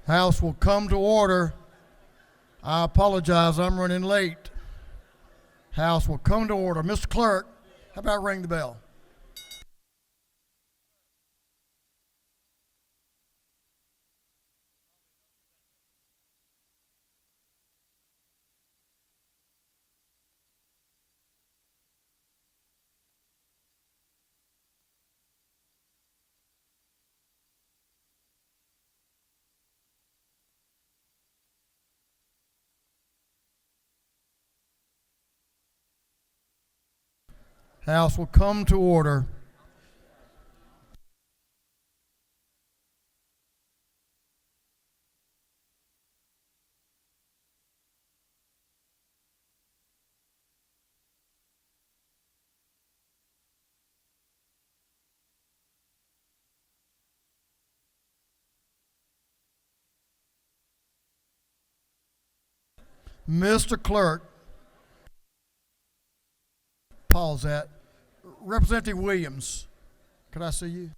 House will come to order. I apologize, I'm running late. House will come to order. Mr. Clerk, how about ring the bell? House will come to order. Mr. Clerk, pause that. Representative Williams, could I see you?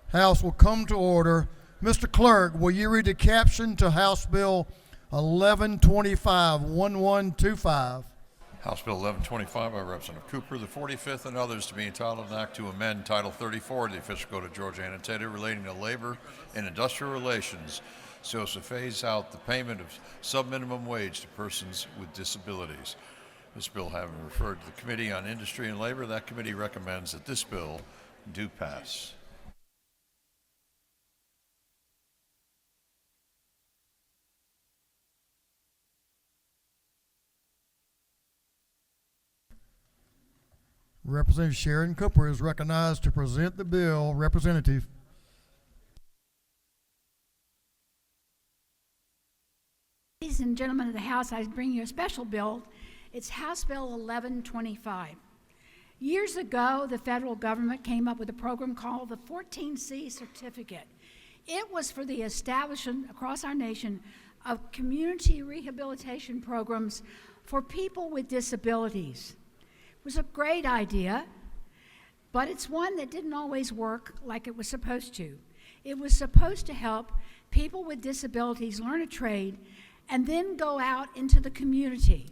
House will come to order. Mr. Clerk, will you read the caption to House Bill 1125, 1125? House Bill 1125 by Representative Cooper, the 45th, and others to be entitled an act to amend Title 34 of the Official Code of Georgia annotated relating to labor and industrial relations so as to phase out the payment of sub-minimum wage to persons with disabilities. This bill having referred to the Committee on Industry and Labor, that committee recommends that this bill do pass. Representative Sharon Cooper is recognized to present the bill. Representative. Ladies and gentlemen of the House, I bring you a special bill. It's House Bill 1125. Years ago, the federal government came up with a program called the 14C certificate. It was for the establishment across our nation of community rehabilitation programs for people with disabilities. It was a great idea, but it's one that didn't always work like it was supposed to. It was supposed to help people with disabilities learn a trade and then go out into the community.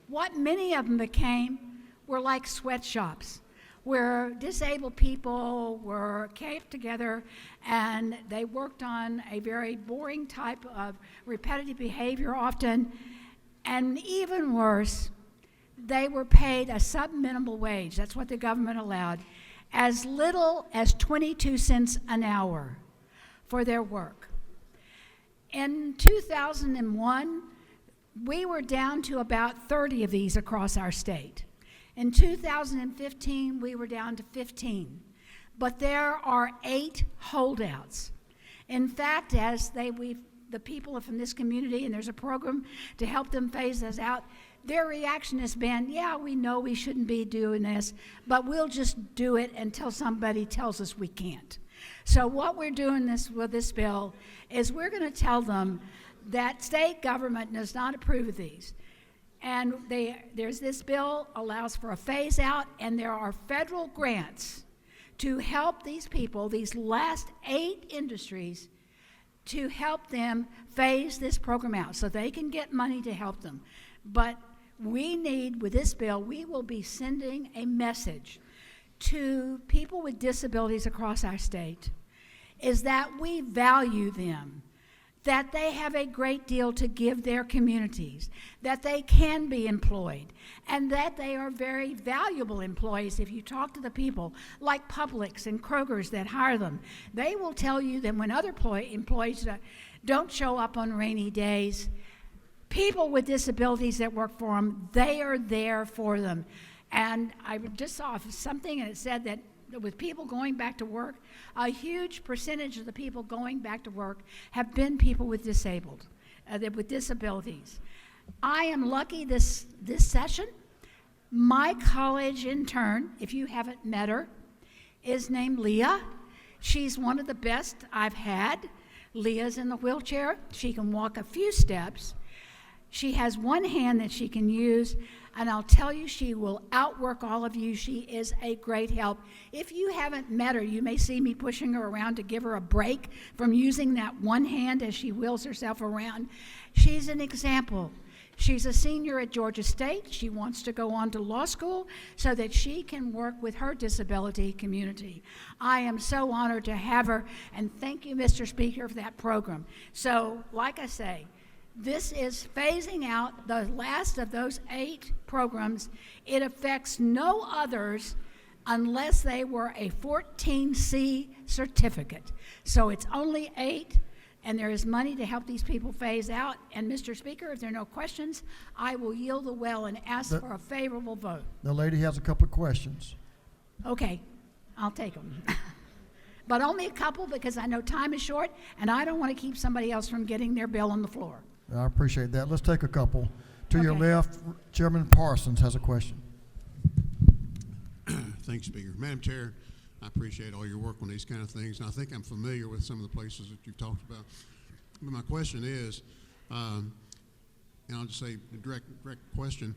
What many of them became were like sweatshops, where disabled people were caved together and they worked on a very boring type of repetitive behavior often, and even worse, they were paid a sub-minimal wage. That's what the government allowed, as little as 22 cents an hour for their work. In 2001, we were down to about 30 of these across our state. In 2015, we were down to 15. But there are 8 holdouts. In fact, the people from this community, and there's a program to help them phase this out, their reaction has been, yeah, we know we shouldn't be doing this, but we'll just do it until somebody tells us we can't. So what we're doing with this bill is we're going to tell them that state government does not approve of these. And there's this bill allows for a phase out, and there are federal grants to help these people, these last 8 industries, to help them phase this program out so they can get money to help them. But we need, with this bill, we will be sending a message to people with disabilities across our state, is that we value them, that they have a great deal to give their communities, that they can be employed, and that they are very valuable employees. If you talk to the people like Publix and Kroger's that hire them, they will tell you that when other employees don't show up on rainy days, people with disabilities that work for them, they are there for them. And I just saw something, and it said that with people going back to work, a huge percentage of the people going back to work have been people with disabilities. I am lucky this this session. My college intern, if you haven't met her, is named Leah. She's one of the best I've had. Leah's in the wheelchair. She can walk a few steps. She has one hand that she can use, and I'll tell you, she will outwork all of you. She is a great help. If you haven't met her, you may see me pushing her around to give her a break from using that one hand as she wheels herself around. She's an example. She's a senior at Georgia State. She wants to go on to law school so that she can work with her disability community. I am so honored to have her, and thank you, Mr. Speaker, for that program. So, like I say, this is phasing out the last of those 8 programs. It affects no others unless they were a 14C certificate. So it's only 8, and there is money to help these people phase out. And Mr. Speaker, if there are no questions, I will yield the well and ask for a favorable vote. The lady has a couple of questions. Okay, I'll take them. But only a couple, because I know time is short, and I don't want to keep somebody else from getting their bill on the floor. I appreciate that. Let's take a couple. To your Okay. left, Chairman Parsons has a question. Thanks, Speaker. Madam Chair, I appreciate all your work on these kind of things, and I think I'm familiar with some of the places that you've talked about. But my question is, and I'll just say the direct question,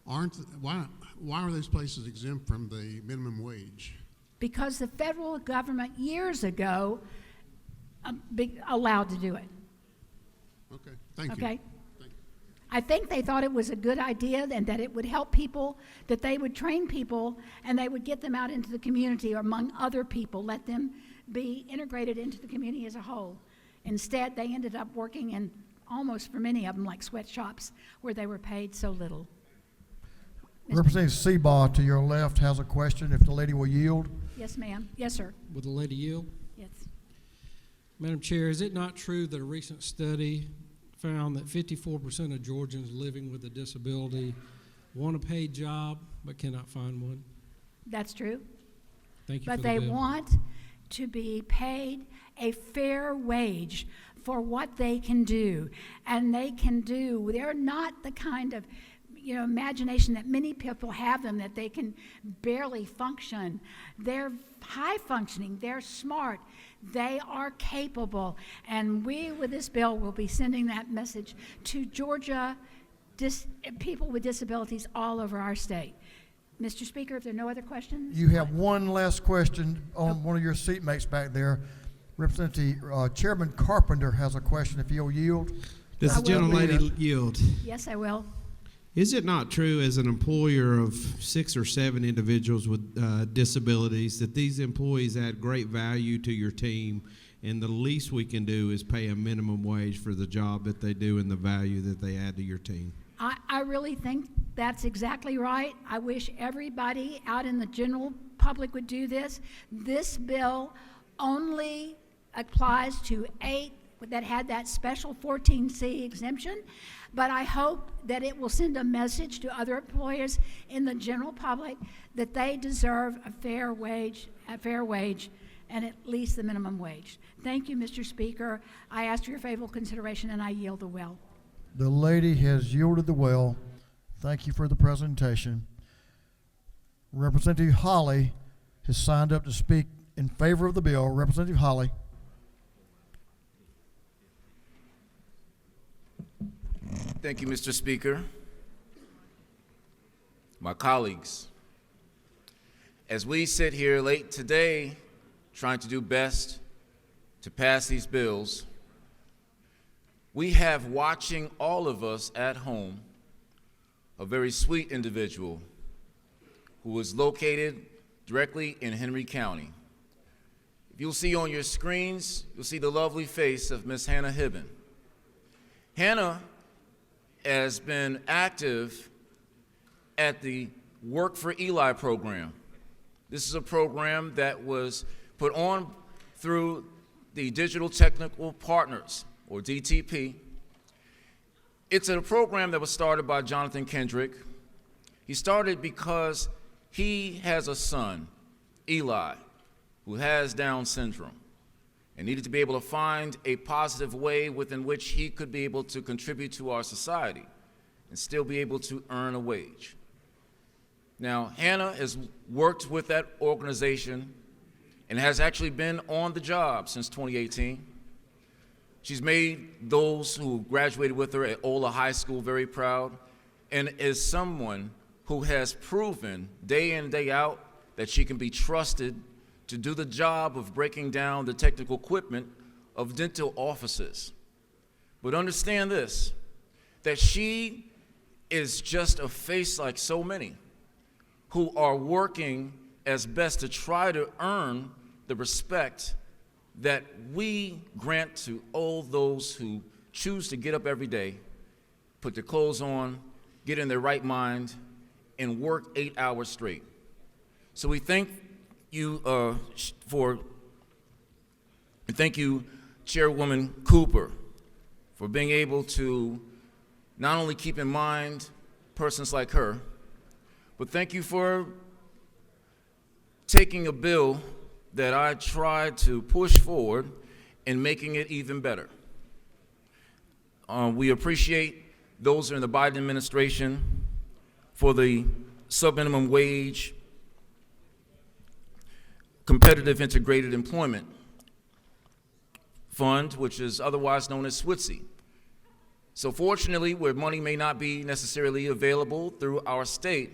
why are those places exempt from the minimum wage? Because the federal government years ago allowed to do it. Okay, thank you. Okay? Thank you. I think they thought it was a good idea and that it would help people, that they would train people and they would get them out into the community or among other people, let them be integrated into the community as a whole. Instead, they ended up working in almost, for many of them, like sweatshops where they were paid so little. Representative Seabaugh to your left has a question, if the lady will yield. Yes, ma'am. Yes, sir. Would the lady yield? Yes. Madam Chair, is it not true that a recent study found that 54% of Georgians living with a disability want a paid job but cannot find one? That's true. Thank you But for the they bill. want to be paid a fair wage for what they can do. And they can do, they're not the kind of imagination that many people have them, that they can barely function. They're high functioning, they're smart, they are capable. And we, with this bill, will be sending that message to Georgia people with disabilities all over our state. Mr. Speaker, if there are no other questions? You have one last question on one of your seatmates back there. Representative Chairman Carpenter has a question, if you'll yield. Does I the will. gentlelady yield? Yes, I will. Is it not true, as an employer of 6 or 7 individuals with disabilities, that these employees add great value to your team, and the least we can do is pay a minimum wage for the job that they do and the value that they add to your team? I really think that's exactly right. I wish everybody out in the general public would do this. This bill only applies to 8 that had that special 14C exemption, but I hope that it will send a message to other employers in the general public that they deserve a fair wage, and at least the minimum wage. Thank you, Mr. Speaker. I ask for your favorable consideration, and I yield the well. The lady has yielded the well. Thank you for the presentation. Representative Holly has signed up to speak in favor of the bill. Representative Holly. Thank you, Mr. Speaker. My colleagues, as we sit here late today trying to do best to pass these bills, we have watching all of us at home a very sweet individual who is located directly in Henry County. If you'll see on your screens, you'll see the lovely face of Miss Hannah Hibben. Hannah has been active at the Work for Eli program. This is a program that was put on through the Digital Technical Partners, or DTP. It's a program that was started by Jonathan Kendrick. He started because he has a son, Eli, who has Down syndrome and needed to be able to find a positive way within which he could be able to contribute to our society. and still be able to earn a wage. Now, Hannah has worked with that organization and has actually been on the job since 2018. She's made those who graduated with her at Ola High School very proud, and is someone who has proven day in and day out that she can be trusted to do the job of breaking down the technical equipment of dental offices. But understand this, that she is just a face like so many who are working as best to try to earn the respect that we grant to all those who choose to get up every day, put their clothes on, get in their right mind, and work 8 hours straight. So we thank you thank you, Chairwoman Cooper, for being able to not only keep in mind persons like her, but thank you for taking a bill that I tried to push forward and making it even better. We appreciate those in the Biden administration for the sub-minimum wage, competitive integrated employment fund, which is otherwise known as SWITSI. So fortunately, where money may not be necessarily available through our state,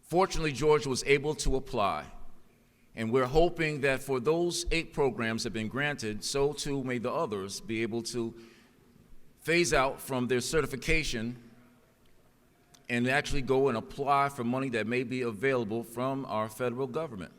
fortunately, Georgia was able to apply. And we're hoping that for those 8 programs that have been granted, so too may the others be able to phase out from their certification and actually go and apply for money that may be available from our federal government.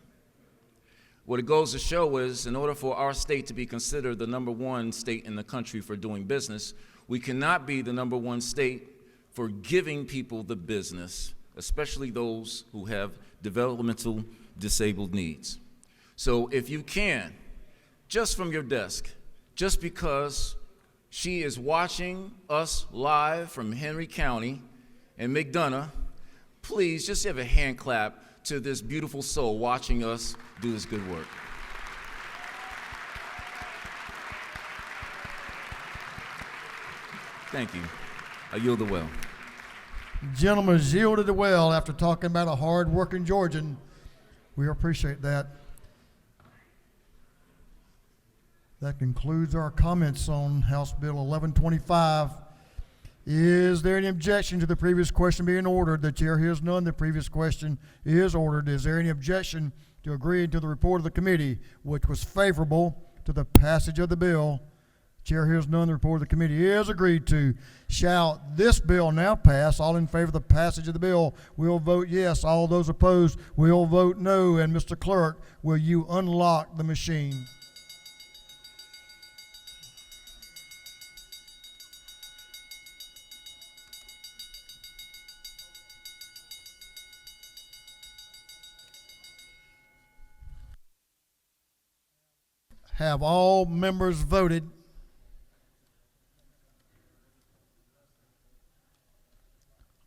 What it goes to show is, in order for our state to be considered the #1 state in the country for doing business, we cannot be the #1 state for giving people the business, especially those who have developmental disabled needs. So if you can, just from your desk, just because she is watching us live from Henry County and McDonough, please just have a hand clap to this beautiful soul watching us do this good work. Thank you. I yield the well. Gentlemen has yielded the well after talking about a hard-working Georgian. We appreciate that. That concludes our comments on House Bill 1125. Is there any objection to the previous question being ordered? The chair hears none. The previous question is ordered. Is there any objection to agreeing to the report of the committee, which was favorable to the passage of the bill? Chair hears none. The report of the committee is agreed to. Shall this bill now pass? All in favor of the passage of the bill will vote yes. All those opposed will vote no. And Mr. Clerk, will you unlock the machine? Have all members voted?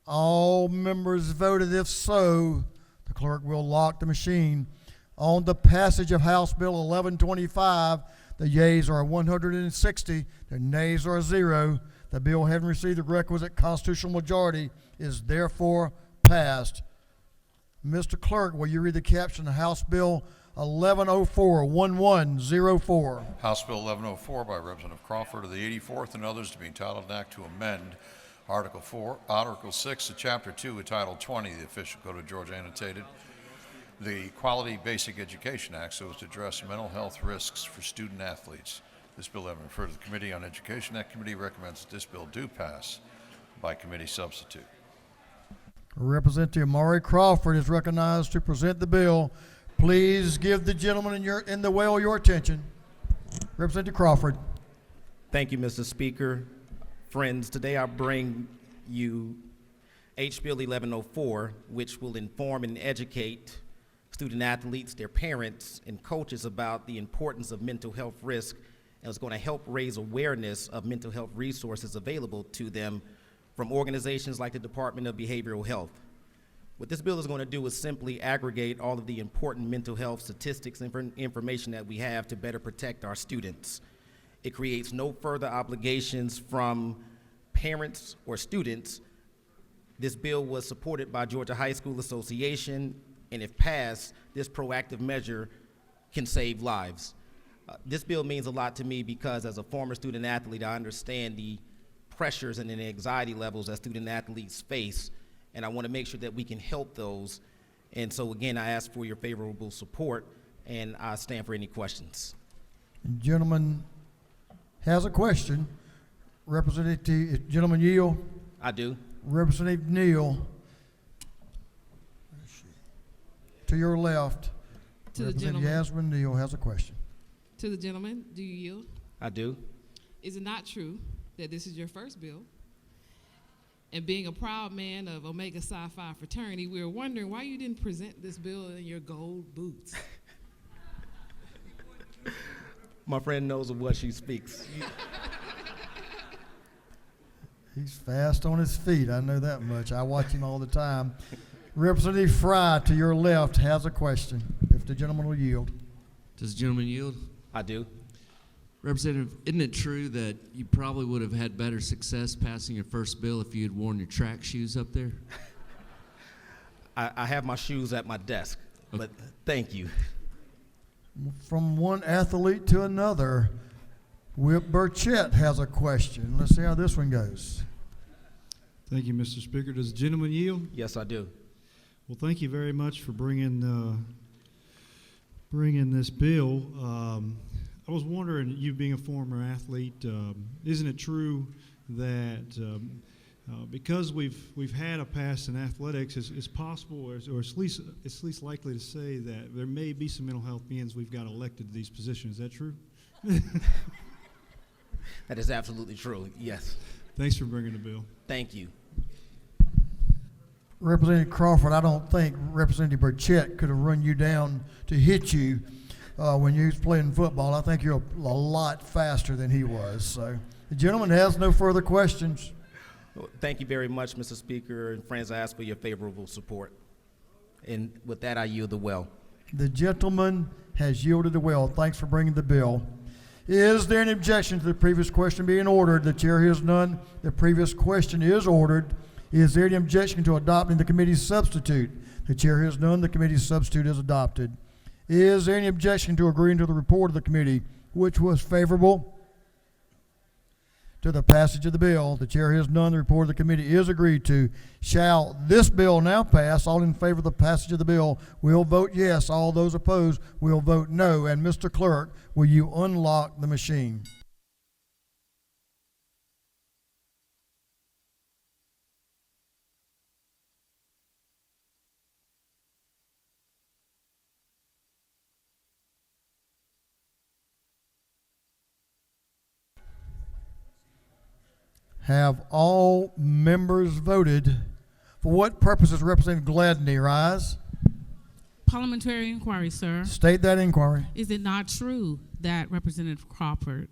All members voted. If so, the clerk will lock the machine. On the passage of House Bill 1125, the yeas are 160, the nays are 0. The bill, having received the requisite constitutional majority, is therefore passed. Mr. Clerk, will you read the caption of House Bill 1104, 1104. House Bill 1104 by Representative Crawford of the 84th and others to be entitled an act to amend Article 6 of Chapter 2 of Title 20, the official code of Georgia annotated, the Quality Basic Education Act, so as to address mental health risks for student athletes. This bill having referred to the Committee on Education, that committee recommends that this bill do pass by committee substitute. Representative Maury Crawford is recognized to present the bill. Please give the gentleman in the well your attention. Representative Crawford. Thank you, Mr. Speaker. Friends, today I bring you H. Bill 1104, which will inform and educate student athletes, their parents, and coaches about the importance of mental health risk, and is going to help raise awareness of mental health resources available to them from organizations like the Department of Behavioral Health. What this bill is going to do is simply aggregate all of the important mental health statistics and information that we have to better protect our students. It creates no further obligations from parents or students, this bill was supported by Georgia High School Association, and if passed, this proactive measure can save lives. This bill means a lot to me because as a former student athlete, I understand the pressures and the anxiety levels that student athletes face, and I want to make sure that we can help those. And so again, I ask for your favorable support, and I stand for any questions. The gentleman has a question. Representative, gentleman yield. I do. Representative Neal. To your left. To the Representative gentleman. Yasmin Neal has a question. To the gentleman, do you yield? I do. Is it not true that this is your first bill? And being a proud man of Omega Psi Phi fraternity, we were wondering why you didn't present this bill in your gold boots. My friend knows of what she speaks. He's fast on his feet, I know that much. I watch him all the time. Representative Fry, to your left, has a question, if the gentleman will yield. Does the gentleman yield? I do. Representative, isn't it true that you probably would have had better success passing your first bill if you had worn your track shoes up there? I have my shoes at my desk, but thank you. From one athlete to another, Whip Burchett has a question. Let's see how this one goes. Thank you, Mr. Speaker. Does the gentleman yield? Yes, I do. Well, thank you very much for bringing this bill. I was wondering, you being a former athlete, isn't it true that because we've had a past in athletics, it's possible, or it's least likely to say that there may be some mental health beings we've got elected to these positions. Is that true? That is absolutely true, yes. Thanks for bringing the bill. Thank you. Representative Crawford, I don't think Representative Burchett could have run you down to hit you when you was playing football. I think you're a lot faster than he was. So the gentleman has no further questions. Well, thank you very much, Mr. Speaker, and friends, I ask for your favorable support. And with that, I yield the well. The gentleman has yielded the well. Thanks for bringing the bill. Is there an objection to the previous question being ordered? The chair hears none. The previous question is ordered. Is there any objection to adopting the committee's substitute? The chair hears none. The committee's substitute is adopted. Is there any objection to agreeing to the report of the committee, which was favorable to the passage of the bill? The chair hears none. The report of the committee is agreed to. Shall this bill now pass? All in favor of the passage of the bill will vote yes. All those opposed will vote no. And Mr. Clerk, will you unlock the machine? Have all members voted? For what purposes Representative Gladney rise? Parliamentary inquiry, sir. State that inquiry. Is it not true that Representative Crawford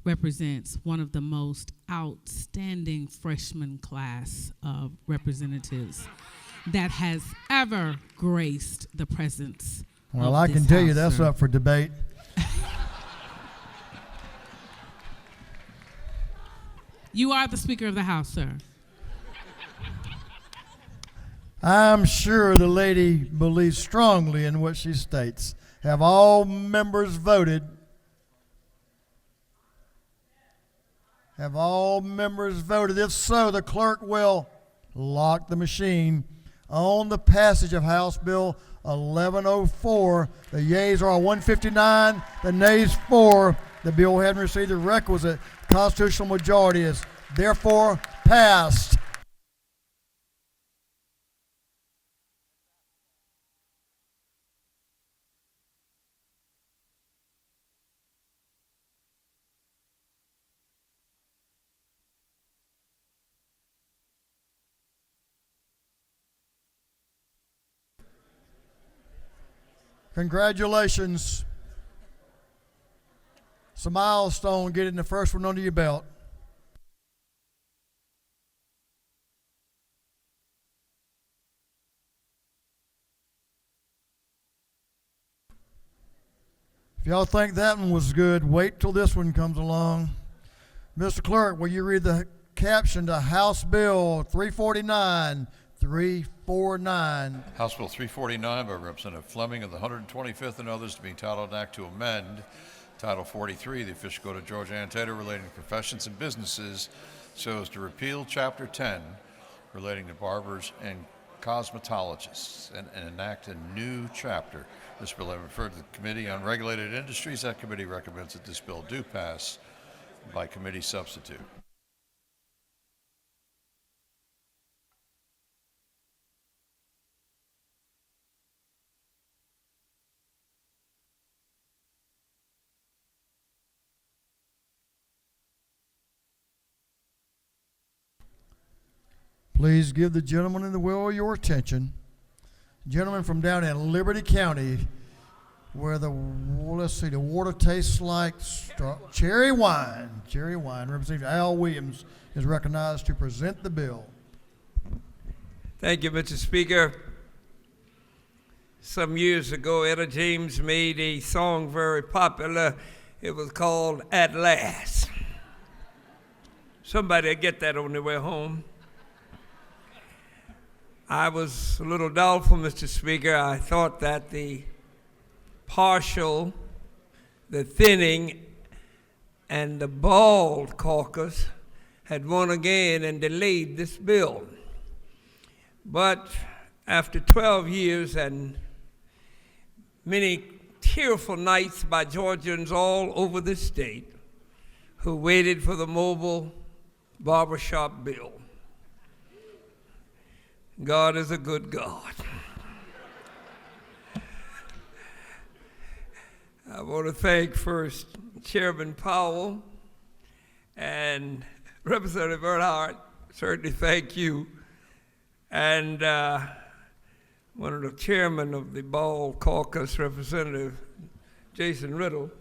represents one of the most outstanding freshman class of representatives that has ever graced the presence Well, of I this can tell you House, that's sir? up for debate. You are the Speaker of the House, sir. I'm sure the lady believes strongly in what she states. Have all members voted? Have all members voted? If so, the clerk will lock the machine on the passage of House Bill 1104. The yeas are 159, the nays 4. The bill having received the requisite constitutional majority is therefore passed. Congratulations. It's a milestone getting the first one under your belt. If y'all think that one was good, wait till this one comes along. Mr. Clerk, will you read the caption to House Bill 349. House Bill 349 by Representative Fleming of the 125th and others to be entitled an act to amend Title 43 of the official code of Georgia Annotated relating to professions and businesses so as to repeal Chapter 10 relating to barbers and cosmetologists and enact a new chapter. This bill has been referred to the Committee on Regulated Industries. That committee recommends that this bill do pass by committee substitute. Please give the gentleman in the wheel your attention. Gentleman from down in Liberty County, where the water tastes like cherry wine. Cherry wine. Representative Al Williams is recognized to present the bill. Thank you, Mr. Speaker. Some years ago, Etta James made a song very popular. It was called At Last. Somebody will get that on their way home. I was a little doubtful, Mr. Speaker. I thought that the thinning, and the bald caucus had won again and delayed this bill. But after 12 years and many tearful nights by Georgians all over the state who waited for the mobile barbershop bill, God is a good God. I want to thank first Chairman Powell and Representative Earnhardt. Certainly thank you. And one of the chairmen of the Ball Caucus, Representative Jason Riddle,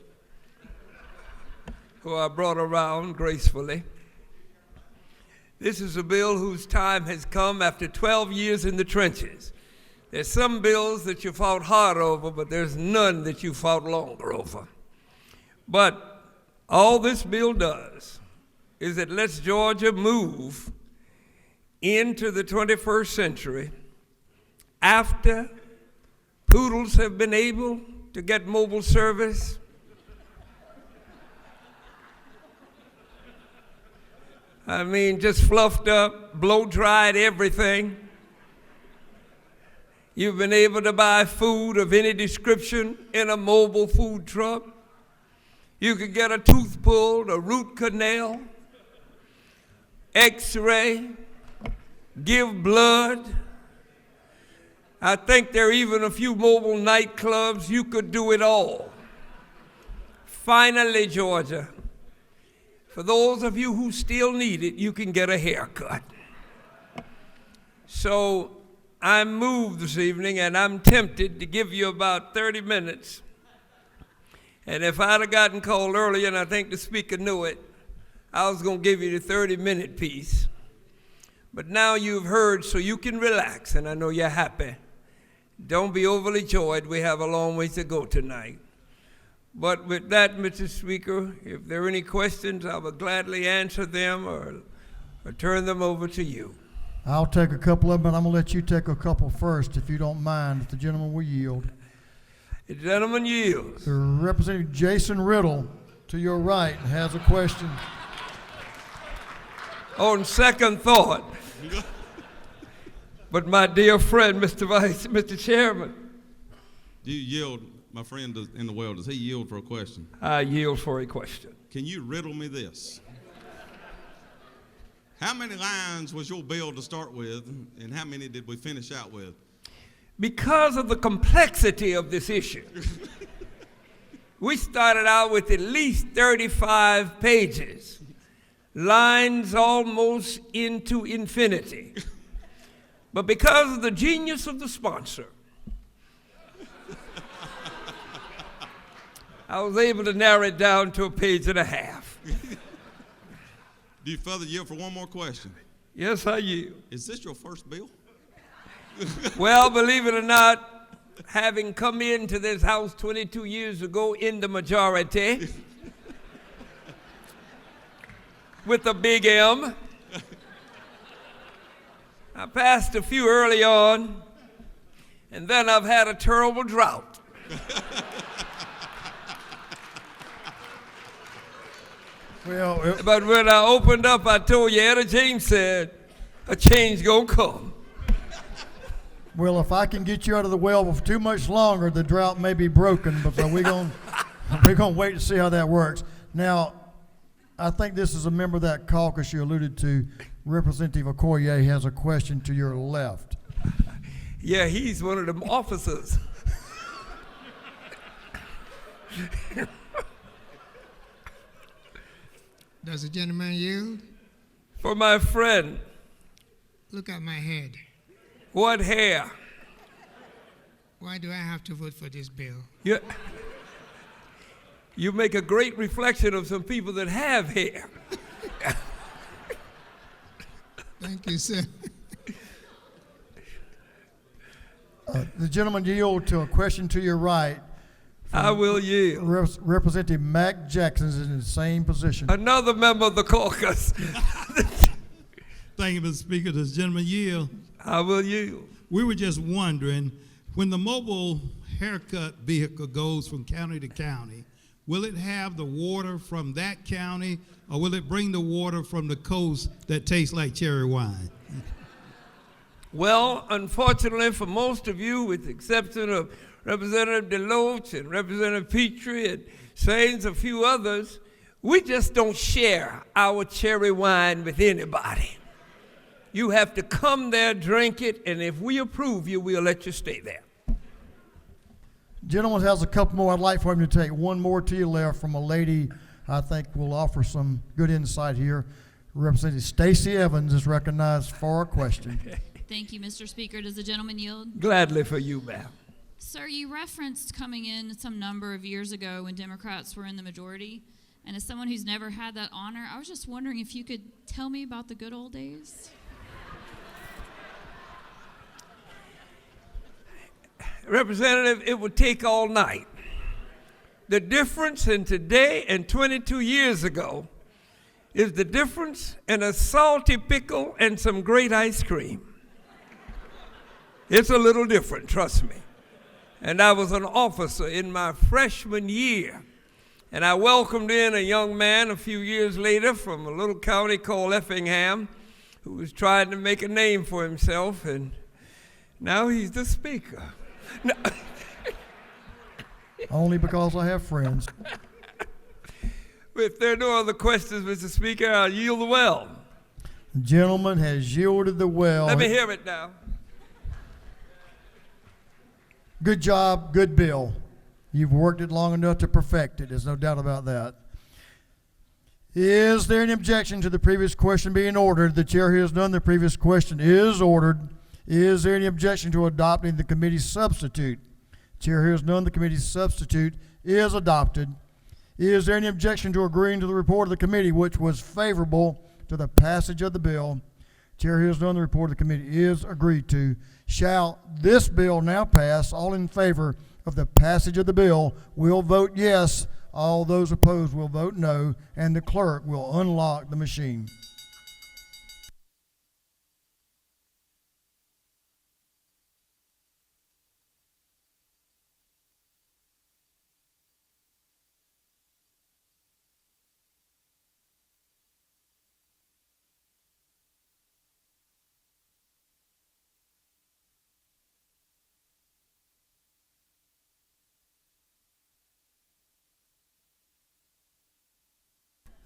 who I brought around gracefully. This is a bill whose time has come after 12 years in the trenches. There's some bills that you fought hard over, but there's none that you fought longer over. But all this bill does is it lets Georgia move into the 21st century after poodles have been able to get mobile service, I mean, just fluffed up, blow-dried everything. You've been able to buy food of any description in a mobile food truck. You could get a tooth pulled, a root canal, X-ray, give blood. I think there are even a few mobile nightclubs. You could do it all. Finally, Georgia, for those of you who still need it, you can get a haircut. So I'm moved this evening, and I'm tempted to give you about 30 minutes. And if I'd have gotten called earlier, and I think the speaker knew it, I was going to give you the 30-minute piece. But now you've heard, so you can relax, and I know you're happy. Don't be overly joyed. We have a long ways to go tonight. But with that, Mr. Speaker, if there are any questions, I will gladly answer them or turn them over to you. I'll take a couple of them, but I'm going to let you take a couple first, if you don't mind, if the gentleman will yield. The gentleman yields. The Representative Jason Riddle, to your right, has a question. On second thought, but my dear friend, Mr. Chairman. Do you yield, my friend in the well, does he yield for a question? I yield for a question. Can you riddle me this? How many lines was your bill to start with, and how many did we finish out with? Because of the complexity of this issue, we started out with at least 35 pages, lines almost into infinity. But because of the genius of the sponsor, I was able to narrow it down to a page and a half. Do you further yield for one more question? Yes, I yield. Is this your first bill? Well, believe it or not, having come into this house 22 years ago in the majority with a big M, I passed a few early on, and then I've had a terrible drought. But when I opened up, I told you, Etta James said, a change gonna come. Well, if I can get you out of the well for too much longer, the drought may be broken, but so we're gonna wait to see how that works. Now, I think this is a member of that caucus you alluded to. Representative Okoye has a question to your left. Yeah, he's one of them officers. Does the gentleman yield? For my friend. Look at my head. What hair? Why do I have to vote for this bill? You make a great reflection of some people that have hair. Thank you, sir. The gentleman yield to a question to your right. I will yield. Representative Mac Jackson is in the same position. Another member of the caucus. Thank you, Mr. Speaker. Does the gentleman yield? I will yield. We were just wondering, when the mobile haircut vehicle goes from county to county, will it have the water from that county, or will it bring the water from the coast that tastes like cherry wine? Well, unfortunately for most of you, with the exception of Representative DeLoach and Representative Petrie and Sains, a few others, we just don't share our cherry wine with anybody. You have to come there, drink it, and if we approve you, we'll let you stay there. Gentleman has a couple more. I'd like for him to take one more to your left from a lady I think will offer some good insight here. Representative Stacey Evans is recognized for a question. Thank you, Mr. Speaker. Does the gentleman yield? Gladly for you, ma'am. Sir, you referenced coming in some number of years ago when Democrats were in the majority. And as someone who's never had that honor, I was just wondering if you could tell me about the good old days. Representative, it would take all night. The difference in today and 22 years ago is the difference in a salty pickle and some great ice cream. It's a little different, trust me. And I was an officer in my freshman year, and I welcomed in a young man a few years later from a little county called Effingham who was trying to make a name for himself, and now he's the speaker. No. Only because I have friends. If there are no other questions, Mr. Speaker, I'll yield the well. The gentleman has yielded the well. Let me hear it now. Good job, good bill. You've worked it long enough to perfect it. There's no doubt about that. Is there any objection to the previous question being ordered? The chair hears none. The previous question is ordered. Is there any objection to adopting the committee's substitute? Chair hears none. The committee's substitute is adopted. Is there any objection to agreeing to the report of the committee, which was favorable to the passage of the bill? Chair hears none. The report of the committee is agreed to. Shall this bill now pass? All in favor of the passage of the bill will vote yes. All those opposed will vote no, and the clerk will unlock the machine.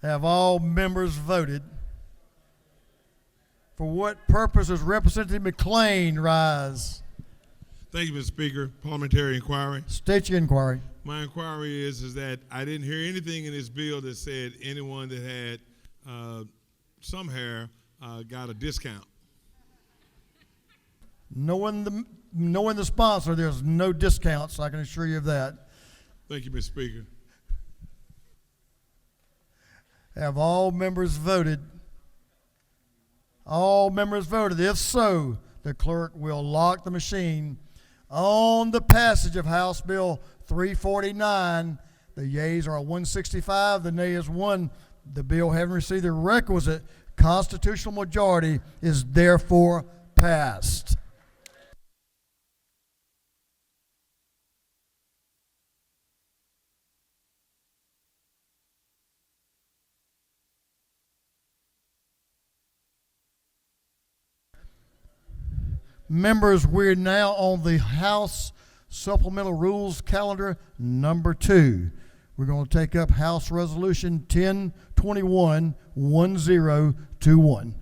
Have all members voted? For what purpose does Representative McLean rise? Thank you, Mr. Speaker. Parliamentary inquiry. State your inquiry. My inquiry is that I didn't hear anything in this bill that said anyone that had some hair got a discount. Knowing the sponsor, there's no discounts, I can assure you of that. Thank you, Mr. Speaker. Have all members voted? All members voted. If so, the clerk will lock the machine on the passage of House Bill 349. The yeas are 165, the nay is 1. The bill, having received the requisite constitutional majority, is therefore passed. passed. Members, we're now on the House Supplemental Rules Calendar number 2. We're going to take up House Resolution 1021, 1021.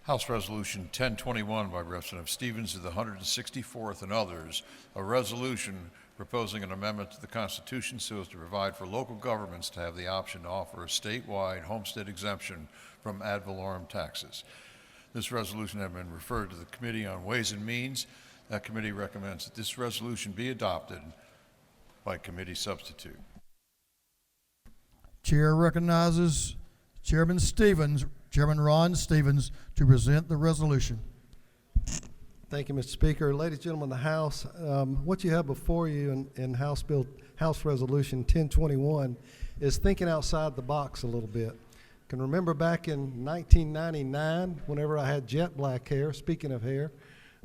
House Resolution 1021 by Representative Stevens of the 164th and others, a resolution proposing an amendment to the Constitution so as to provide for local governments to have the option to offer a statewide homestead exemption from ad valorem taxes. This resolution has been referred to the Committee on Ways and Means. That committee recommends that this resolution be adopted by committee substitute. Chair recognizes Chairman Ron Stevens, to present the resolution. Thank you, Mr. Speaker. Ladies and gentlemen of the House, what you have before you in House Resolution 1021 is thinking outside the box a little bit. Can remember back in 1999, whenever I had jet black hair, speaking of hair,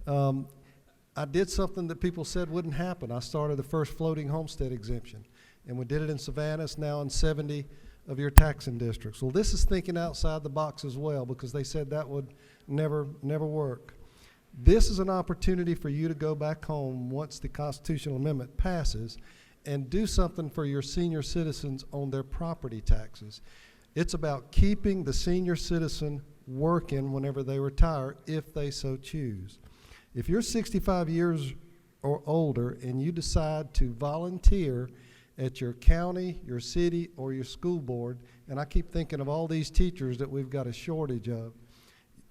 I did something that people said wouldn't happen. I started the first floating homestead exemption, and we did it in Savannah. It's now in 70 of your taxing districts. Well, this is thinking outside the box as well, because they said that would never work. This is an opportunity for you to go back home once the constitutional amendment passes and do something for your senior citizens on their property taxes. It's about keeping the senior citizen working whenever they retire, if they so choose. If you're 65 years or older and you decide to volunteer at your county, your city, or your school board, and I keep thinking of all these teachers that we've got a shortage of,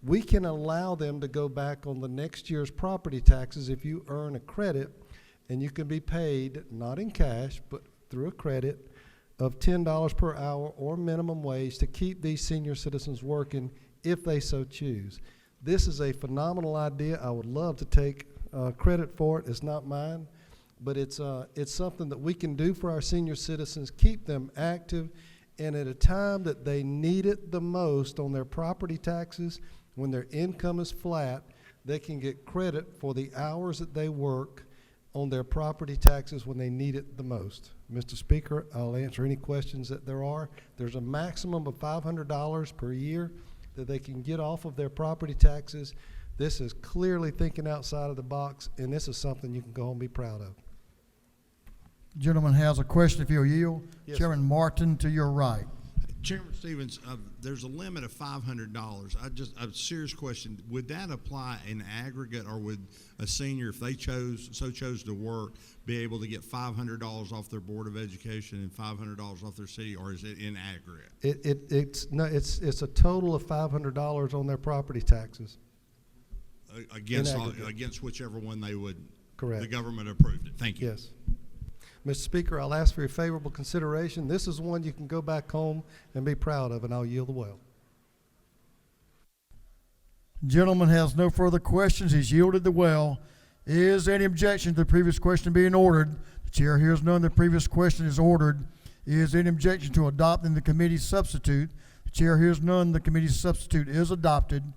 we can allow them to go back on the next year's property taxes if you earn a credit, and you can be paid, not in cash, but through a credit of $10 per hour or minimum wage to keep these senior citizens working if they so choose. This is a phenomenal idea. I would love to take credit for it. It's not mine, but it's something that we can do for our senior citizens, keep them active, and at a time that they need it the most on their property taxes, when their income is flat, they can get credit for the hours that they work on their property taxes when they need it the most. Mr. Speaker, I'll answer any questions that there are. There's a maximum of $500 per year that they can get off of their property taxes. This is clearly thinking outside of the box, and this is something you can go home and be proud of. Gentleman has a question, if you'll yield. Yes, Chairman sir. Martin, to your right. Chairman Stevens, there's a limit of $500. A serious question: would that apply in aggregate, or would a senior, if they chose to work, be able to get $500 off their Board of Education and $500 off their city, or is it in aggregate? It's a total of $500 on their property taxes. Against whichever one they would. Correct. The government approved it. Thank you. Yes. Mr. Speaker, I'll ask for your favorable consideration. This is one you can go back home and be proud of, and I'll yield the well. Gentleman has no further questions. He's yielded the well. Is there any objection to the previous question being ordered? The chair hears none. The previous question is ordered. Is there any objection to adopting the committee's substitute? The chair hears none. The committee's substitute is adopted.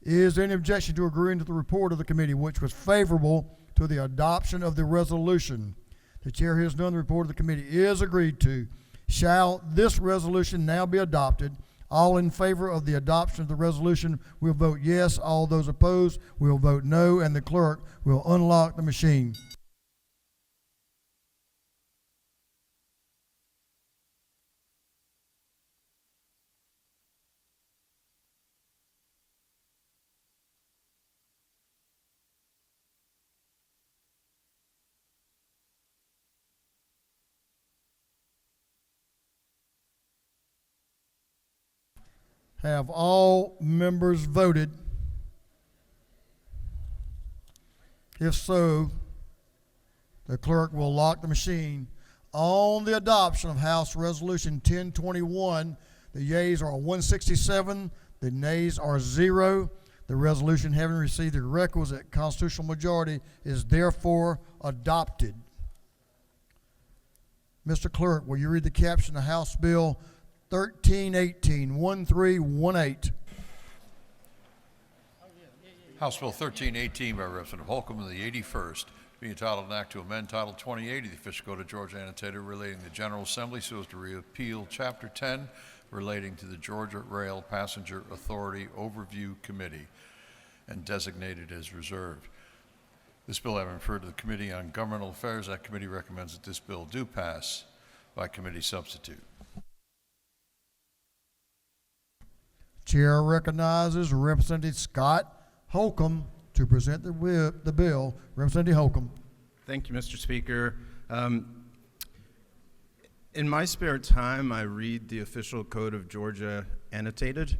Is there any objection to agreeing to the report of the committee, which was favorable to the adoption of the resolution? The chair hears none. The report of the committee is agreed to. Shall this resolution now be adopted? All in favor of the adoption of the resolution will vote yes. All those opposed will vote no, and the clerk will unlock the machine. Have all members voted? If so, the clerk will lock the machine. On the adoption of House Resolution 1021, the yeas are 167, the nays are 0. The resolution, having received the requisite constitutional majority, is therefore adopted. Mr. Clerk, will you read the caption of House Bill 1318, 1318. House Bill 1318 by Representative Holcomb of the 81st, being entitled an act to amend Title 28 of the official code of Georgia Annotated relating to the General Assembly so as to repeal Chapter 10 relating to the Georgia Rail Passenger Authority Overview Committee and designated as reserved. This bill having referred to the Committee on Governmental Affairs, that committee recommends that this bill do pass by committee substitute. Chair recognizes Representative Scott Holcomb to present the bill. Representative Holcomb. Thank you, Mr. Speaker. In my spare time, I read the official code of Georgia Annotated.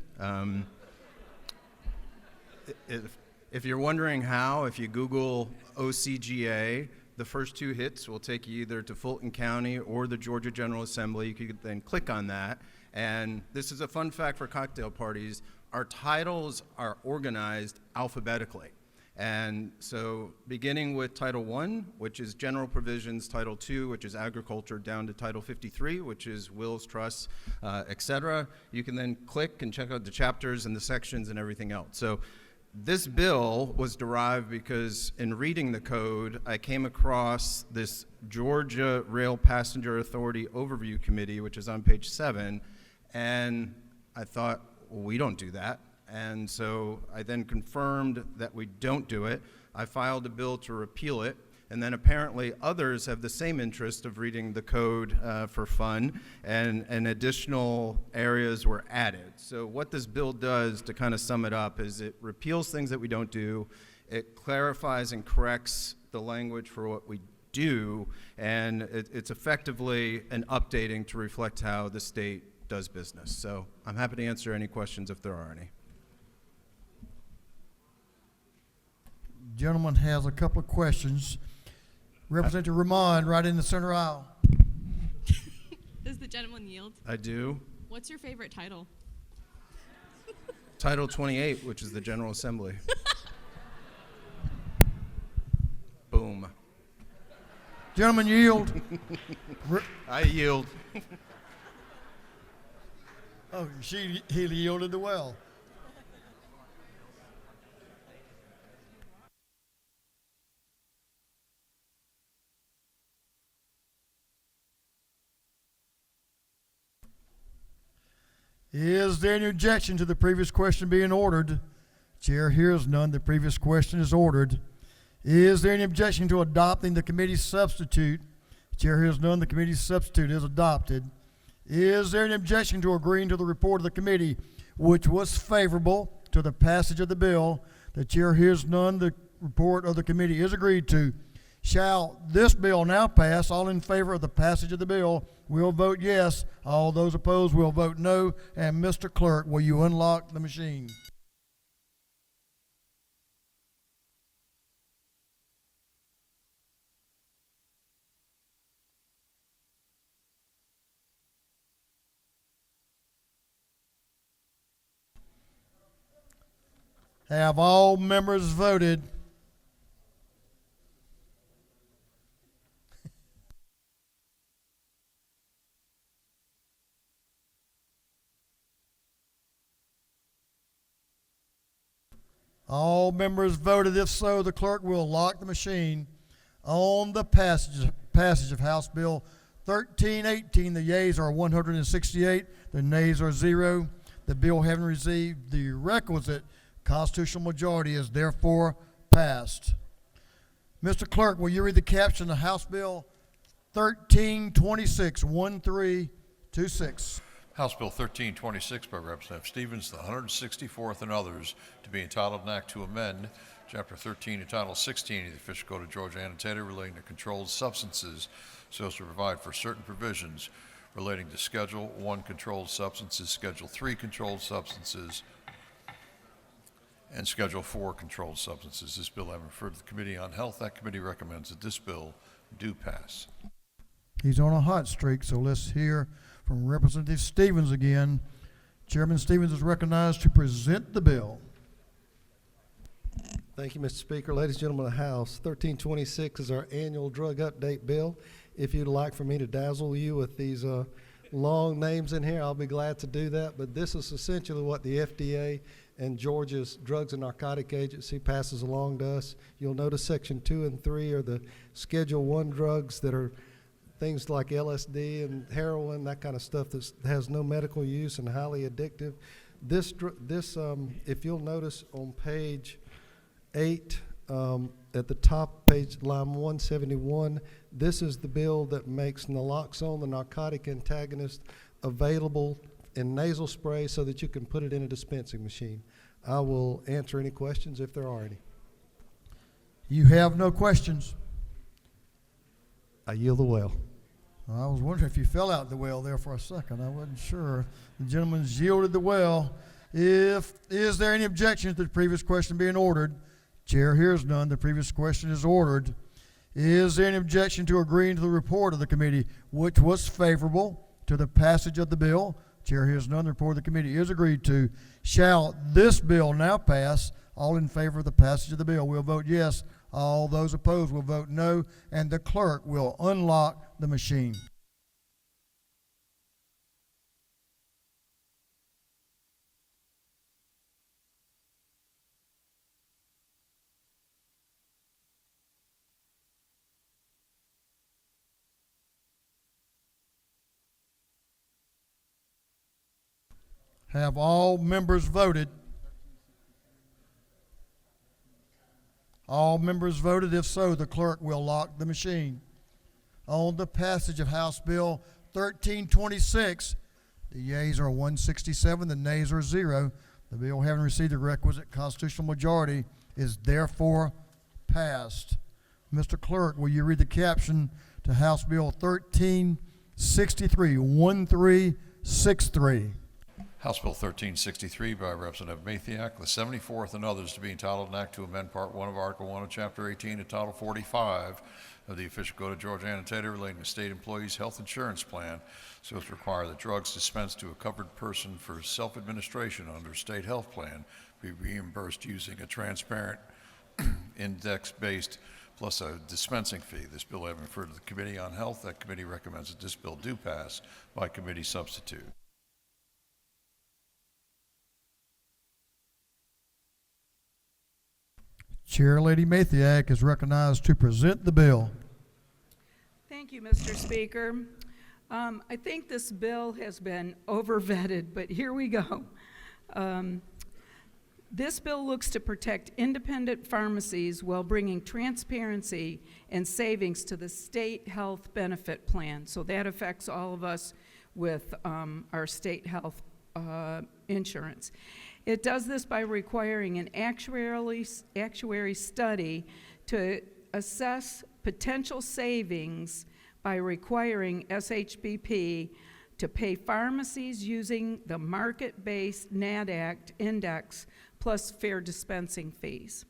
If you're wondering how, if you Google OCGA, the first two hits will take you either to Fulton County or the Georgia General Assembly. You could then click on that. And this is a fun fact for cocktail parties. Our titles are organized alphabetically. And so beginning with Title I, which is general provisions, Title II, which is agriculture, down to Title 53, which is wills, trusts, et cetera, you can then click and check out the chapters and the sections and everything else. So this bill was derived because in reading the code, I came across this Georgia Rail Passenger Authority Overview Committee, which is on page 7, and I thought, well, we don't do that. And so I then confirmed that we don't do it. I filed a bill to repeal it, and then apparently others have the same interest of reading the code for fun, and additional areas were added. So what this bill does, to kind of sum it up, is it repeals things that we don't do, it clarifies and corrects the language for what we do, and it's effectively an updating to reflect how the state does business. So I'm happy to answer any questions if there are any. Gentleman has a couple of questions. Representative Ramon, right in the center aisle. Does the gentleman yield? I do. What's your favorite title? Title 28, which is the General Assembly. Boom. Gentleman yield. I yield. Oh, he yielded the well. Is there any objection to the previous question being ordered? Chair hears none. The previous question is ordered. Is there any objection to adopting the committee's substitute? Chair hears none. The committee's substitute is adopted. Is there an objection to agreeing to the report of the committee, which was favorable to the passage of the bill? The chair hears none. The report of the committee is agreed to. Shall this bill now pass? All in favor of the passage of the bill will vote yes. All those opposed will vote no. And Mr. Clerk, will you unlock the machine? Have all members voted? All members voted. If so, the clerk will lock the machine on the passage of House Bill 1318. The yeas are 168. The nays are 0. The bill having received the requisite constitutional majority is therefore passed. Mr. Clerk, will you read the caption of House Bill 1326, 1326? House Bill 1326 by Representative Stevens, the 164th and others, to be entitled an act to amend Chapter 13 and Title 16 of the Official Code of Georgia Annotated relating to controlled substances so as to provide for certain provisions relating to Schedule 1 controlled substances, Schedule 3 controlled substances, and Schedule 4 controlled substances. This bill having referred to the Committee on Health, that committee recommends that this bill do pass. He's on a hot streak, so let's hear from Representative Stevens again. Chairman Stevens is recognized to present the bill. Thank you, Mr. Speaker. Ladies and gentlemen of the House, 1326 is our annual drug update bill. If you'd like for me to dazzle you with these long names in here, I'll be glad to do that. But this is essentially what the FDA and Georgia's Drugs and Narcotic Agency passes along to us. You'll notice Section 2 and 3 are the Schedule 1 drugs that are things like LSD and heroin, that kind of stuff that has no medical use and highly addictive. If you'll notice on page 8, at the top, page line 171, this is the bill that makes naloxone, the narcotic antagonist, available in nasal spray so that you can put it in a dispensing machine. I will answer any questions if there are any. You have no questions. I yield the well. I was wondering if you fell out the well there for a second. I wasn't sure. The gentleman's yielded the well. Is there any objection to the previous question being ordered? Chair hears none. The previous question is ordered. Is there any objection to agreeing to the report of the committee, which was favorable to the passage of the bill? Chair hears none. The report of the committee is agreed to. Shall this bill now pass? All in favor of the passage of the bill will vote yes. All those opposed will vote no, and the clerk will unlock the machine. Have all members voted? All members voted. If so, the clerk will lock the machine. On the passage of House Bill 1326, the yeas are 167, the nays are 0. The bill, having received the requisite constitutional majority, is therefore passed. Mr. Clerk, will you read the caption to House Bill 1363, 1363? House Bill 1363 by Representative Mathiak, the 74th and others to be entitled an act to amend Part 1 of Article 1 of Chapter 18 to Title 45 of the Official Code of Georgia Annotated relating to state employees' health insurance plan so as to require that drugs dispensed to a covered person for self-administration under state health plan be reimbursed using a transparent index-based plus a dispensing fee. This bill having referred to the Committee on Health, that committee recommends that this bill do pass by committee substitute. Chair Lady Mathiak is recognized to present the bill. Thank you, Mr. Speaker. I think this bill has been over-vetted, but here we go. This bill looks to protect independent pharmacies while bringing transparency and savings to the state health benefit plan. So that affects all of us with our state health insurance. It does this by requiring an actuary study to assess potential savings by requiring SHBP to pay pharmacies using the market-based NADAC index plus fair dispensing fees.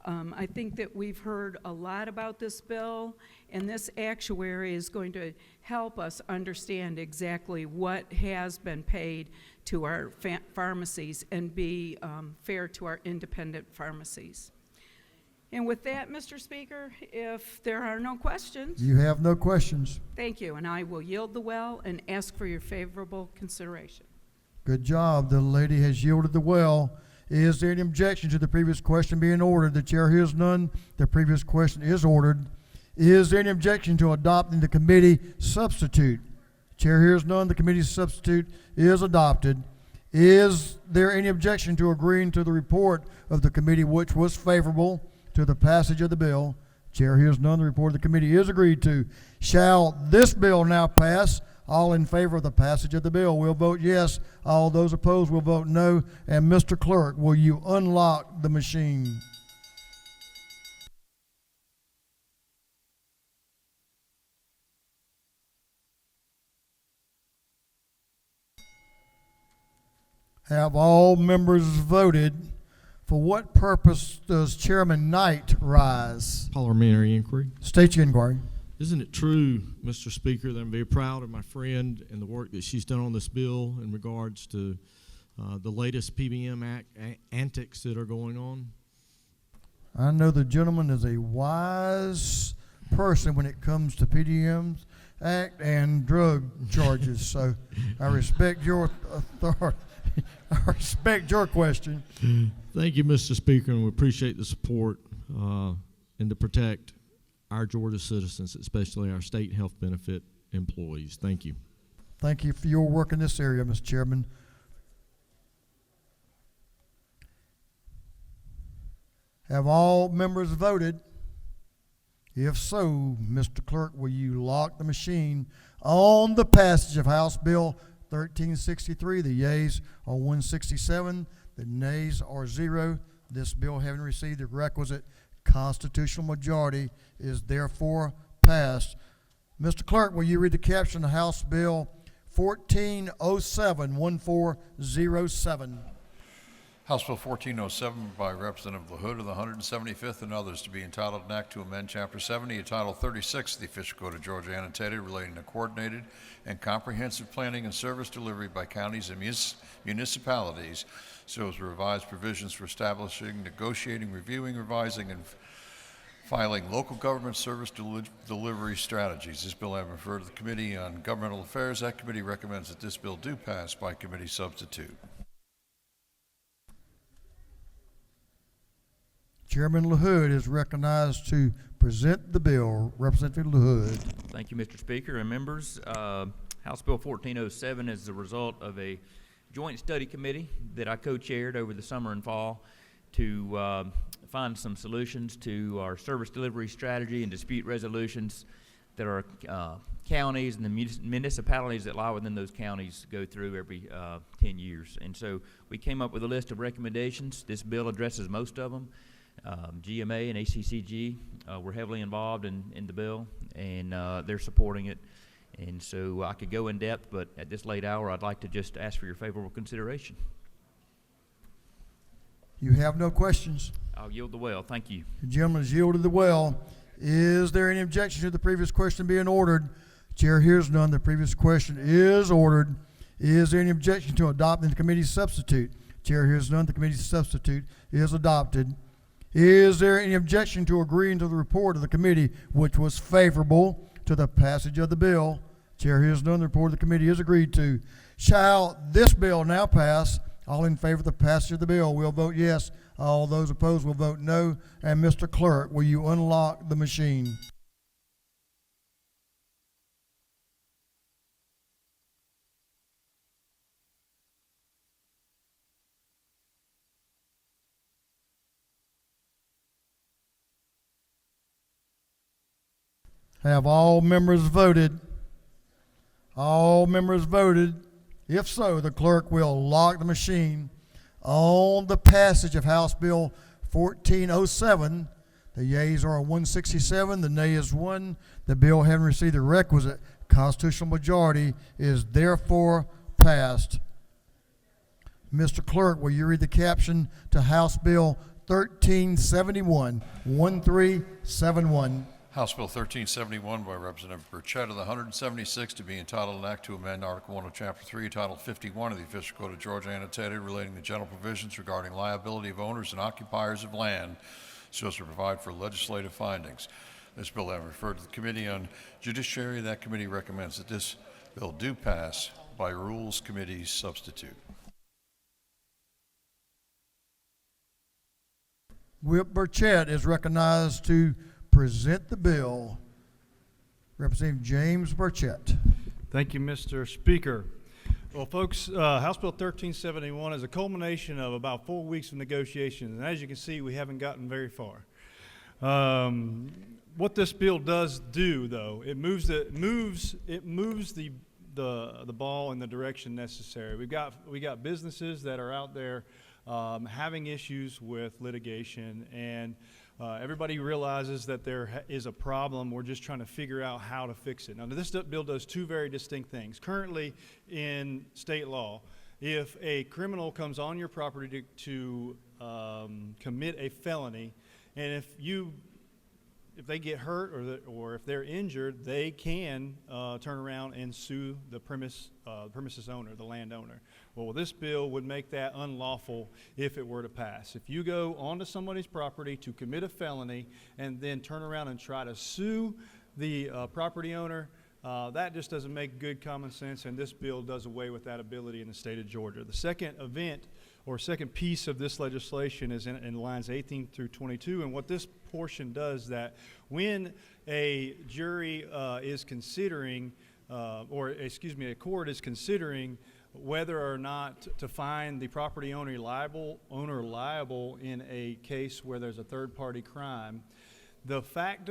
I think that we've heard a lot about this bill, and this actuary is going to help us understand exactly what has been paid to our pharmacies and be fair to our independent pharmacies. And with that, Mr. Speaker, if there are no questions. You have no questions. Thank you, and I will yield the well and ask for your favorable consideration. Good job. The lady has yielded the well. Is there any objection to the previous question being ordered? The chair hears none. The previous question is ordered. Is there any objection to adopting the committee substitute? Chair hears none. The committee substitute is adopted. Is there any objection to agreeing to the report of the committee, which was favorable to the passage of the bill? Chair hears none. The report of the committee is agreed to. Shall this bill now pass? All in favor of the passage of the bill will vote yes. All those opposed will vote no. And Mr. Clerk, will you unlock the machine? Have all members voted? For what purpose does Chairman Knight rise? Parliamentary inquiry. State your inquiry. Isn't it true, Mr. Speaker, that I'm very proud of my friend and the work that she's done on this bill in regards to the latest PBM antics that are going on? I know the gentleman is a wise person when it comes to PBMs Act and drug charges, so I respect your authority. I respect your question. Thank you, Mr. Speaker, and we appreciate the support and to protect our Georgia citizens, especially our state health benefit employees. Thank you. Thank you for your work in this area, Mr. Chairman. Have all members voted? If so, Mr. Clerk, will you lock the machine on the passage of House Bill 1363? The yeas are 167, the nays are 0. This bill, having received the requisite constitutional majority, is therefore passed. Mr. Clerk, will you read the caption of House Bill 1407, House Bill 1407 by Representative LaHood of the 175th and others to be entitled an act to amend Chapter 70 of Title 36 of the Official Code of Georgia annotated relating to coordinated and comprehensive planning and service delivery by counties and municipalities so as to revise provisions for establishing, negotiating, reviewing, revising, and filing local government service delivery strategies. This bill having referred to the Committee on Governmental Affairs. That committee recommends that this bill do pass by committee substitute. Chairman LaHood is recognized to present the bill. Representative LaHood. Thank you, Mr. Speaker and members. House Bill 1407 is the result of a joint study committee that I co-chaired over the summer and fall to find some solutions to our service delivery strategy and dispute resolutions that our counties and the municipalities that lie within those counties go through every 10 years. And so we came up with a list of recommendations. This bill addresses most of them. GMA and ACCG were heavily involved in the bill, and they're supporting it. And so I could go in depth, but at this late hour, I'd like to just ask for your favorable consideration. You have no questions. I'll yield the well. Thank you. The gentleman has yielded the well. Is there any objection to the previous question being ordered? Chair hears none. The previous question is ordered. Is there any objection to adopting the committee's substitute? Chair hears none. The committee's substitute is adopted. Is there any objection to agreeing to the report of the committee, which was favorable to the passage of the bill? Chair hears none. The report of the committee is agreed to. Shall this bill now pass? All in favor of the passage of the bill will vote yes. All those opposed will vote no. And Mr. Clerk, will you unlock the machine? Have all members voted? All members voted. If so, the clerk will lock the machine on the passage of House Bill 1407. The yeas are 167, the nay is 1. The bill, having received the requisite constitutional majority, is therefore passed. Mr. Clerk, will you read the caption to House Bill 1371, 1371? House Bill 1371 by Representative Burchett of the 176 to be entitled an act to amend Article 1 of Chapter 3, Title 51 of the Official Code of Georgia annotated relating to general provisions regarding liability of owners and occupiers of land so as to provide for legislative findings. This bill having referred to the Committee on Judiciary. That committee recommends that this bill do pass by Rules Committee substitute. Whip Burchett is recognized to present the bill. Representative James Burchett. Thank you, Mr. Speaker. Well, folks, House Bill 1371 is a culmination of about 4 weeks of negotiations, and as you can see, we haven't gotten very far. What this bill does do, though, it moves the ball in the direction necessary. We got businesses that are out there having issues with litigation, and everybody realizes that there is a problem. We're just trying to figure out how to fix it. Now, this bill does two very distinct things. Currently, in state law, if a criminal comes on your property to commit a felony, and if they get hurt or if they're injured, they can turn around and sue the premises owner, the landowner. Well, this bill would make that unlawful if it were to pass. If you go onto somebody's property to commit a felony and then turn around and try to sue the property owner, That just doesn't make good common sense, and this bill does away with that ability in the state of Georgia. The second event or second piece of this legislation is in lines 18 through 22, and what this portion does that when a jury is considering, a court is considering whether or not to find the property owner liable in a case where there's a third-party crime, the fact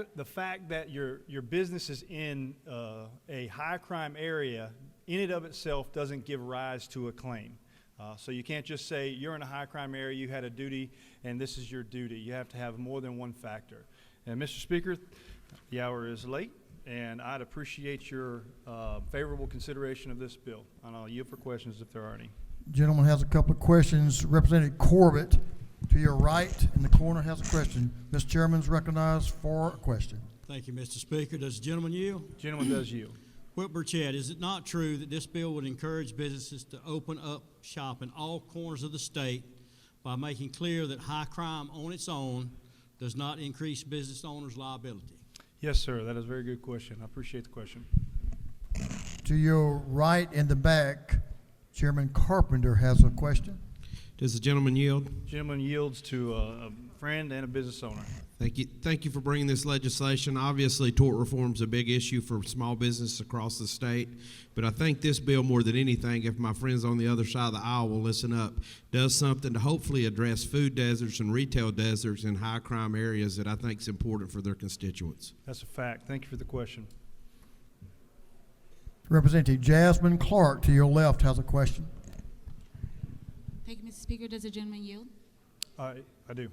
that your business is in a high crime area in and of itself doesn't give rise to a claim. So you can't just say you're in a high crime area, you had a duty, and this is your duty. You have to have more than one factor. And Mr. Speaker, the hour is late, and I'd appreciate your favorable consideration of this bill. And I'll yield for questions if there are any. Gentleman has a couple of questions. Representative Corbett, to your right in the corner, has a question. Mr. Chairman's recognized for a question. Thank you, Mr. Speaker. Does the gentleman yield? Gentleman does yield. Whitmer Chad, is it not true that this bill would encourage businesses to open up shop in all corners of the state by making clear that high crime on its own does not increase business owners' liability? Yes, sir. That is a very good question. I appreciate the question. To your right in the back, Chairman Carpenter has a question. Does the gentleman yield? Gentleman yields to a friend and a business owner. Thank you. Thank you for bringing this legislation. Obviously, tort reform is a big issue for small business across the state, but I think this bill, more than anything, if my friends on the other side of the aisle will listen up, does something to hopefully address food deserts and retail deserts in high crime areas that I think is important for their constituents. That's a fact. Thank you for the question. Representative Jasmine Clark, to your left, has a question. Thank you, Mr. Speaker. Does the gentleman yield? I do.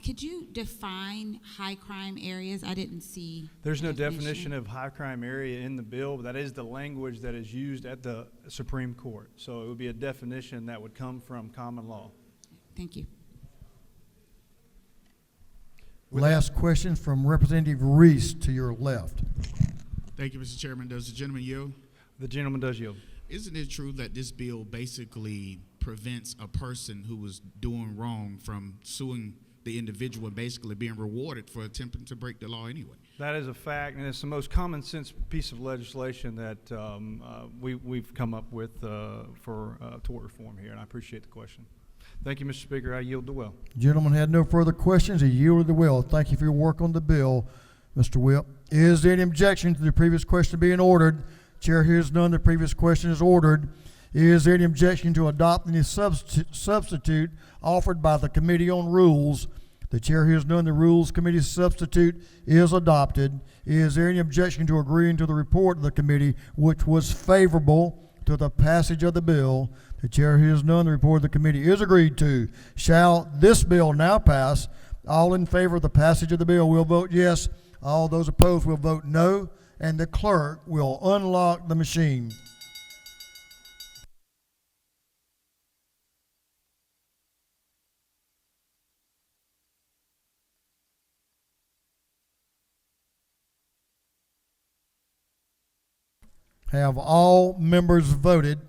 Could you define high crime areas? I didn't see. There's no definition of high crime area in the bill, but that is the language that is used at the Supreme Court. So it would be a definition that would come from common law. Thank you. Last question from Representative Reese, to your left. Thank you, Mr. Chairman. Does the gentleman yield? The gentleman does yield. Isn't it true that this bill basically prevents a person who was doing wrong from suing the individual and basically being rewarded for attempting to break the law anyway? That is a fact, and it's the most common sense piece of legislation that we've come up with for tort reform here, and I appreciate the question. Thank you, Mr. Speaker. I yield the will. Gentleman had no further questions. He yielded the will. Thank you for your work on the bill, Mr. Whip. Is there any objection to the previous question being ordered? Chair hears none. The previous question is ordered. Is there any objection to adopting the substitute offered by the Committee on Rules? The chair hears none. The Rules Committee substitute is adopted. Is there any objection to agreeing to the report of the committee, which was favorable to the passage of the bill? The chair hears none. The report of the committee is agreed to. Shall this bill now pass? All in favor of the passage of the bill will vote yes. All those opposed will vote no. And the clerk will unlock the machine. Have all members voted?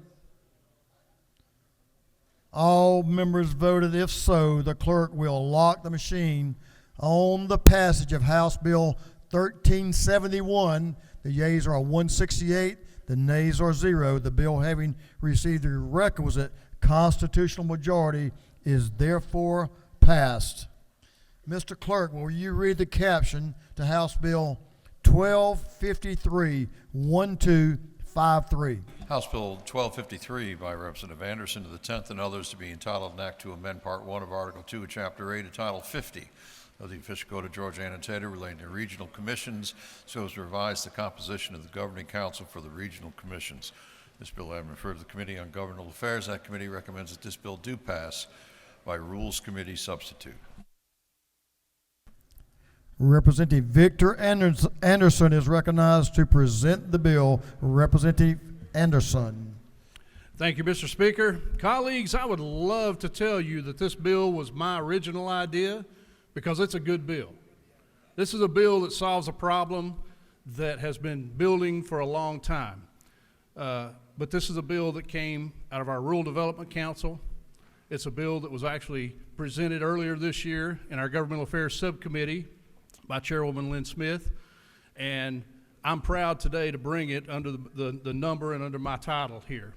All members voted. If so, the clerk will lock the machine on the passage of House Bill 1371. The yeas are 168, the nays are 0. The bill, having received the requisite constitutional majority, is therefore passed. Mr. Clerk, will you read the caption to House Bill 1253, 1253? House Bill 1253 by Representative Anderson to the 10th and others to be entitled an act to amend Part 1 of Article 2 of Chapter 8 of Title 50 of the Official Code of Georgia Annotated relating to regional commissions so as to revise the composition of the governing council for the regional commissions. This bill having referred to the Committee on Governmental Affairs, that committee recommends that this bill do pass by Rules Committee substitute. Representative Victor Anderson is recognized to present the bill. Representative Anderson. Thank you, Mr. Speaker. Colleagues, I would love to tell you that this bill was my original idea because it's a good bill. This is a bill that solves a problem that has been building for a long time. But this is a bill that came out of our Rural Development Council. It's a bill that was actually presented earlier this year in our Governmental Affairs Subcommittee by Chairwoman Lynn Smith. And I'm proud today to bring it under the number and under my title here.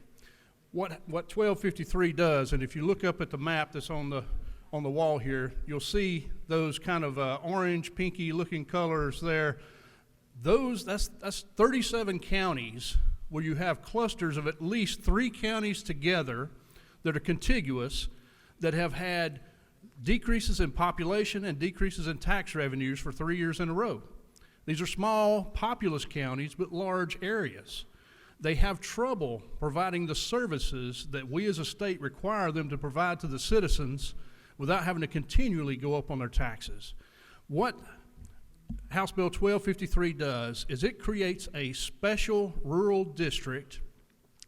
What 1253 does, and if you look up at the map that's on the wall here, you'll see those kind of orange, pinky looking colors there. That's 37 counties where you have clusters of at least 3 counties together that are contiguous that have had decreases in population and decreases in tax revenues for 3 years in a row. These are small, populous counties, but large areas. They have trouble providing the services that we as a state require them to provide to the citizens without having to continually go up on their taxes. What House Bill 1253 does is it creates a special rural district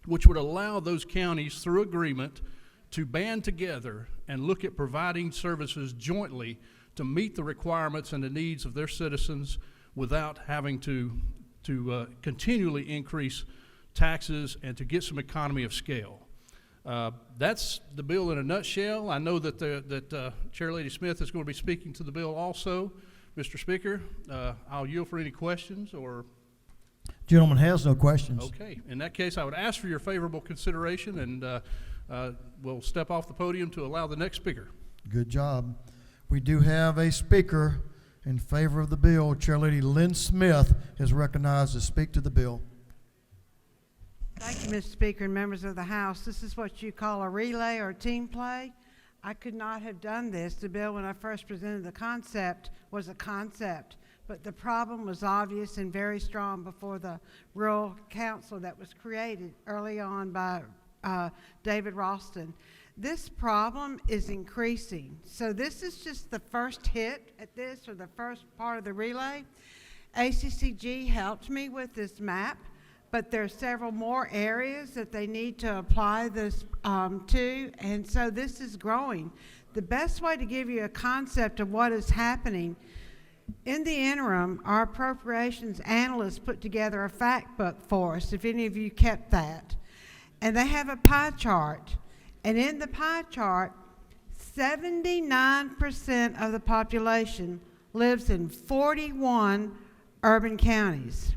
which would allow those counties through agreement to band together and look at providing services jointly to meet the requirements and the needs of their citizens without having to continually increase taxes and to get some economy of scale. That's the bill in a nutshell. I know that Chair Lady Smith is going to be speaking to the bill also. Mr. Speaker, I'll yield for any questions or... Gentleman has no questions. Okay. In that case, I would ask for your favorable consideration, and we'll step off the podium to allow the next speaker. Good job. We do have a speaker in favor of the bill. Chair Lady Lynn Smith is recognized to speak to the bill. Thank you, Mr. Speaker and members of the House. This is what you call a relay or team play. I could not have done this. The bill, when I first presented the concept, was a concept, but the problem was obvious and very strong before the Rural Council that was created early on by David Ralston. This problem is increasing. So this is just the first hit at this, or the first part of the relay. ACCG helped me with this map, but there are several more areas that they need to apply this to, and so this is growing. The best way to give you a concept of what is happening, in the interim, our appropriations analysts put together a fact book for us, if any of you kept that. And they have a pie chart. And in the pie chart, 79% of the population lives in 41 urban counties.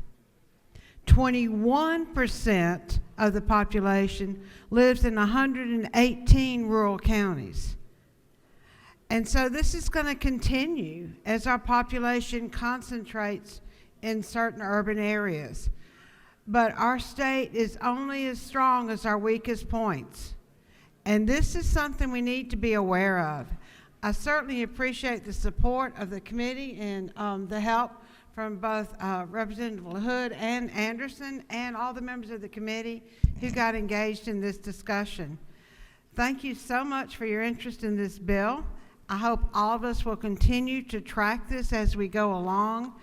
21% of the population lives in 118 rural counties. And so this is going to continue as our population concentrates in certain urban areas. But our state is only as strong as our weakest points. And this is something we need to be aware of. I certainly appreciate the support of the committee and the help from both Representative LaHood and Anderson and all the members of the committee who got engaged in this discussion. Thank you so much for your interest in this bill. I hope all of us will continue to track this as we go along.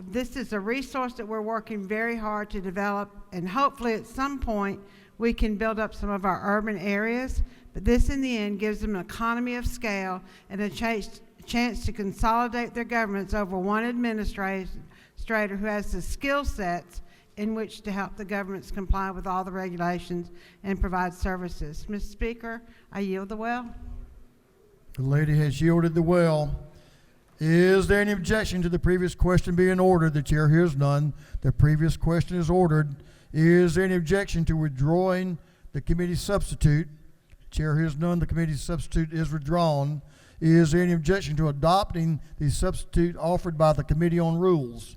This is a resource that we're working very hard to develop, and hopefully at some point we can build up some of our urban areas, but this in the end gives them an economy of scale and a chance to consolidate their governments over one administrator who has the skill sets in which to help the governments comply with all the regulations and provide services. Mr. Speaker, I yield the well. The lady has yielded the well. Is there any objection to the previous question being ordered? The chair hears none. The previous question is ordered. Is there any objection to withdrawing the committee substitute? Chair hears none. The committee substitute is withdrawn. Is there any objection to adopting the substitute offered by the Committee on Rules?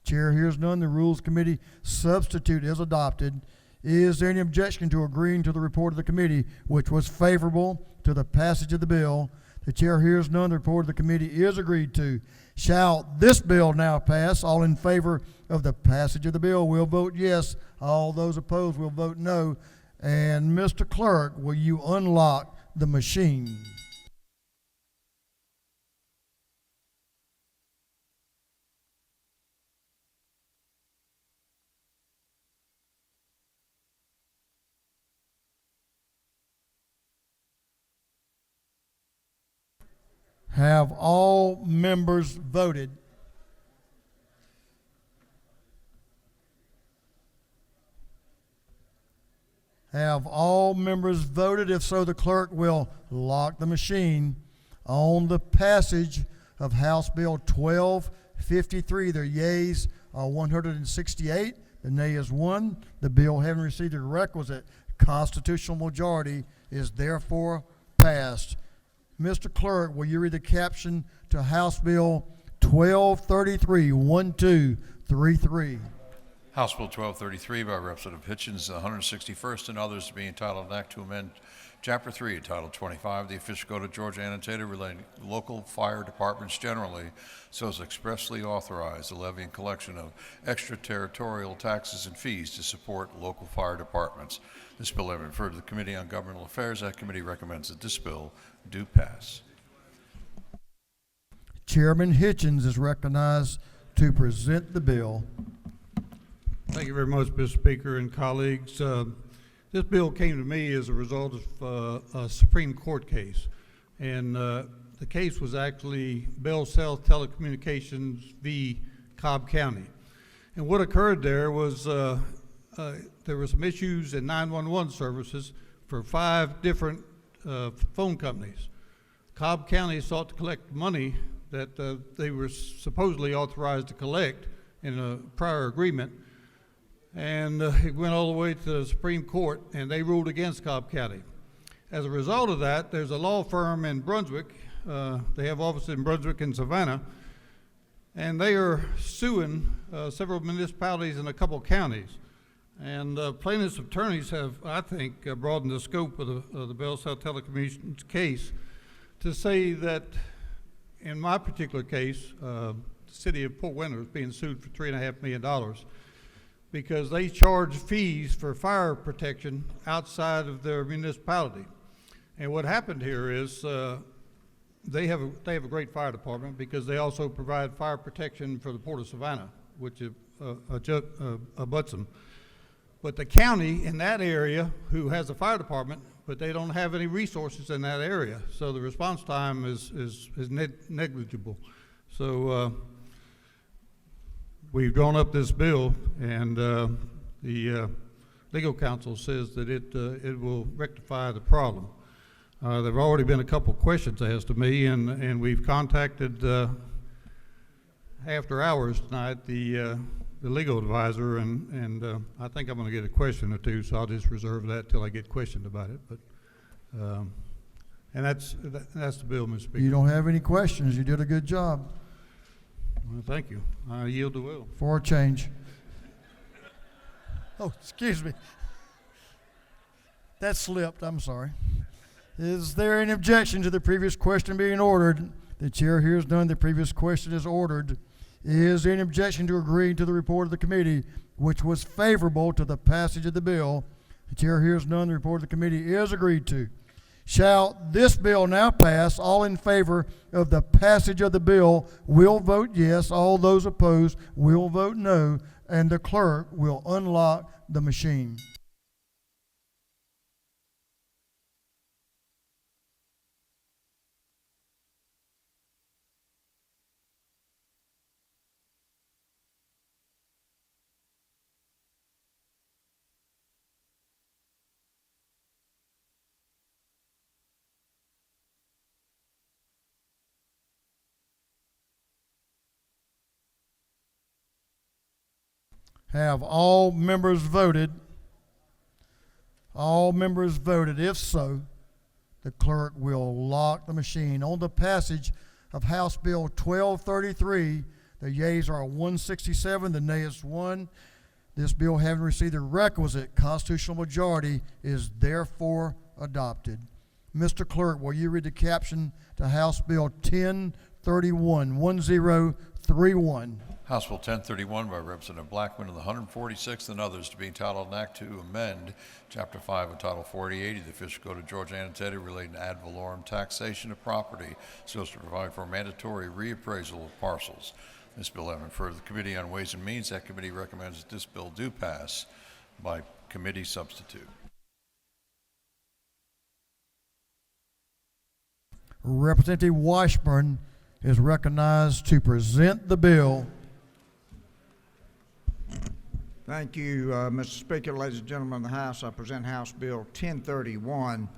Chair hears none. The Rules Committee substitute is adopted. Is there any objection to agreeing to the report of the committee, which was favorable to the passage of the bill? The chair hears none. The report of the committee is agreed to. Shall this bill now pass? All in favor of the passage of the bill will vote yes. All those opposed will vote no. And Mr. Clerk, will you unlock the machine? Have all members voted? Have all members voted? If so, the clerk will lock the machine on the passage of House Bill 1253. There are yeas are 168. The nay is 1. The bill, having received the requisite constitutional majority, is therefore passed. Mr. Clerk, will you read the caption to House Bill 1233, 1233? House Bill 1233 by Representative Hitchens, the 161st, and others to be entitled an act to amend Chapter 3, Title 25, the official code of Georgia annotated relating to local fire departments generally, so as expressly authorize the levy and collection of extraterritorial taxes and fees to support local fire departments. This bill having referred to the Committee on Governmental Affairs, that committee recommends that this bill do pass. Chairman Hitchens is recognized to present the bill. Thank you very much, Mr. Speaker and colleagues. This bill came to me as a result of a Supreme Court case. And the case was actually Bell South Telecommunications v. Cobb County. And what occurred there was there were some issues in 911 services for 5 different phone companies. Cobb County sought to collect money that they were supposedly authorized to collect in a prior agreement. And it went all the way to the Supreme Court, and they ruled against Cobb County. As a result of that, there's a law firm in Brunswick. They have offices in Brunswick and Savannah, and they are suing several municipalities in a couple counties. And plaintiffs' attorneys have, I think, broadened the scope of the Bell South Telecommunications case to say that, in my particular case, the city of Port Winter is being sued for $3.5 million. Because they charge fees for fire protection outside of their municipality. And what happened here is they have a great fire department because they also provide fire protection for the Port of Savannah, which abuts them. But the county in that area who has a fire department, but they don't have any resources in that area. So the response time is negligible. So we've drawn up this bill, and the legal counsel says that it will rectify the problem. There have already been a couple questions asked to me, and we've contacted after hours tonight the legal advisor, and I think I'm going to get a question or two, so I'll just reserve that till I get questioned about it. But and that's the bill, Mr. Speaker. You don't have any questions. You did a good job. Well, thank you. I yield the will. For a change. Oh, excuse me. That slipped. I'm sorry. Is there an objection to the previous question being ordered? The chair hears none. The previous question is ordered. Is there an objection to agreeing to the report of the committee, which was favorable to the passage of the bill? The chair hears none. The report of the committee is agreed to. Shall this bill now pass? All in favor of the passage of the bill will vote yes. All those opposed will vote no. And the clerk will unlock the machine. Have all members voted? All members voted. If so, the clerk will lock the machine. On the passage of House Bill 1233, the yeas are 167, the nays 1. This bill, having received the requisite constitutional majority, is therefore adopted. Mr. Clerk, will you read the caption to House Bill 1031, 1031? House Bill 1031 by Representative Blackman of the 146th and others to be entitled an act to amend Chapter 5 of Title 4080 of the official code of Georgia annotated relating to ad valorem taxation of property so as to provide for mandatory reappraisal of parcels. This bill having referred to the Committee on Ways and Means, that committee recommends that this bill do pass by committee substitute. Representative Washburn is recognized to present the bill. Thank you, Mr. Speaker. Ladies and gentlemen of the House, I present House Bill 1031.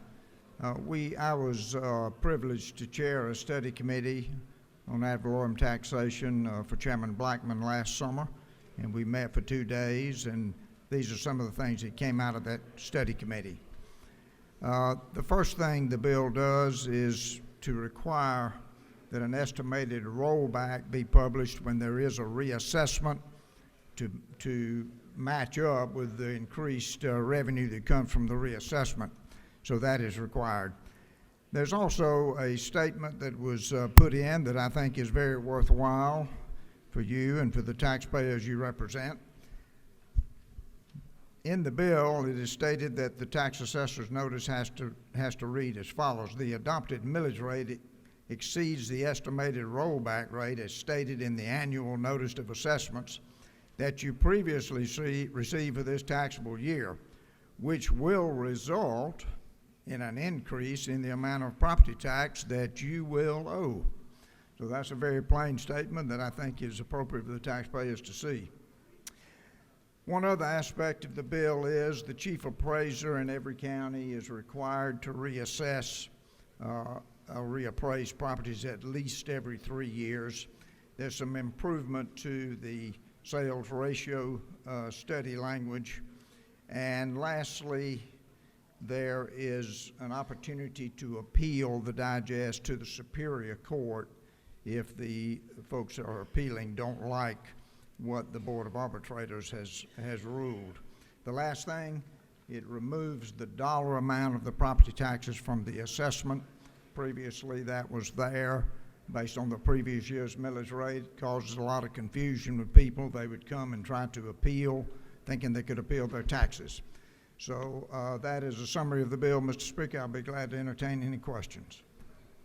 I was privileged to chair a study committee on ad valorem taxation for Chairman Blackman last summer, and we met for 2 days, and these are some of the things that came out of that study committee. The first thing the bill does is to require that an estimated rollback be published when there is a reassessment to match up with the increased revenue that comes from the reassessment. So that is required. There's also a statement that was put in that I think is very worthwhile for you and for the taxpayers you represent. In the bill, it is stated that the tax assessor's notice has to read as follows: the adopted millage rate exceeds the estimated rollback rate as stated in the annual notice of assessments that you previously received for this taxable year, which will result in an increase in the amount of property tax that you will owe. So that's a very plain statement that I think is appropriate for the taxpayers to see. One other aspect of the bill is the chief appraiser in every county is required to reassess reappraise properties at least every 3 years. There's some improvement to the sales ratio study language. And lastly, there is an opportunity to appeal the digest to the Superior Court if the folks that are appealing don't like what the Board of Arbitrators has ruled. The last thing, it removes the dollar amount of the property taxes from the assessment. Previously, that was there based on the previous year's millage rate. It causes a lot of confusion with people. They would come and try to appeal, thinking they could appeal their taxes. So that is a summary of the bill. Mr. Speaker, I'll be glad to entertain any questions.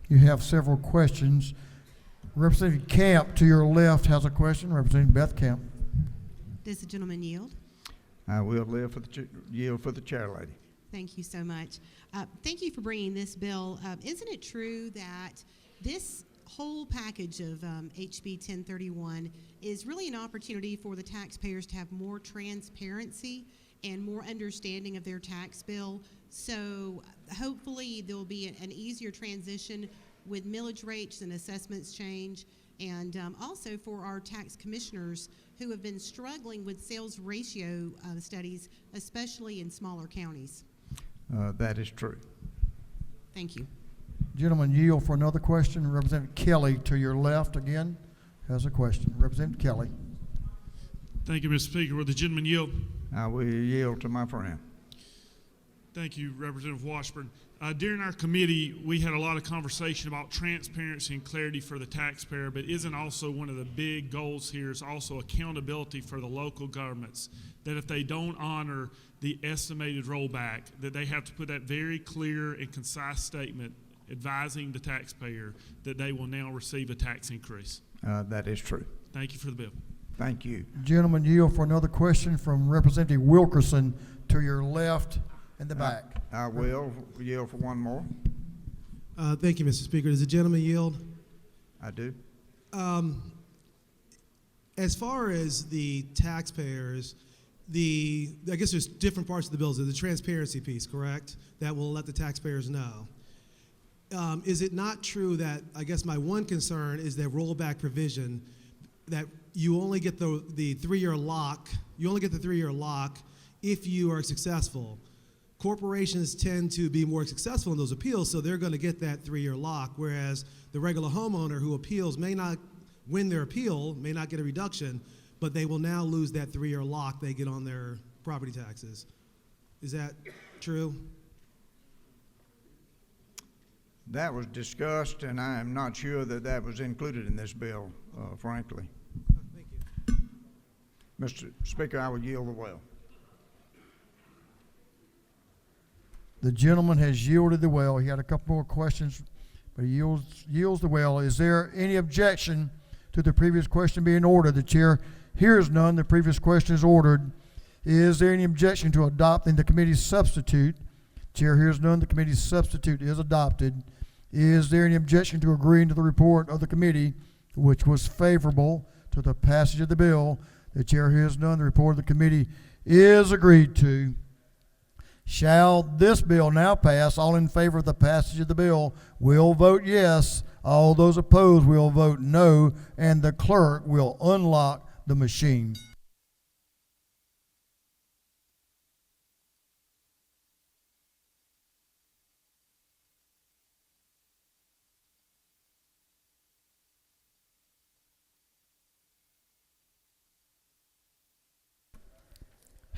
You have several questions. Representative Camp to your left has a question. Representative Beth Camp. Does the gentleman yield? I will yield for the chair lady. Thank you so much. Thank you for bringing this bill. Isn't it true that this whole package of HB 1031 is really an opportunity for the taxpayers to have more transparency and more understanding of their tax bill? So hopefully there'll be an easier transition with millage rates and assessments change, and also for our tax commissioners who have been struggling with sales ratio studies, especially in smaller counties. That is true. Thank you. Gentleman, yield for another question. Representative Kelly to your left again has a question. Representative Kelly. Thank you, Mr. Speaker. Will the gentleman yield? I will yield to my friend. Thank you, Representative Washburn. During our committee, we had a lot of conversation about transparency and clarity for the taxpayer, but isn't also one of the big goals here is also accountability for the local governments, that if they don't honor the estimated rollback, that they have to put that very clear and concise statement advising the taxpayer that they will now receive a tax increase. That is true. Thank you for the bill. Thank you. Gentleman, yield for another question from Representative Wilkerson to your left in the back. I will yield for one more. Thank you, Mr. Speaker. Does the gentleman yield? I do. As far as the taxpayers, I guess there's different parts of the bill. There's the transparency piece, correct? That will let the taxpayers know. Is it not true that, I guess my one concern is that rollback provision, that you only get the 3-year lock, if you are successful. Corporations tend to be more successful in those appeals, so they're going to get that 3-year lock, whereas the regular homeowner who appeals may not win their appeal, may not get a reduction, but they will now lose that 3-year lock they get on their property taxes. Is that true? That was discussed, and I am not sure that that was included in this bill, frankly. Thank you. Mr. Speaker, I would yield the well. The gentleman has yielded the well. He had a couple more questions, but he yields the well. Is there any objection to the previous question being ordered? The chair hears none. The previous question is ordered. Is there any objection to adopting the committee's substitute? Chair hears none. The committee's substitute is adopted. Is there any objection to agreeing to the report of the committee, which was favorable to the passage of the bill? The chair hears none. The report of the committee is agreed to. Shall this bill now pass? All in favor of the passage of the bill will vote yes. All those opposed will vote no, and the clerk will unlock the machine.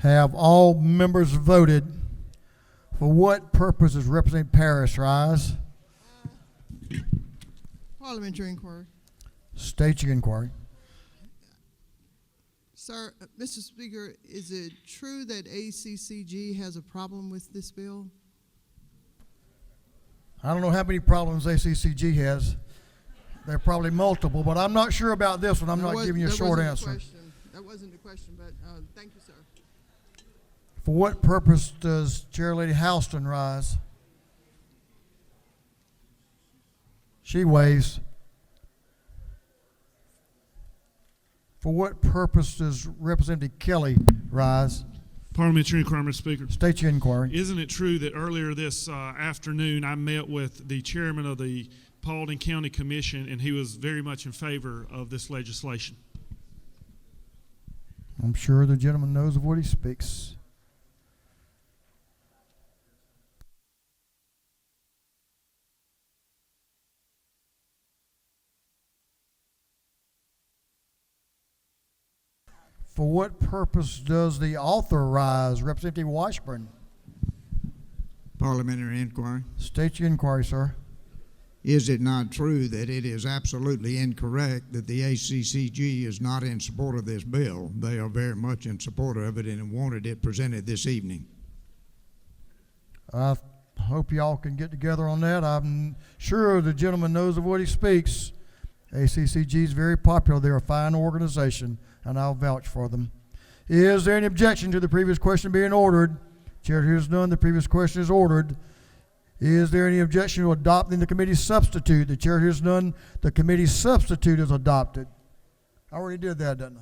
Have all members voted? For what purpose is Representative Parrish rise? Parliamentary inquiry. State your inquiry. Sir, Mr. Speaker, is it true that ACCG has a problem with this bill? I don't know how many problems ACCG has. There are probably multiple, but I'm not sure about this one. I'm not giving you a short answer. That wasn't the question, but thank you, sir. For what purpose does Chair Lady Houston rise? She waves. For what purpose does Representative Kelly rise? Parliamentary inquiry, Mr. Speaker. State your inquiry. Isn't it true that earlier this afternoon I met with the chairman of the Paulding County Commission, and he was very much in favor of this legislation? I'm sure the gentleman knows of what he speaks. For what purpose does the author rise, Representative Washburn? Parliamentary inquiry. State your inquiry, sir. Is it not true that it is absolutely incorrect that the ACCG is not in support of this bill? They are very much in support of it and wanted it presented this evening. I hope y'all can get together on that. I'm sure the gentleman knows of what he speaks. ACCG is very popular. They're a fine organization, and I'll vouch for them. Is there any objection to the previous question being ordered? Chair hears none. The previous question is ordered. Is there any objection to adopting the committee substitute? The chair hears none. The committee substitute is adopted. I already did that, didn't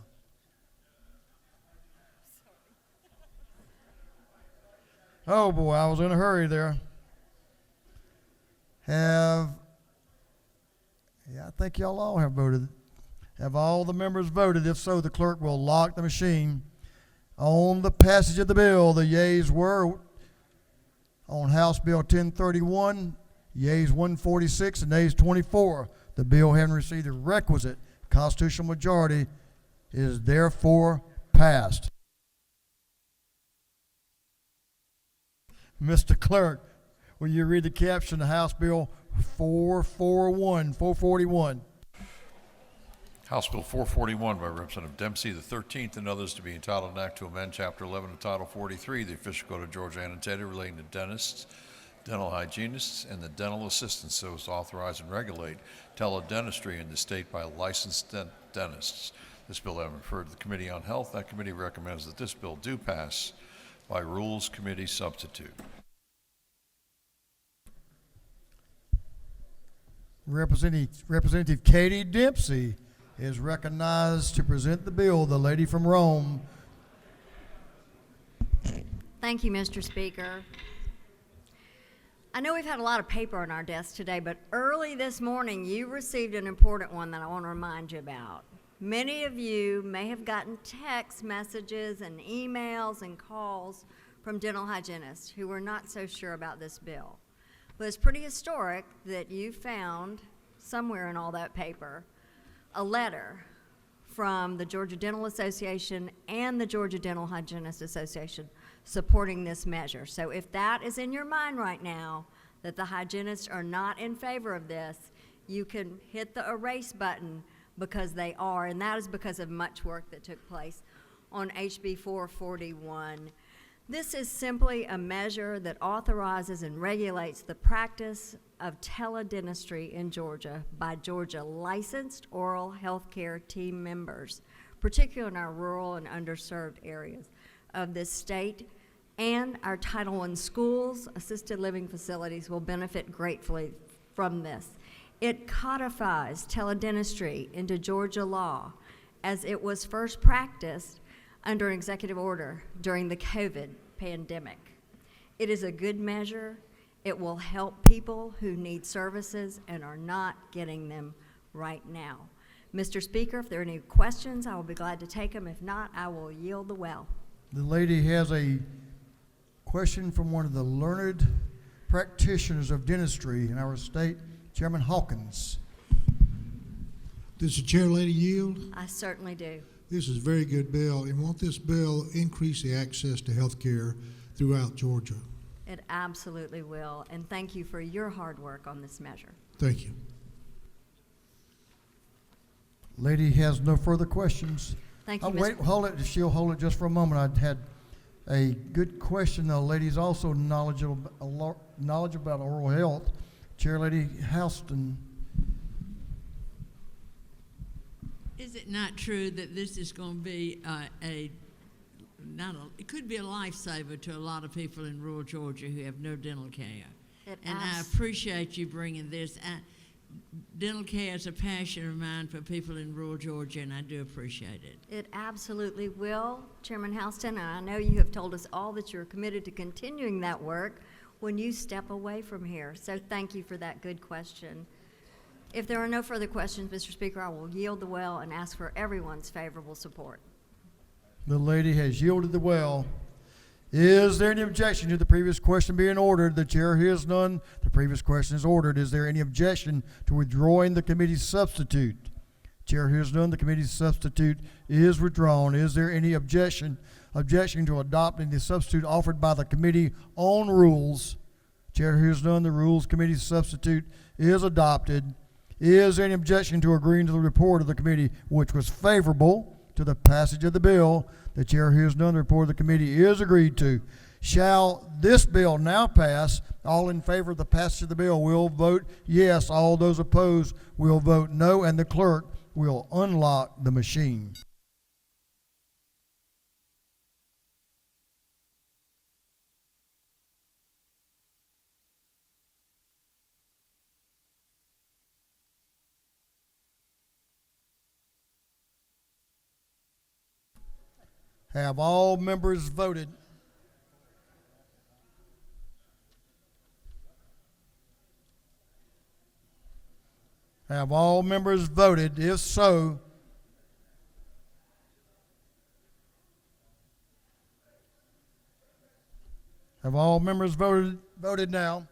I? Oh boy, I was in a hurry there. I think y'all all have voted. Have all the members voted? If so, the clerk will lock the machine. On the passage of the bill, the yeas were on House Bill 1031, yeas 146 and nays 24. The bill, having received the requisite constitutional majority, is therefore passed. Mr. Clerk, will you read the caption of House Bill 441? House Bill 441 by Representative Dempsey, the 13th, and others to be entitled an act to amend Chapter 11 of Title 43, the official code of Georgia annotated relating to dentists, dental hygienists, and the dental assistants so as to authorize and regulate teledentistry in the state by licensed dentists. This bill having referred to the Committee on Health, that committee recommends that this bill do pass by Rules Committee substitute. Representative Katie Dempsey is recognized to present the bill. The lady from Rome. Thank you, Mr. Speaker. I know we've had a lot of paper on our desk today, but early this morning you received an important one that I want to remind you about. Many of you may have gotten text messages and emails and calls from dental hygienists who were not so sure about this bill. But it's pretty historic that you found somewhere in all that paper a letter from the Georgia Dental Association and the Georgia Dental Hygienists Association supporting this measure. So if that is in your mind right now, that the hygienists are not in favor of this, you can hit the erase button because they are, and that is because of much work that took place on HB 441. This is simply a measure that authorizes and regulates the practice of teledentistry in Georgia by Georgia licensed oral health care team members, particularly in our rural and underserved areas of this state. And our Title I schools, assisted living facilities will benefit gratefully from this. It codifies teledentistry into Georgia law as it was first practiced under an executive order during the COVID pandemic. It is a good measure. It will help people who need services and are not getting them right now. Mr. Speaker, if there are any questions, I will be glad to take them. If not, I will yield the well. The lady has a question from one of the learned practitioners of dentistry in our state, Chairman Hawkins. Does the chair lady yield? I certainly do. This is a very good bill, and won't this bill increase the access to health care throughout Georgia? It absolutely will, and thank you for your hard work on this measure. Thank you. Lady has no further questions. Thank you, Wait, Mr. hold it. She'll hold it just for a moment. I had a good question. The lady's also knowledgeable about oral health. Chair Lady Houston. Is it not true that this is going to be it could be a lifesaver to a lot of people in rural Georgia who have no dental care? And I appreciate you bringing this. Dental care is a passion of mine for people in rural Georgia, and I do appreciate it. It absolutely will, Chairman Houston, and I know you have told us all that you're committed to continuing that work when you step away from here. So thank you for that good question. If there are no further questions, Mr. Speaker, I will yield the well and ask for everyone's favorable support. The lady has yielded the well. Is there any objection to the previous question being ordered? The chair hears none. The previous question is ordered. Is there any objection to withdrawing the committee's substitute? Chair hears none. The committee's substitute is withdrawn. Is there any objection to adopting the substitute offered by the committee on rules? Chair hears none. The rules committee's substitute is adopted. Is there any objection to agreeing to the report of the committee, which was favorable to the passage of the bill? The chair hears none. The report of the committee is agreed to. Shall this bill now pass? All in favor of the passage of the bill will vote yes. All those opposed will vote no, and the clerk will unlock the machine. Have all members voted? Have all members voted? If so, have all members voted now?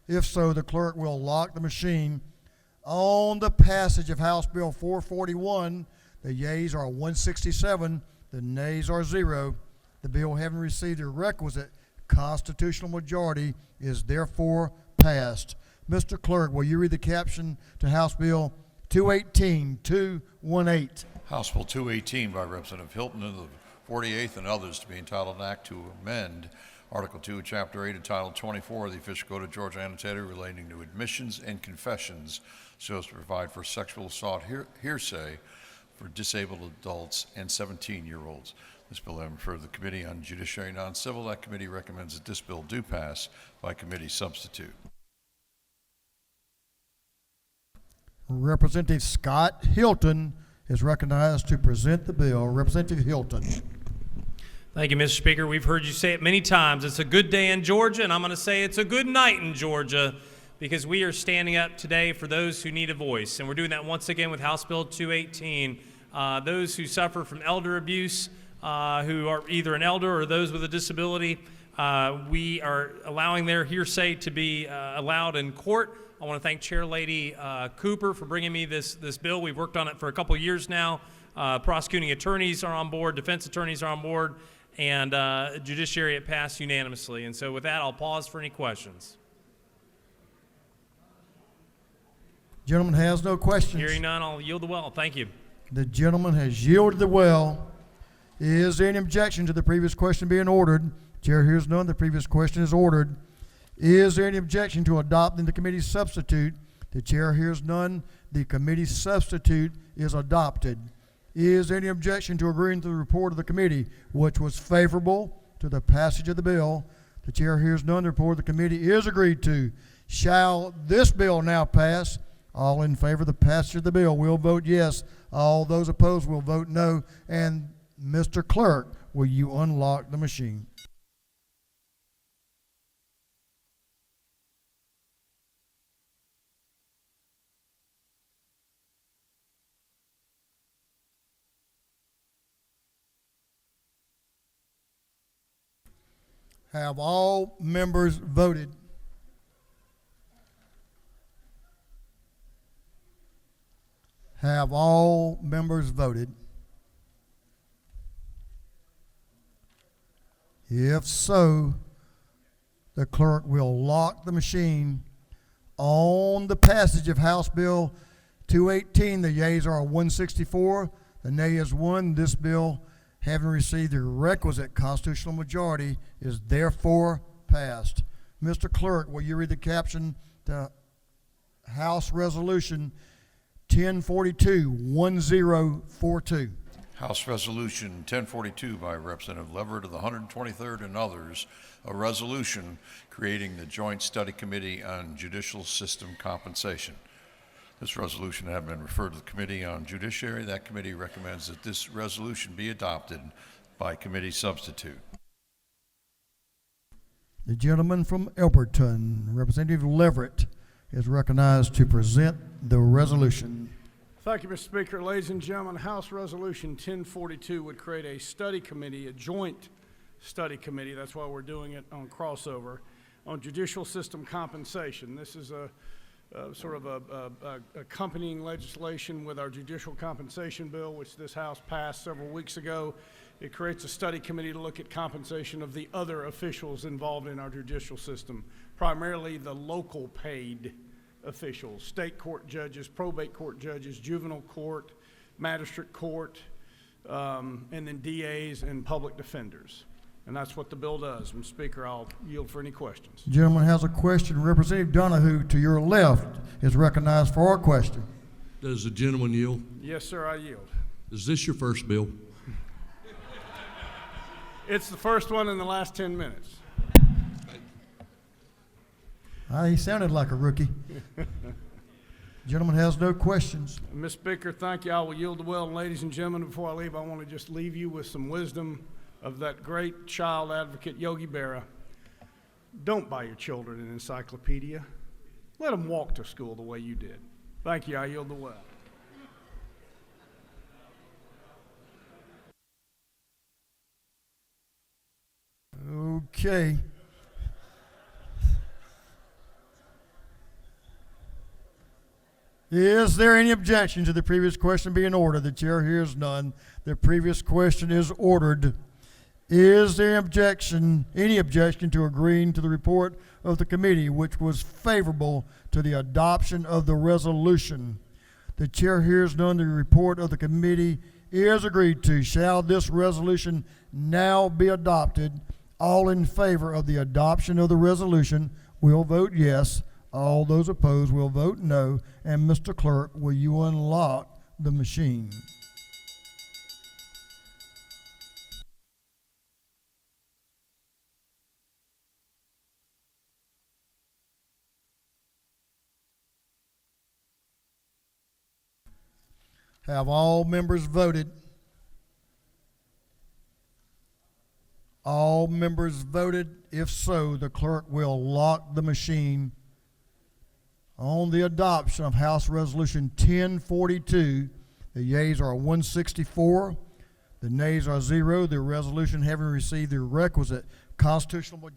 If so, the clerk will lock the machine. On the passage of House Bill 441, the yeas are 167. The nays are 0. The bill, having received the requisite constitutional majority, is therefore passed. Mr. Clerk, will you read the caption to House Bill 218? House Bill 218 by Representative Hilton of the 48th and others to be entitled an act to amend Article 2, Chapter 8, entitled 24 of the Official Code of Georgia Annotated relating to admissions and confessions so as to provide for sexual assault hearsay for disabled adults and 17-year-olds. This bill having referred to the Committee on Judiciary and Non-Civil. That committee recommends that this bill do pass by committee substitute. Representative Scott Hilton is recognized to present the bill. Representative Hilton. Thank you, Mr. Speaker. We've heard you say it many times. It's a good day in Georgia, and I'm going to say it's a good night in Georgia, because we are standing up today for those who need a voice. And we're doing that once again with House Bill 218. Those who suffer from elder abuse, who are either an elder or those with a disability, we are allowing their hearsay to be allowed in court. I want to thank Chair Lady Cooper for bringing me this bill. We've worked on it for a couple years now. Prosecuting attorneys are on board, defense attorneys are on board, and judiciary it passed unanimously. And so with that, I'll pause for any questions. Gentleman has no questions. Hearing none, I'll yield the well. Thank you. The gentleman has yielded the well. Is there any objection to the previous question being ordered? Chair hears none. The previous question is ordered. Is there any objection to adopting the committee's substitute? The chair hears none. The committee's substitute is adopted. Is there any objection to agreeing to the report of the committee, which was favorable to the passage of the bill? The chair hears none. The report of the committee is agreed to. Shall this bill now pass? All in favor of the passage of the bill will vote yes. All those opposed will vote no. And Mr. Clerk, will you unlock the machine? Have all members voted? Have all members voted? If so, the clerk will lock the machine on the passage of House Bill 218. The yeas are 164, the nay is 1. This bill, having received the requisite constitutional majority, is therefore passed. Mr. Clerk, will you read the caption to House Resolution 1042-1042? House Resolution 1042 by Representative Leverett of the 123rd and others, a resolution creating the Joint Study Committee on Judicial System Compensation. This resolution has been referred to the Committee on Judiciary. That committee recommends that this resolution be adopted by committee substitute. The gentleman from Elberton, Representative Leverett, is recognized to present the resolution. Thank you, Mr. Speaker. Ladies and gentlemen, House Resolution 1042 would create a study committee, a joint study committee, that's why we're doing it on crossover, on judicial system compensation. This is a sort of a accompanying legislation with our judicial compensation bill, which this House passed several weeks ago. It creates a study committee to look at compensation of the other officials involved in our judicial system, primarily the local paid officials, state court judges, probate court judges, juvenile court, magistrate court, and then DAs and public defenders. And that's what the bill does. Mr. Speaker, I'll yield for any questions. The gentleman has a question. Representative Donahue, to your left, is recognized for a question. Does the gentleman yield? Yes, sir, I yield. Is this your first bill? It's the first one in the last 10 minutes. He sounded like a rookie. Gentleman has no questions. Mr. Speaker, thank you. I will yield the well. And ladies and gentlemen, before I leave, I want to just leave you with some wisdom of that great child advocate, Yogi Berra. Don't buy your children an encyclopedia. Let them walk to school the way you did. Thank you. I yield the well. Okay. Is there any objection to the previous question being ordered? The chair hears none. The previous question is ordered. Is there any objection to agreeing to the report of the committee, which was favorable to the adoption of the resolution? The chair hears none. The report of the committee is agreed to. Shall this resolution now be adopted? All in favor of the adoption of the resolution will vote yes. All those opposed will vote no. And Mr. Clerk, will you unlock the machine? Have all members voted? All members voted. If so, the clerk will lock the machine on the adoption of House Resolution 1042. The yeas are 164. The nays are 0. The resolution, having received the requisite constitutional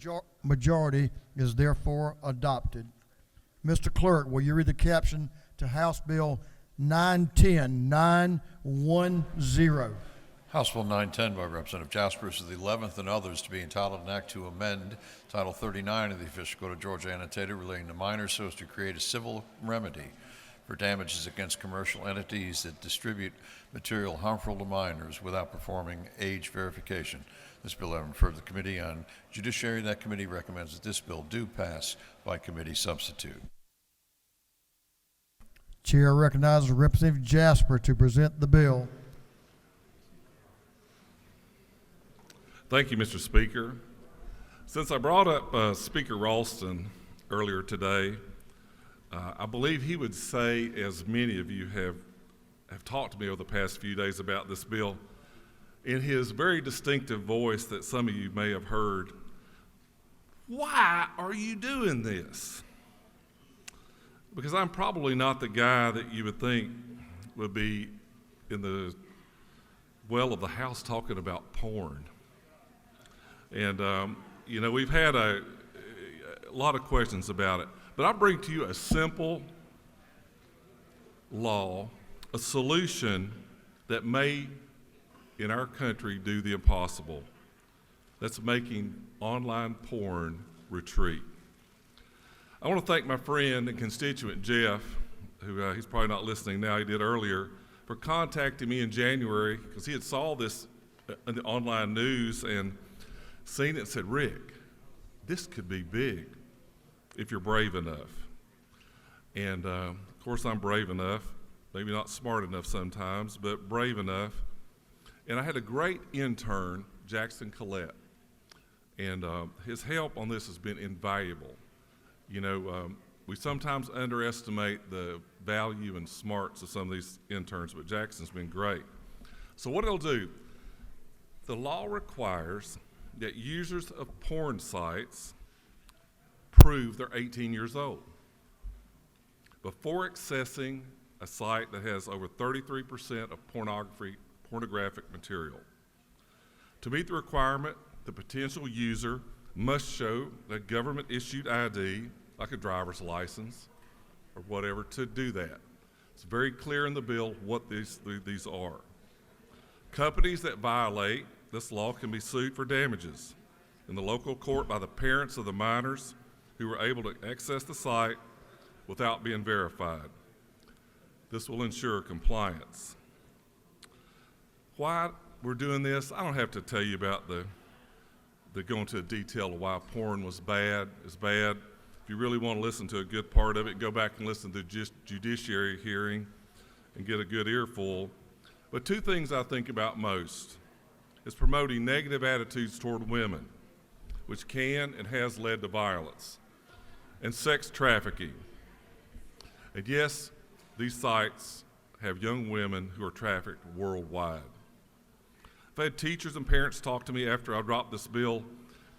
majority, is therefore adopted. Mr. Clerk, will you read the caption to House Bill 910-910? House Bill 910 by Representative Jaspers of the 11th and others to be entitled an act to amend Title 39 of the Official Code of Georgia Annotated relating to minors so as to create a civil remedy for damages against commercial entities that distribute material harmful to minors without performing age verification. This bill having referred to the Committee on Judiciary. That committee recommends that this bill do pass by committee substitute. Chair recognizes Representative Jasper to present the bill. Thank you, Mr. Speaker. Since I brought up Speaker Ralston earlier today, I believe he would say, as many of you have talked to me over the past few days about this bill, in his very distinctive voice that some of you may have heard, why are you doing this? Because I'm probably not the guy that you would think would be in the well of the House talking about porn. And, you know, we've had a lot of questions about it, but I bring to you a simple law, a solution that may, in our country, do the impossible. that's making online porn retreat. I want to thank my friend and constituent Jeff, who he's probably not listening now, he did earlier, for contacting me in January because he had saw this in the online news and seen it and said, Rick, this could be big if you're brave enough. And of course I'm brave enough, maybe not smart enough sometimes, but brave enough. And I had a great intern, Jackson Collette, and his help on this has been invaluable. You know, we sometimes underestimate the value and smarts of some of these interns, but Jackson's been great. So what it'll do, the law requires that users of porn sites prove they're 18 years old before accessing a site that has over 33% of pornographic material. To meet the requirement, the potential user must show a government-issued ID, like a driver's license or whatever, to do that. It's very clear in the bill what these are. Companies that violate this law can be sued for damages in the local court by the parents of the minors who were able to access the site without being verified. This will ensure compliance. Why we're doing this, I don't have to tell you about the go into detail of why porn is bad. If you really want to listen to a good part of it, go back and listen to the judiciary hearing and get a good earful. But two things I think about most is promoting negative attitudes toward women, which can and has led to violence, and sex trafficking. And yes, these sites have young women who are trafficked worldwide. I've had teachers and parents talk to me after I dropped this bill,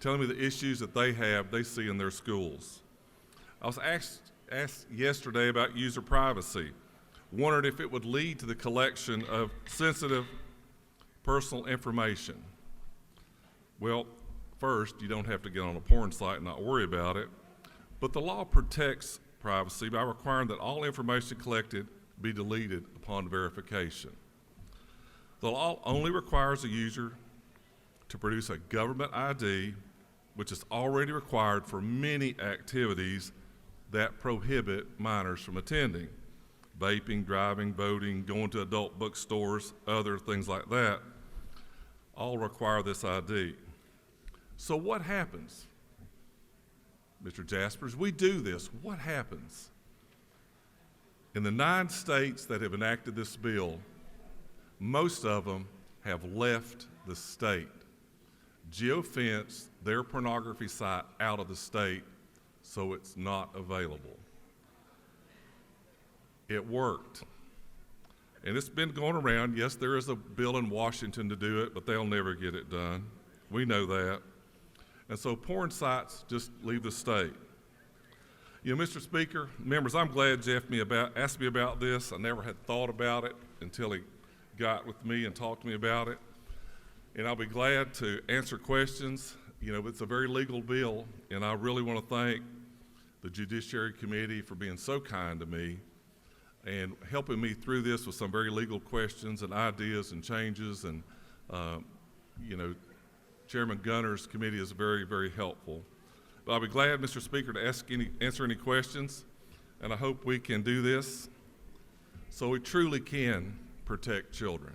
telling me the issues that they see in their schools. I was asked yesterday about user privacy, wondered if it would lead to the collection of sensitive personal information. Well, first, you don't have to get on a porn site and not worry about it, but the law protects privacy by requiring that all information collected be deleted upon verification. The law only requires a user to produce a government ID, which is already required for many activities that prohibit minors from attending. Vaping, driving, voting, going to adult bookstores, other things like that, all require this ID. So what happens? Mr. Jaspers, we do this. What happens? In the 9 states that have enacted this bill, most of them have left the state, geofenced their pornography site out of the state so it's not available. It worked. And it's been going around. Yes, there is a bill in Washington to do it, but they'll never get it done. We know that. And so porn sites just leave the state. You know, Mr. Speaker, members, I'm glad Jeff asked me about this. I never had thought about it until he got with me and talked to me about it. And I'll be glad to answer questions. You know, it's a very legal bill, and I really want to thank the Judiciary Committee for being so kind to me and helping me through this with some very legal questions and ideas and changes. And, you know, Chairman Gunner's committee is very, very helpful. But I'll be glad, Mr. Speaker, to answer any questions, and I hope we can do this so we truly can protect children.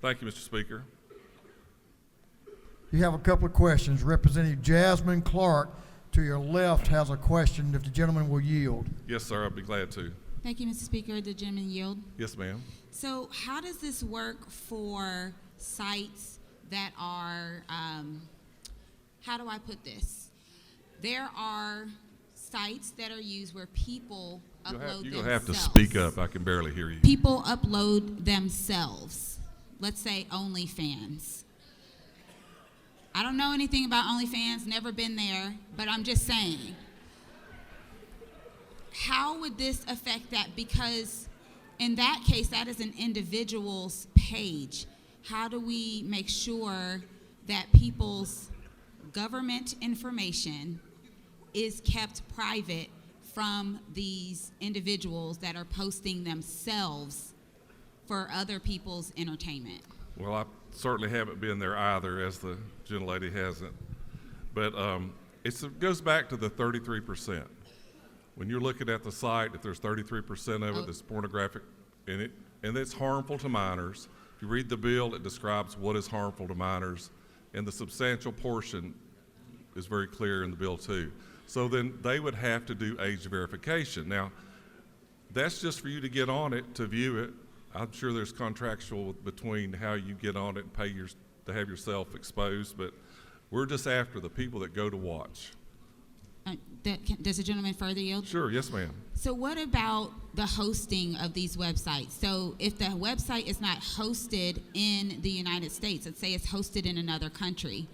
Thank you, Mr. Speaker. You have a couple of questions. Representative Jasmine Clark to your left has a question, if the gentleman will yield. Yes, sir, I'd be glad to. Thank you, Mr. Speaker. The gentleman yield. Yes, ma'am. So how does this work for sites that are, how do I put this? There are sites that are used where people upload themselves. You'll have to speak up. I can barely hear you. People upload themselves. Let's say OnlyFans. I don't know anything about OnlyFans, never been there, but I'm just saying. How would this affect that? Because in that case, that is an individual's page. How do we make sure that people's government information is kept private from these individuals that are posting themselves for other people's entertainment? Well, I certainly haven't been there either, as the gentlelady hasn't. But it goes back to the 33%. When you're looking at the site, if there's 33% of it that's pornographic in it, and it's harmful to minors, if you read the bill, it describes what is harmful to minors, and the substantial portion is very clear in the bill too. So then they would have to do age verification. Now, that's just for you to get on it, to view it. I'm sure there's contractual between how you get on it and pay to have yourself exposed, but we're just after the people that go to watch. Does the gentleman further yield? Sure, yes ma'am. So what about the hosting of these websites? So if the website is not hosted in the United States, let's say it's hosted in another country,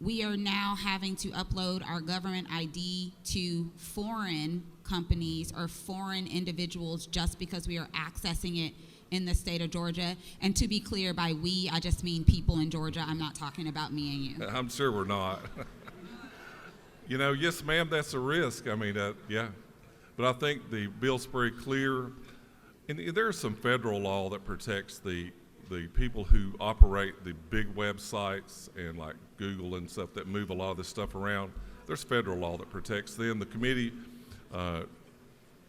we are now having to upload our government ID to foreign companies or foreign individuals just because we are accessing it in the state of Georgia. And to be clear, by we, I just mean people in Georgia. I'm not talking about me and you. I'm sure we're not. You know, yes, ma'am, that's a risk. I mean, yeah. But I think the bill's very clear. And there's some federal law that protects the people who operate the big websites and like Google and stuff that move a lot of this stuff around. There's federal law that protects them. The committee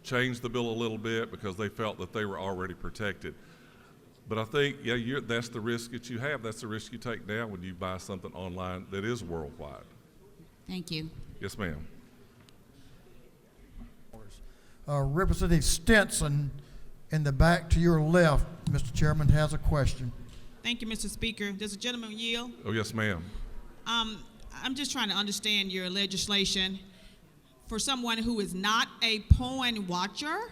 changed the bill a little bit because they felt that they were already protected. But I think, yeah, that's the risk that you have. That's the risk you take now when you buy something online that is worldwide. Thank you. Yes, ma'am. Representative Stinson in the back to your left, Mr. Chairman, has a question. Thank you, Mr. Speaker. Does the gentleman yield? Oh, yes, ma'am. I'm just trying to understand your legislation. For someone who is not a porn watcher,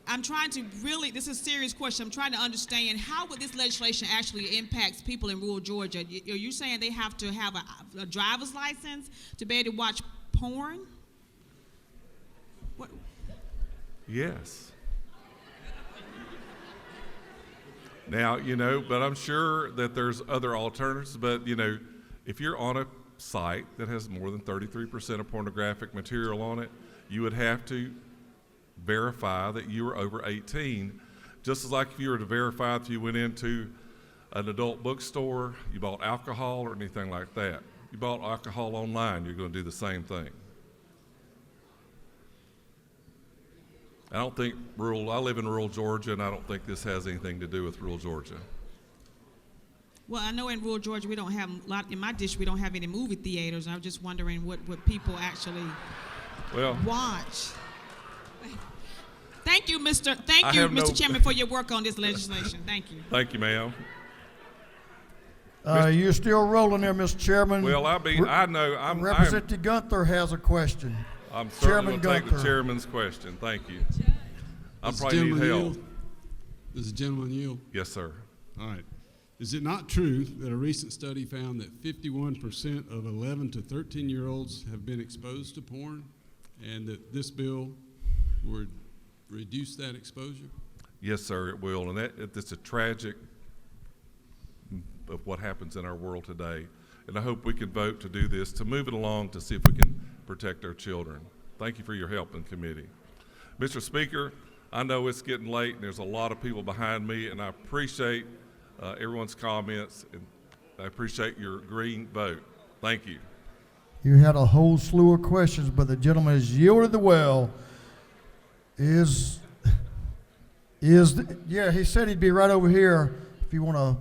I'm trying to really, this is a serious question, I'm trying to understand how would this legislation actually impact people in rural Georgia? Are you saying they have to have a driver's license to be able to watch porn? What? Yes. Now, you know, but I'm sure that there's other alternatives, but, you know, if you're on a site that has more than 33% of pornographic material on it, you would have to verify that you were over 18, just as like if you were to verify if you went into an adult bookstore, you bought alcohol or anything like that. You bought alcohol online, you're going to do the same thing. I don't think I live in rural Georgia, and I don't think this has anything to do with rural Georgia. Well, I know in rural Georgia we don't have a lot, in my district we don't have any movie theaters. I was just wondering what people actually watch. Thank you, Mr. Chairman, for your work on this legislation. Thank you. Thank you, ma'am. You're still rolling there, Mr. Chairman. Well, I know. Representative Gunther has a question. I'm certainly Chairman going to take the Gunther. chairman's question. Thank you. I Does the probably need gentleman help. yield? Does the gentleman yield? Yes, sir. All right. Is it not true that a recent study found that 51% of 11 to 13-year-olds have been exposed to porn, and that this bill would reduce that exposure? Yes, sir, it will. And it's a tragic of what happens in our world today. And I hope we can vote to do this, to move it along, to see if we can protect our children. Thank you for your help in committee. Mr. Speaker, I know it's getting late and there's a lot of people behind me, and I appreciate everyone's comments, and I appreciate your green vote. Thank you. You had a whole slew of questions, but the gentleman has yielded the well. Yeah, he said he'd be right over here if you want to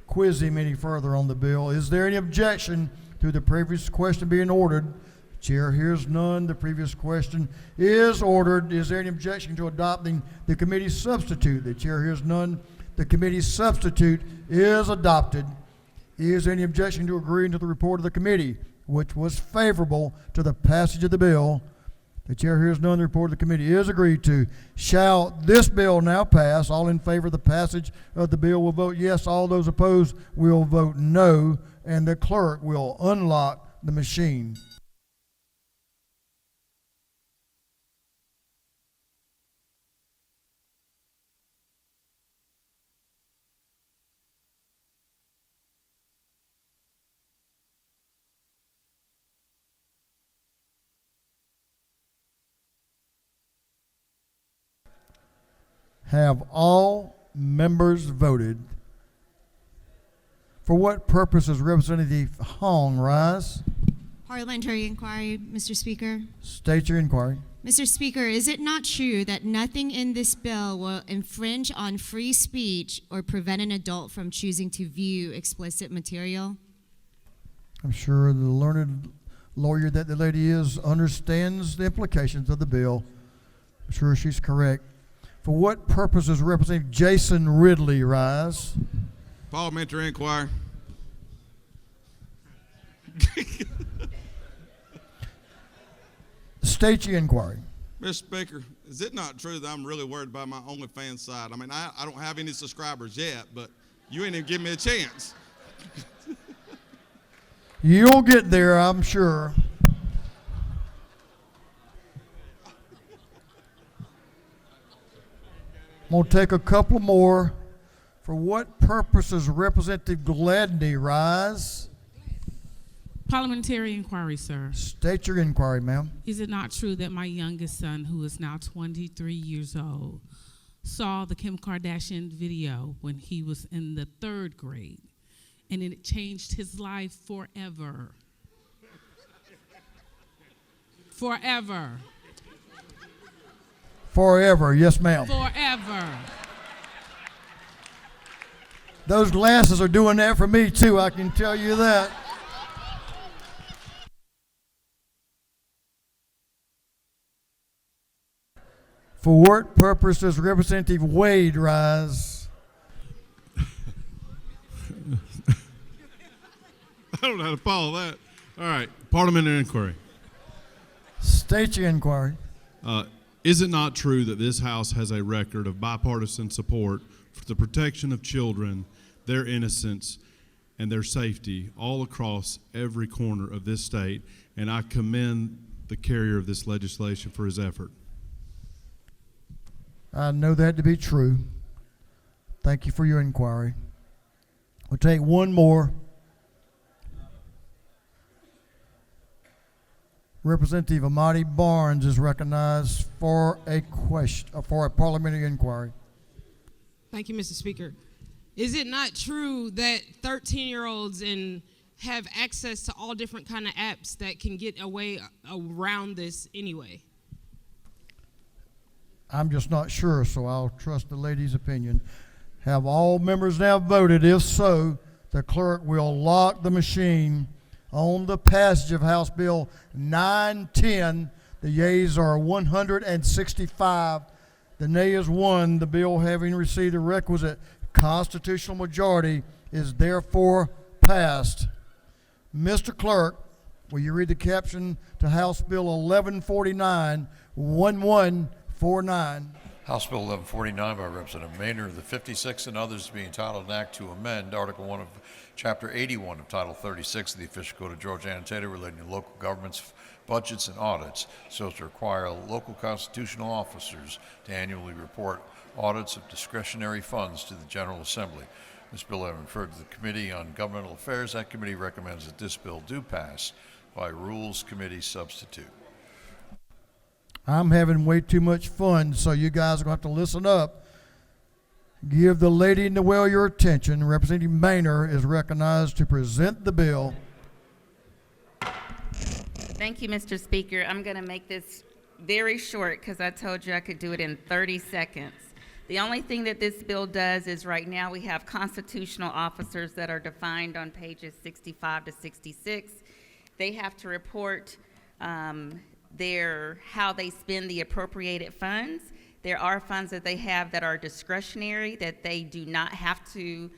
quiz him any further on the bill. Is there any objection to the previous question being ordered? Chair hears none. The previous question is ordered. Is there any objection to adopting the committee's substitute? The chair hears none. The committee's substitute is adopted. Is there any objection to agreeing to the report of the committee, which was favorable to the passage of the bill? The chair hears none. The report of the committee is agreed to. Shall this bill now pass? All in favor of the passage of the bill will vote yes. All those opposed will vote no. And the clerk will unlock the machine. Have all members voted. For what purpose does Representative Hong rise? Parliamentary inquiry, Mr. Speaker. State your inquiry. Mr. Speaker, is it not true that nothing in this bill will infringe on free speech or prevent an adult from choosing to view explicit material? I'm sure the learned lawyer that the lady is understands the implications of the bill. I'm sure she's correct. For what purpose does Representative Jason Ridley rise? Parliamentary inquiry. State your inquiry. Mr. Speaker, is it not true that I'm really worried about my OnlyFans side? I mean, I don't have any subscribers yet, but you ain't even give me a chance. You'll get there, I'm sure. I'm going to take a couple more. For what purpose does Representative Gladney rise? Parliamentary inquiry, sir. State your inquiry, ma'am. Is it not true that my youngest son, who is now 23 years old, saw the Kim Kardashian video when he was in the 3rd grade, and it changed his life forever? Forever. Forever, yes, ma'am. Forever. Those glasses are doing that for me, too, I can tell you that. For what purpose does Representative Wade rise? I don't know how to follow that. All right, parliamentary inquiry. State your inquiry. Is it not true that this House has a record of bipartisan support for the protection of children, their innocence, and their safety all across every corner of this state? And I commend the carrier of this legislation for his effort. I know that to be true. Thank you for your inquiry. We'll take one more. Representative Amati Barnes is recognized for a question, for a parliamentary inquiry. Thank you, Mr. Speaker. Is it not true that 13-year-olds have access to all different kind of apps that can get away around this anyway? I'm just not sure, so I'll trust the lady's opinion. Have all members now voted? If so, the clerk will lock the machine on the passage of House Bill 910. The yeas are 165. The nay is 1. The bill, having received the requisite constitutional majority, is therefore passed. Mr. Clerk, will you read the caption to House Bill 1149, 1149? House Bill 1149 by Representative Maynard of the 56th and others to be entitled an act to amend Article 1 of Chapter 81 of Title 36 of the Official Code of Georgia Annotated relating to local governments, budgets, and audits, so as to require local constitutional officers to annually report audits of discretionary funds to the General Assembly. This bill has been referred to the Committee on Governmental Affairs. That committee recommends that this bill do pass by Rules Committee substitute. I'm having way too much fun, so you guys are going to have to listen up. Give the lady in the well your attention. Representative Maynard is recognized to present the bill. Thank you, Mr. Speaker. I'm going to make this very short because I told you I could do it in 30 seconds. The only thing that this bill does is right now we have constitutional officers that are defined on pages 65 to 66. They have to report how they spend the appropriated funds. There are funds that they have that are discretionary that they do not have to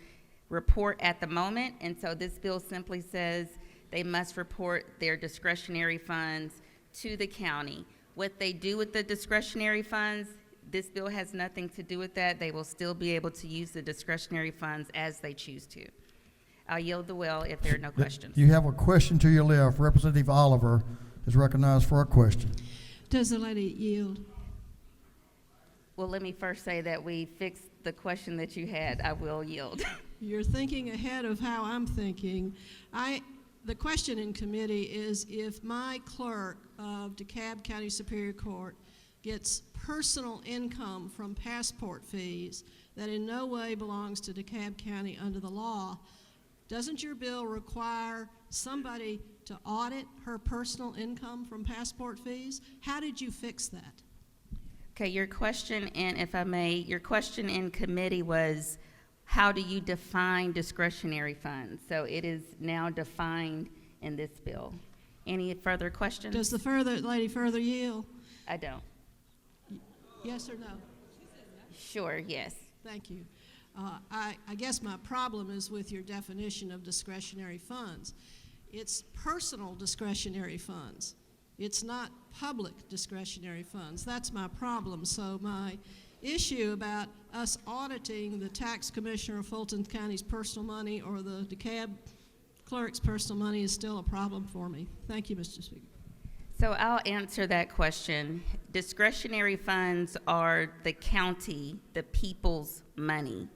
report at the moment, and so this bill simply says they must report their discretionary funds to the county. What they do with the discretionary funds, this bill has nothing to do with that. They will still be able to use the discretionary funds as they choose to. I'll yield the well if there are no questions. You have a question to your left. Representative Oliver is recognized for a question. Does the lady yield? Well, let me first say that we fixed the question that you had. I will yield. You're thinking ahead of how I'm thinking. The question in committee is if my clerk of DeKalb County Superior Court gets personal income from passport fees that in no way belongs to DeKalb County under the law. Doesn't your bill require somebody to audit her personal income from passport fees? How did you fix that? Okay, your question, and if I may, your question in committee was, how do you define discretionary funds? So it is now defined in this bill. Any further questions? Does the lady further yield? I don't. Yes or no? Sure, yes. Thank you. I guess my problem is with your definition of discretionary funds. It's personal discretionary funds. It's not public discretionary funds. That's my problem. So my issue about us auditing the tax commissioner of Fulton County's personal money or the DeKalb clerk's personal money is still a problem for me. Thank you, Mr. Speaker. So I'll answer that question. Discretionary funds are the county, the people's money.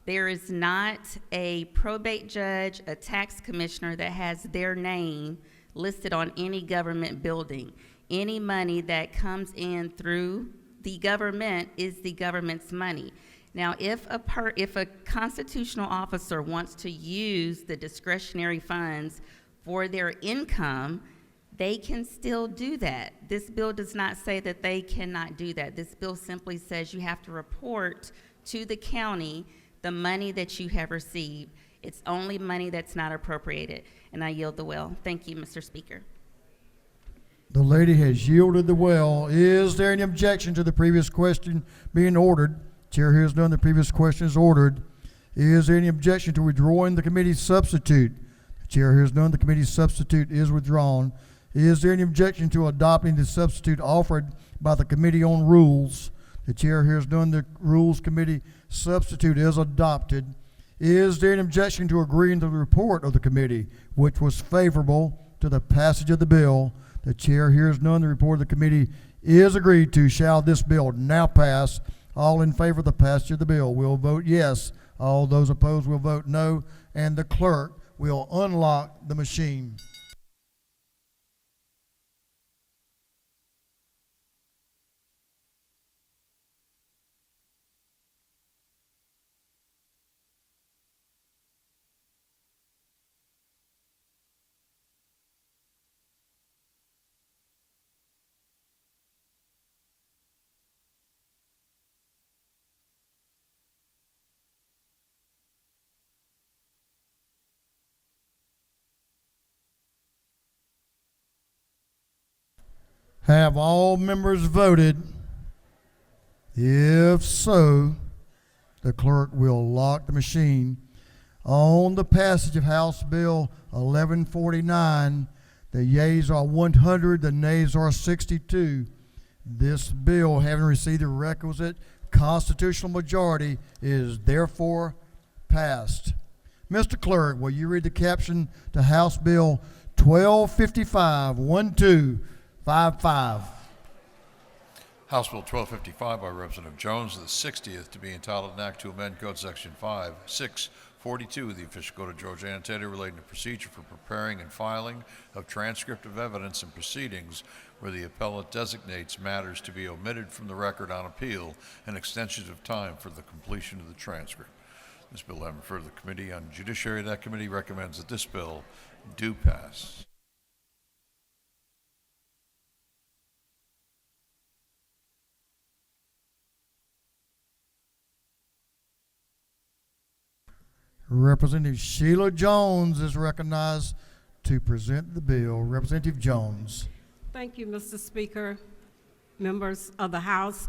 There is not a probate judge, a tax commissioner that has their name listed on any government building. Any money that comes in through the government is the government's money. Now, if a constitutional officer wants to use the discretionary funds for their income, they can still do that. This bill does not say that they cannot do that. This bill simply says you have to report to the county the money that you have received. It's only money that's not appropriated. And I yield the well. Thank you, Mr. Speaker. The lady has yielded the well. Is there any objection to the previous question being ordered? Chair hears none. The previous question is ordered. Is there any objection to withdrawing the committee's substitute? The chair hears none. The committee's substitute is withdrawn. Is there any objection to adopting the substitute offered by the Committee on Rules? The chair hears none. The Rules Committee substitute is adopted. Is there an objection to agreeing to the report of the committee, which was favorable to the passage of the bill? The chair hears none. The report of the committee is agreed to. Shall this bill now pass? All in favor of the passage of the bill will vote yes. All those opposed will vote no. And the clerk will unlock the machine. Have all members voted? If so, the clerk will lock the machine. On the passage of House Bill 1149, the yeas are 100, the nays are 62. This bill, having received the requisite constitutional majority, is therefore passed. Mr. Clerk, will you read the caption to House Bill 1255, 1255? House Bill 1255 by Representative Jones, the 60th, to be entitled an act to amend Code Section 5642 of the Official Code of Georgia Annotated relating to procedure for preparing and filing of transcript of evidence and proceedings where the appellate designates matters to be omitted from the record on appeal and extensions of time for the completion of the transcript. This bill having referred to the Committee on Judiciary, that committee recommends that this bill do pass. Representative Sheila Jones is recognized to present the bill. Representative Jones. Thank you, Mr. Speaker. Members of the House,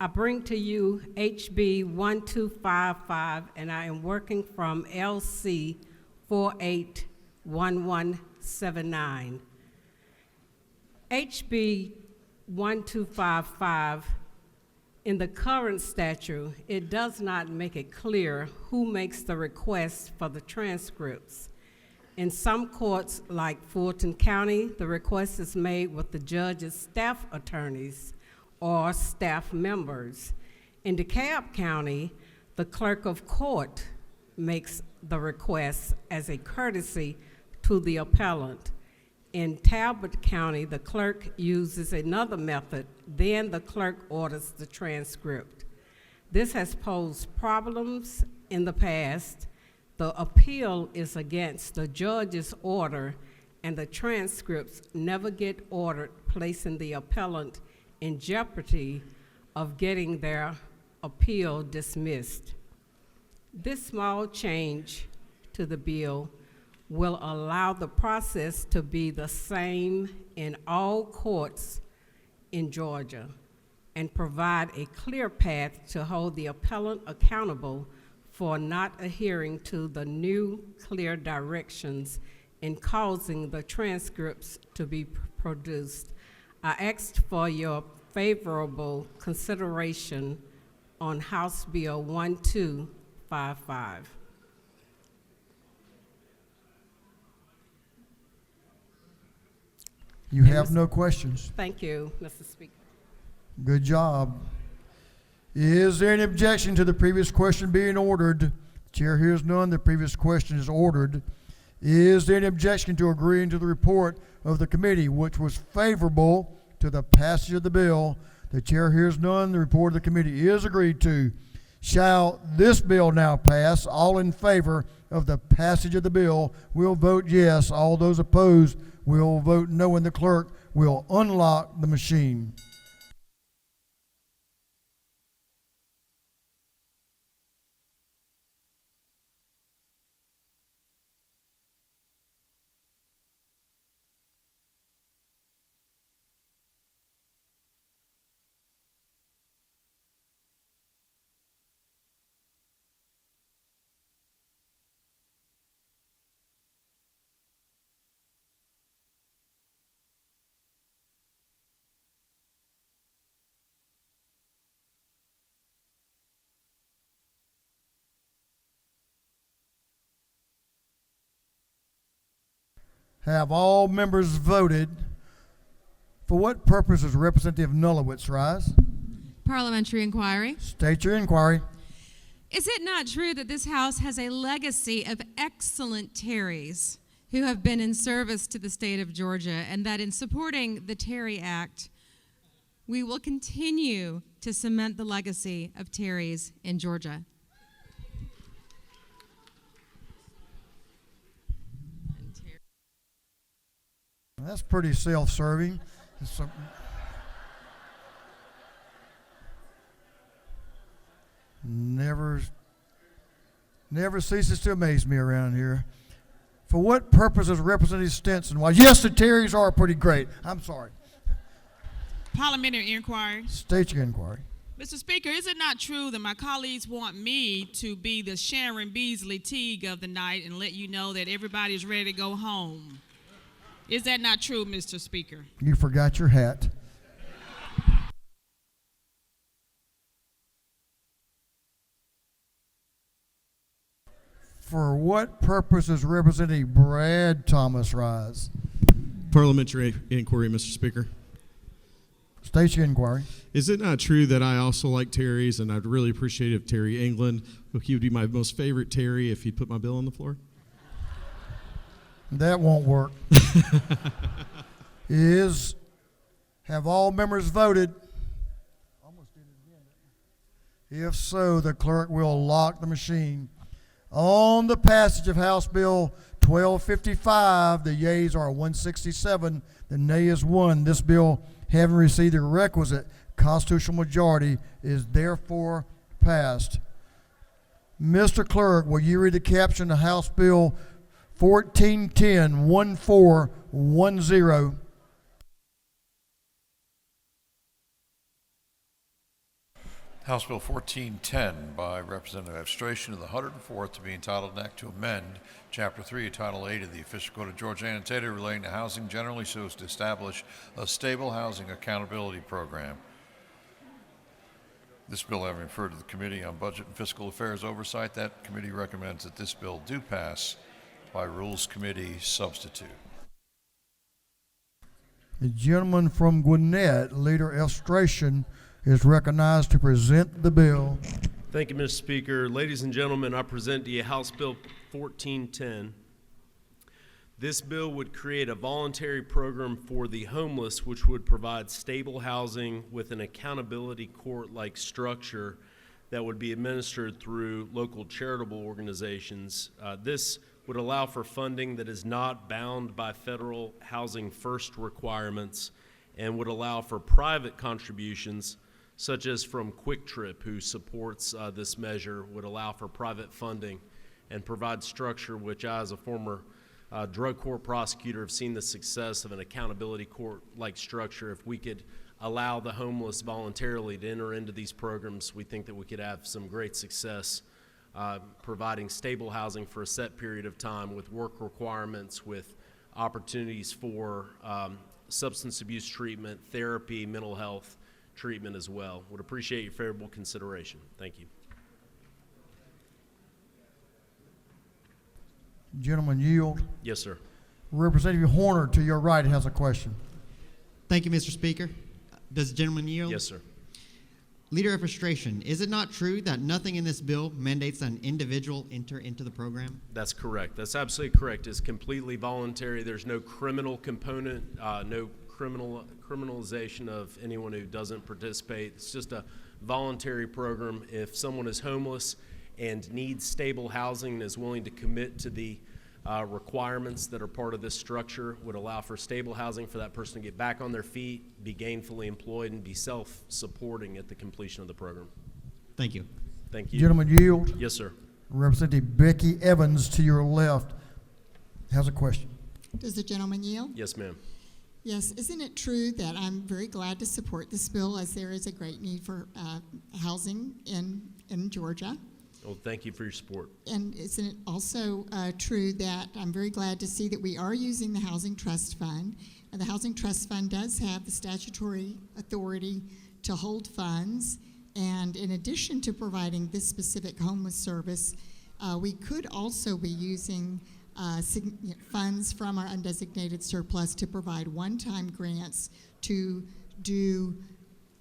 I bring to you HB 1255, and I am working from LC 481179. HB 1255, in the current statute, it does not make it clear who makes the request for the transcripts. In some courts, like Fulton County, the request is made with the judge's staff attorneys or staff members. In DeKalb County, the clerk of court makes the request as a courtesy to the appellant. In Talbot County, the clerk uses another method, then the clerk orders the transcript. This has posed problems in the past. The appeal is against the judge's order, and the transcripts never get ordered, placing the appellant in jeopardy of getting their appeal dismissed. This small change to the bill will allow the process to be the same in all courts in Georgia and provide a clear path to hold the appellant accountable for not adhering to the new clear directions in causing the transcripts to be produced. I asked for your favorable consideration on House Bill 1255. You have no questions. Thank you, Mr. Speaker. Good job. Is there any objection to the previous question being ordered? The chair hears none. The previous question is ordered. Is there any objection to agreeing to the report of the committee, which was favorable to the passage of the bill? The chair hears none. The report of the committee is agreed to. Shall this bill now pass? All in favor of the passage of the bill will vote yes. All those opposed will vote no, and the clerk will unlock the machine. Have all members voted? For what purpose does Representative Nullowitz rise? Parliamentary inquiry. State your inquiry. Is it not true that this House has a legacy of excellent Terrys who have been in service to the state of Georgia, and that in supporting the Terry Act, we will continue to cement the legacy of Terrys in Georgia? That's pretty self-serving. Never ceases to amaze me around here. For what purpose does Representative Stinson? Well, yes, the Terrys are pretty great. I'm sorry. Parliamentary inquiry. State your inquiry. Mr. Speaker, is it not true that my colleagues want me to be the Sharon Beasley Teague of the night and let you know that everybody is ready to go home? Is that not true, Mr. Speaker? You forgot your hat. For what purpose does Representative Brad Thomas rise? Parliamentary inquiry, Mr. Speaker. State your inquiry. Is it not true that I also like Terry's, and I'd really appreciate if Terry England, he would be my most favorite Terry if he'd put my bill on the floor? That won't work. Have all members voted? If so, the clerk will lock the machine. On the passage of House Bill 1255, the yeas are 167, the nay is 1. This bill, having received the requisite constitutional majority, is therefore passed. Mr. Clerk, will you read the caption of House Bill 1410-1410? House Bill 1410 by Representative Abstration of the 104th to be entitled an act to amend Chapter 3, Title 8 of the Official Code of Georgia Annotated relating to housing generally so as to establish a stable housing accountability program. This bill having referred to the Committee on Budget and Fiscal Affairs Oversight, that committee recommends that this bill do pass by Rules Committee substitute. The gentleman from Gwinnett, Leader Elstration, is recognized to present the bill. Thank you, Mr. Speaker. Ladies and gentlemen, I present to you House Bill 1410. This bill would create a voluntary program for the homeless, which would provide stable housing with an accountability court-like structure that would be administered through local charitable organizations. This would allow for funding that is not bound by federal Housing First requirements and would allow for private contributions, such as from Quick Trip, who supports this measure, would allow for private funding and provide structure, which I, as a former drug court prosecutor, have seen the success of an accountability court-like structure. If we could allow the homeless voluntarily to enter into these programs, we think that we could have some great success providing stable housing for a set period of time with work requirements, with opportunities for substance abuse treatment, therapy, mental health treatment as well. Would appreciate your favorable consideration. Thank you. Gentlemen yield. Yes, sir. Representative Horner, to your right, has a question. Thank you, Mr. Speaker. Does the gentleman yield? Yes, sir. Leader of Frustration, is it not true that nothing in this bill mandates an individual enter into the program? That's correct. That's absolutely correct. It's completely voluntary. There's no criminal component, no criminalization of anyone who doesn't participate. It's just a voluntary program. If someone is homeless and needs stable housing and is willing to commit to the requirements that are part of this structure, would allow for stable housing for that person to get back on their feet, be gainfully employed, and be self-supporting at the completion of the program. Thank you. Thank you. Gentlemen yield. Yes, sir. Representative Becky Evans, to your left, has a question. Does the gentleman yield? Yes, ma'am. Yes. Isn't it true that I'm very glad to support this bill, as there is a great need for housing in Georgia? Well, thank you for your support. And isn't it also true that I'm very glad to see that we are using the Housing Trust Fund? And the Housing Trust Fund does have the statutory authority to hold funds. And in addition to providing this specific homeless service, we could also be using funds from our undesignated surplus to provide one-time grants to do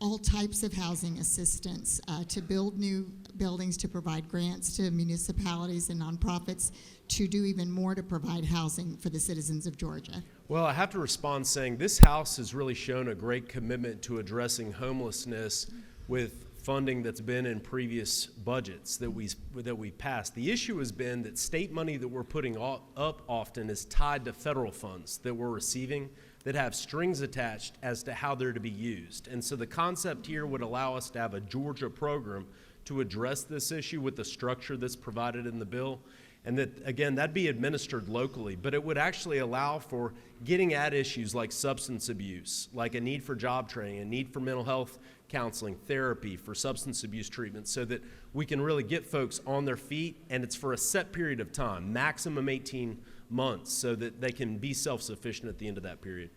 all types of housing assistance, to build new buildings, to provide grants to municipalities and nonprofits, to do even more to provide housing for the citizens of Georgia. Well, I have to respond saying this House has really shown a great commitment to addressing homelessness with funding that's been in previous budgets that we passed. The issue has been that state money that we're putting up often is tied to federal funds that we're receiving that have strings attached as to how they're to be used. And so the concept here would allow us to have a Georgia program to address this issue with the structure that's provided in the bill. And that, again, that'd be administered locally, but it would actually allow for getting at issues like substance abuse, like a need for job training, a need for mental health counseling, therapy, for substance abuse treatment, so that we can really get folks on their feet, and it's for a set period of time, maximum 18 months, so that they can be self-sufficient at the end of that period.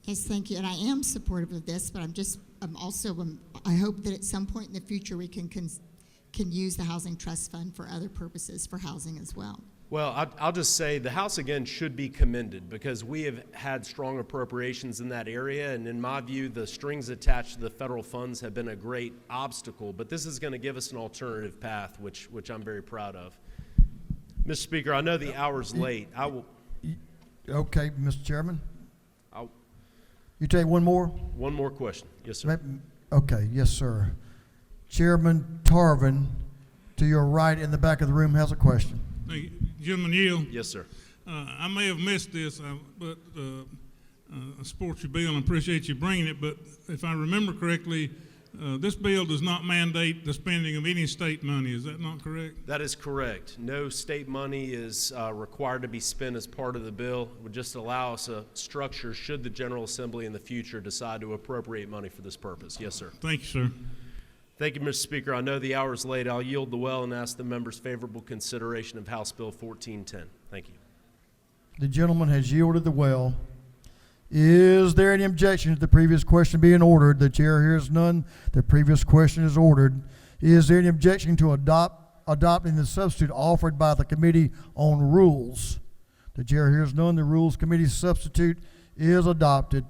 Yes, thank you. And I am supportive of this, but I hope that at some point in the future we can use the Housing Trust Fund for other purposes for housing as well. Well, I'll just say the House, again, should be commended because we have had strong appropriations in that area, and in my view, the strings attached to the federal funds have been a great obstacle, but this is going to give us an alternative path, which I'm very proud of. Mr. Speaker, I know the hour's late. I will. Okay, Mr. Chairman. You take one more? One more question. Yes, sir. Okay, yes, sir. Chairman Tarvin, to your right in the back of the room, has a question. Thank you. Gentleman yield. Yes, sir. I may have missed this, but I support your bill and appreciate you bringing it, but if I remember correctly, this bill does not mandate the spending of any state money. Is that not correct? That is correct. No state money is required to be spent as part of the bill. It would just allow us a structure should the General Assembly in the future decide to appropriate money for this purpose. Yes, sir. Thank you, sir. Thank you, Mr. Speaker. I know the hour is late. I'll yield the well and ask the members' favorable consideration of House Bill 1410. Thank you. The gentleman has yielded the well. Is there any objection to the previous question being ordered? The chair hears none. The previous question is ordered. Is there any objection to adopting the substitute offered by the Committee on Rules? The chair hears none. The Rules Committee substitute is adopted.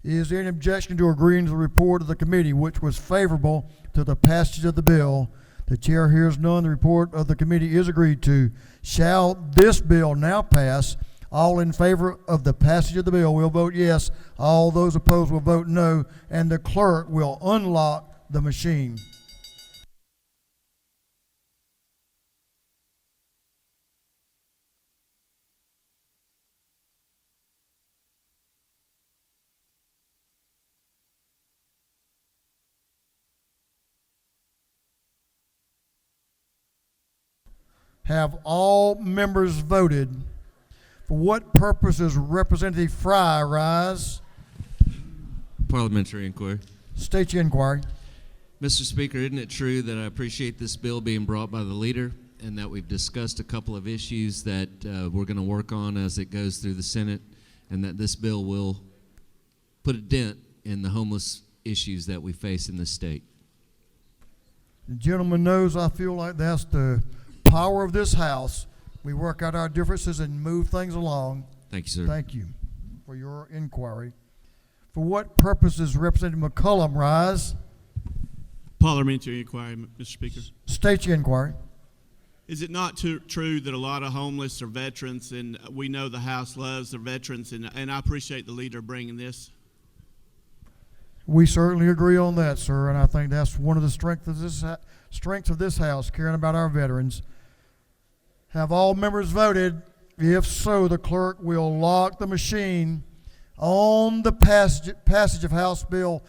Is there any objection to agreeing to the report of the committee, which was favorable to the passage of the bill? The chair hears none. The report of the committee is agreed to. Shall this bill now pass All in favor of the passage of the bill will vote yes. All those opposed will vote no, and the clerk will unlock the machine. Have all members voted? For what purpose does Representative Fry rise? Parliamentary inquiry. State your inquiry. Mr. Speaker, isn't it true that I appreciate this bill being brought by the leader and that we've discussed a couple of issues that we're going to work on as it goes through the Senate, and that this bill will put a dent in the homeless issues that we face in this state? The gentleman knows I feel like that's the power of this House. We work out our differences and move things along. Thank you, sir. Thank you for your inquiry. For what purpose does Representative McCullum rise? Parliamentary inquiry, Mr. Speaker. State your inquiry. Is it not true that a lot of homeless are veterans, and we know the House loves the veterans, and I appreciate the leader bringing this? We certainly agree on that, sir, and I think that's one of the strengths of this House, caring about our veterans. Have all members voted? If so, the clerk will lock the machine on the passage of House Bill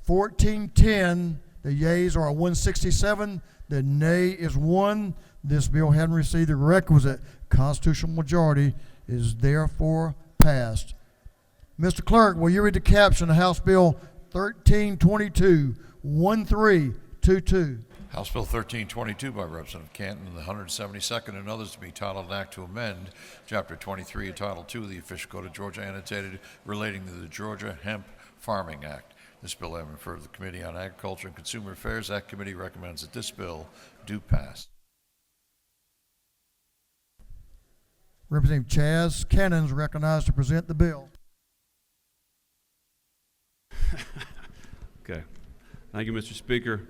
1410. The yeas are 167. The nay is 1. This bill hadn't received the requisite constitutional majority, is therefore passed. Mr. Clerk, will you read the caption of House Bill 1322, 1322? House Bill 1322 by Representative Canton and the 172nd and others to be titled an act to amend Chapter 23 and Title 2 of the Official Code of Georgia annotated relating to the Georgia Hemp Farming Act. This bill having referred to the Committee on Agriculture and Consumer Affairs. That committee recommends that this bill do pass. Representative Chaz Cannon is recognized to present the bill. Okay. Thank you, Mr. Speaker.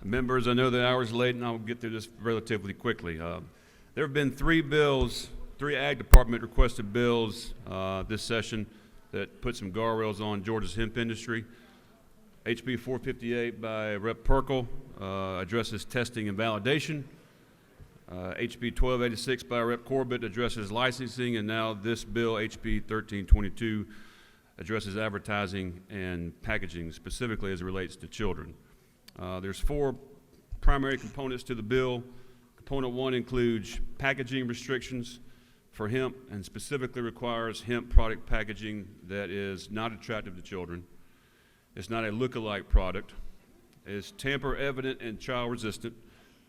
Members, I know the hour is late, and I'll get through this relatively quickly. There have been three Ag Department requested bills this session that put some guardrails on Georgia's hemp industry. HB 458 by Rep. Perkle addresses testing and validation. HB 1286 by Rep. Corbett addresses licensing, and now this bill, HB 1322, addresses advertising and packaging, specifically as it relates to children. There's four primary components to the bill. Component one includes packaging restrictions for hemp and specifically requires hemp product packaging that is not attractive to children. It's not a look-alike product. It's tamper evident and child resistant.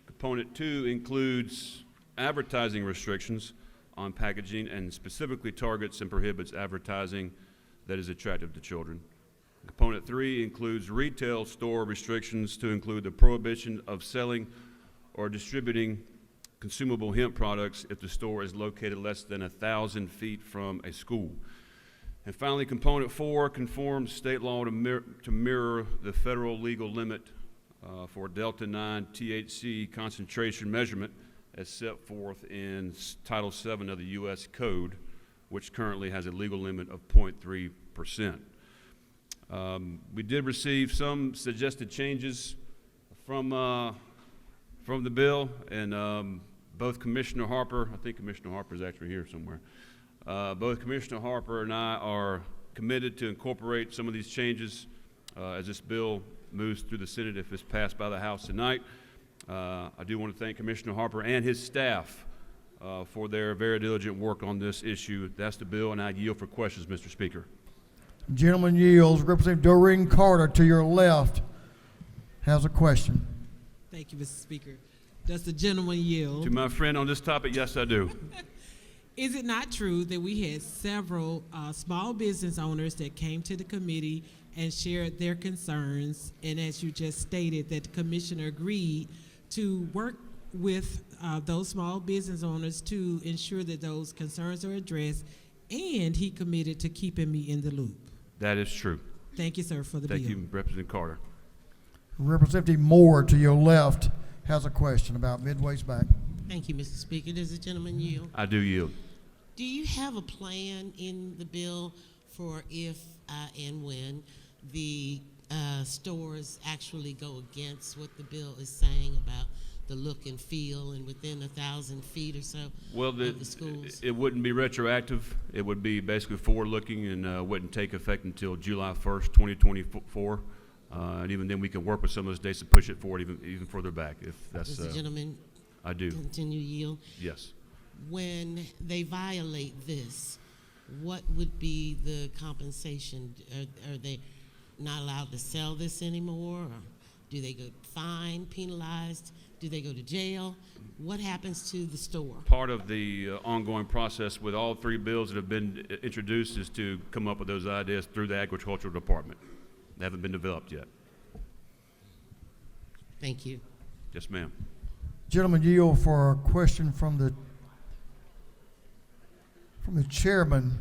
Component two includes advertising restrictions on packaging and specifically targets and prohibits advertising that is attractive to children. Component three includes retail store restrictions to include the prohibition of selling or distributing consumable hemp products if the store is located less than 1,000 feet from a school. And finally, component four conforms state law to mirror the federal legal limit for Delta-9 THC concentration measurement as set forth in Title VII of the U.S. Code, which currently has a legal limit of 0.3%. We did receive some suggested changes from the bill, and both Commissioner Harper, I think Commissioner Harper is actually here somewhere, both Commissioner Harper and I are committed to incorporate some of these changes as this bill moves through the Senate if it's passed by the House tonight. I do want to thank Commissioner Harper and his staff for their very diligent work on this issue. That's the bill, and I yield for questions, Mr. Speaker. Gentleman yields. Representative Doreen Carter to your left has a question. Thank you, Mr. Speaker. Does the gentleman yield? To my friend on this topic, yes, I do. Is it not true that we had several small business owners that came to the committee and shared their concerns, and as you just stated, that the commissioner agreed to work with those small business owners to ensure that those concerns are addressed, and he committed to keeping me in the loop? That is true. Thank you, sir, for the Thank bill. you, Representative Carter. Representative Moore to your left has a question about Midway's back. Thank you, Mr. Speaker. Does the gentleman yield? I do yield. Do you have a plan in the bill for if and when the stores actually go against what the bill is saying about the look and feel and within 1,000 feet or so Well, of the schools? it wouldn't be retroactive. It would be basically forward-looking and wouldn't take effect until July 1st, 2024. And even then, we can work with some of those dates to push it forward even further back if that's. Does the gentleman I do. continue to yield? Yes. When they violate this, what would be the compensation? Are they not allowed to sell this anymore? Or do they go fined, penalized? Do they go to jail? What happens to the store? Part of the ongoing process with all three bills that have been introduced is to come up with those ideas through the agricultural department. They haven't been developed yet. Thank you. Yes, ma'am. Gentleman yield for a question from the chairman.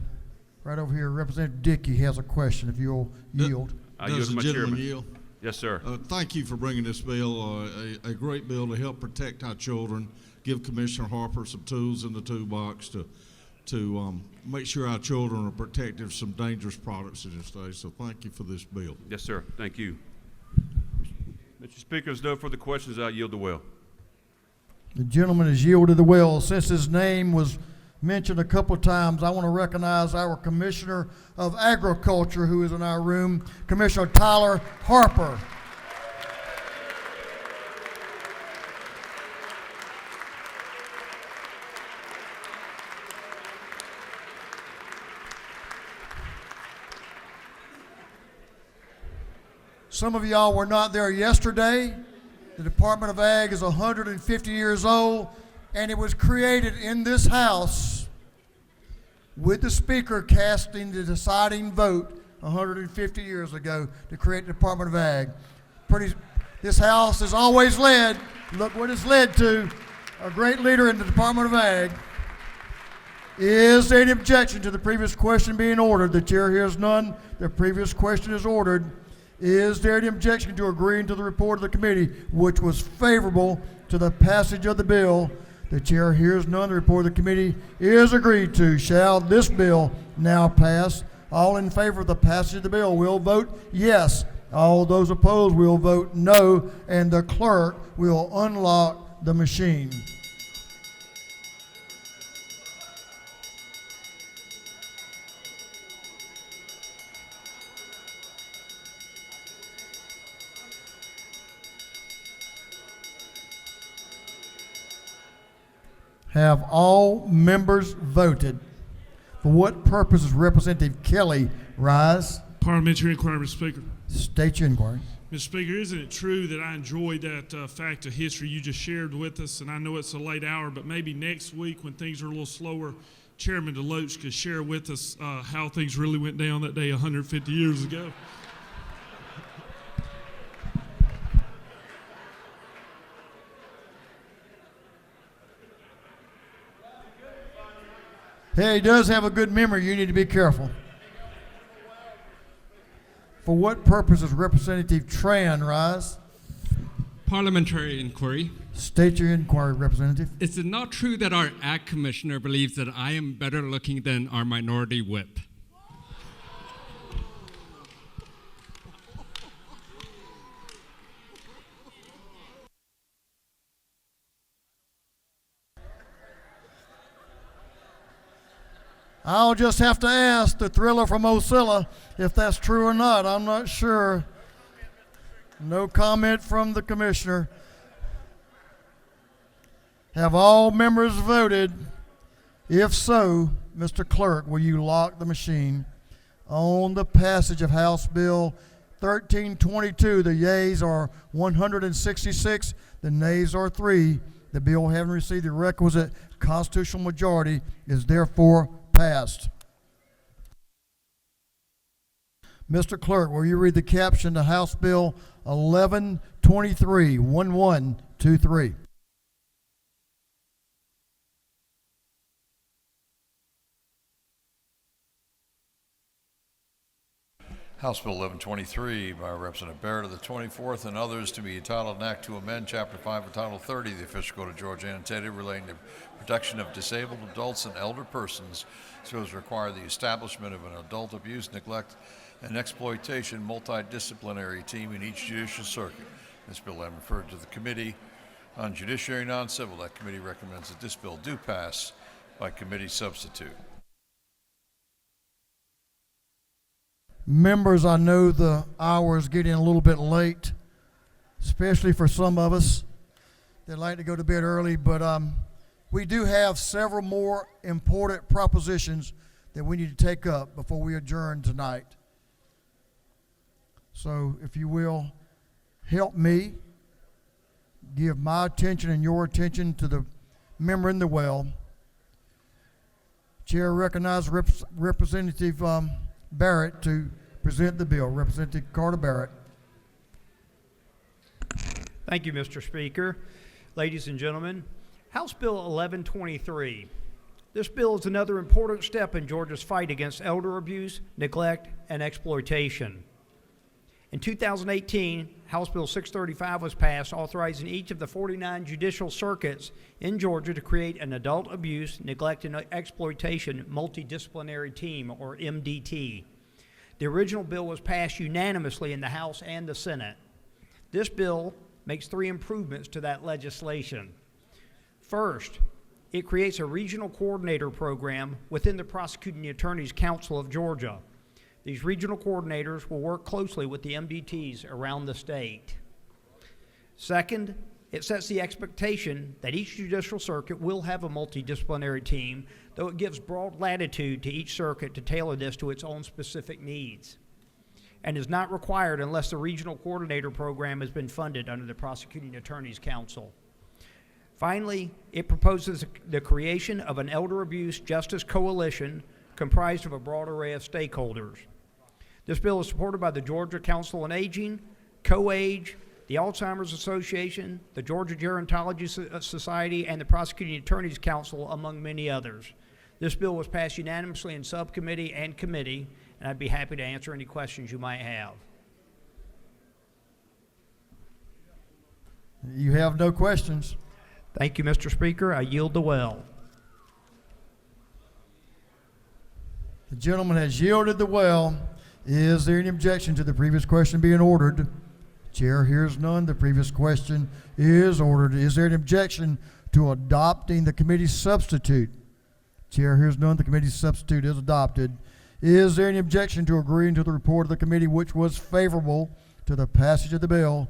Right over here, Representative Dickey has a question, if you'll yield. I yield to my chairman. Yes, sir. Thank you for bringing this bill, a great bill to help protect our children, give Commissioner Harper some tools in the toolbox to make sure our children are protected from some dangerous products in this state. So thank you for this bill. Yes, sir. Thank you. Mr. Speaker, there's no further questions. I yield the well. The gentleman has yielded the well. Since his name was mentioned a couple of times, I want to recognize our Commissioner of Agriculture who is in our room, Commissioner Tyler Harper. Some of y'all were not there yesterday. The Department of Ag is 150 years old, and it was created in this House with the Speaker casting the deciding vote 150 years ago to create the Department of Ag. This House has always led, look what it's led to, a great leader in the Department of Ag. Is there any objection to the previous question being ordered? The chair hears none. The previous question is ordered. Is there any objection to agreeing to the report of the committee, which was favorable to the passage of the bill? The chair hears none. The report of the committee is agreed to. Shall this bill now pass? All in favor of the passage of the bill will vote yes. All those opposed will vote no, and the clerk will unlock the machine. Have all members voted? For what purpose is Representative Kelly rise? Parliamentary inquiry, Mr. Speaker. State your inquiry. Mr. Speaker, isn't it true that I enjoyed that fact of history you just shared with us? And I know it's a late hour, but maybe next week when things are a little slower, Chairman DeLoach could share with us how things really went down that day 150 years ago. Hey, he does have a good memory. You need to be careful. For what purpose is Representative Tran rise? Parliamentary inquiry. State your inquiry, Representative. Is it not true that our Ag Commissioner believes that I am better looking than our Minority Whip? I'll just have to ask the thriller from Ocilla if that's true or not. I'm not sure. No comment from the commissioner. Have all members voted? If so, Mr. Clerk, will you lock the machine on the passage of House Bill 1322? The yeas are 166, the nays are 3. The bill, having received the requisite constitutional majority, is therefore passed. Mr. Clerk, will you read the caption to House Bill 1123, 1123? House Bill 1123 by Representative Barrett of the 24th and others to be entitled an act to amend Chapter 5 of Title 30 of the Official Code of Georgia annotated relating to protection of disabled adults and elder persons so as to require the establishment of an adult abuse, neglect, and exploitation multidisciplinary team in each judicial circuit. This bill has been referred to the Committee on Judiciary Non-Civil. That committee recommends that this bill do pass by committee substitute. Members, I know the hour is getting a little bit late, especially for some of us that like to go to bed early, but we do have several more important propositions that we need to take up before we adjourn tonight. So if you will, help me give my attention and your attention to the member in the well. Chair recognizes Representative Barrett to present the bill. Representative Carter Barrett. Thank you, Mr. Speaker. Ladies and gentlemen, House Bill 1123. This bill is another important step in Georgia's fight against elder abuse, neglect, and exploitation. In 2018, House Bill 635 was passed, authorizing each of the 49 judicial circuits in Georgia to create an adult abuse, neglect, and exploitation multidisciplinary team, or MDT. The original bill was passed unanimously in the House and the Senate. This bill makes 3 improvements to that legislation. First, it creates a regional coordinator program within the Prosecuting Attorney's Council of Georgia. These regional coordinators will work closely with the MDTs around the state. Second, it sets the expectation that each judicial circuit will have a multidisciplinary team, though it gives broad latitude to each circuit to tailor this to its own specific needs, and is not required unless the regional coordinator program has been funded under the Prosecuting Attorney's Council. Finally, it proposes the creation of an elder abuse justice coalition comprised of a broad array of stakeholders. This bill is supported by the Georgia Council on Aging, COAGE, the Alzheimer's Association, the Georgia Gerontology Society, and the Prosecuting Attorney's Council, among many others. This bill was passed unanimously in subcommittee and committee, and I'd be happy to answer any questions you might have. You have no questions. Thank you, Mr. Speaker. I yield the well. The gentleman has yielded the well. Is there any objection to the previous question being ordered? Chair hears none. The previous question is ordered. Is there an objection to adopting the committee substitute? Chair hears none. The committee substitute is adopted. Is there any objection to agreeing to the report of the committee which was favorable to the passage of the bill?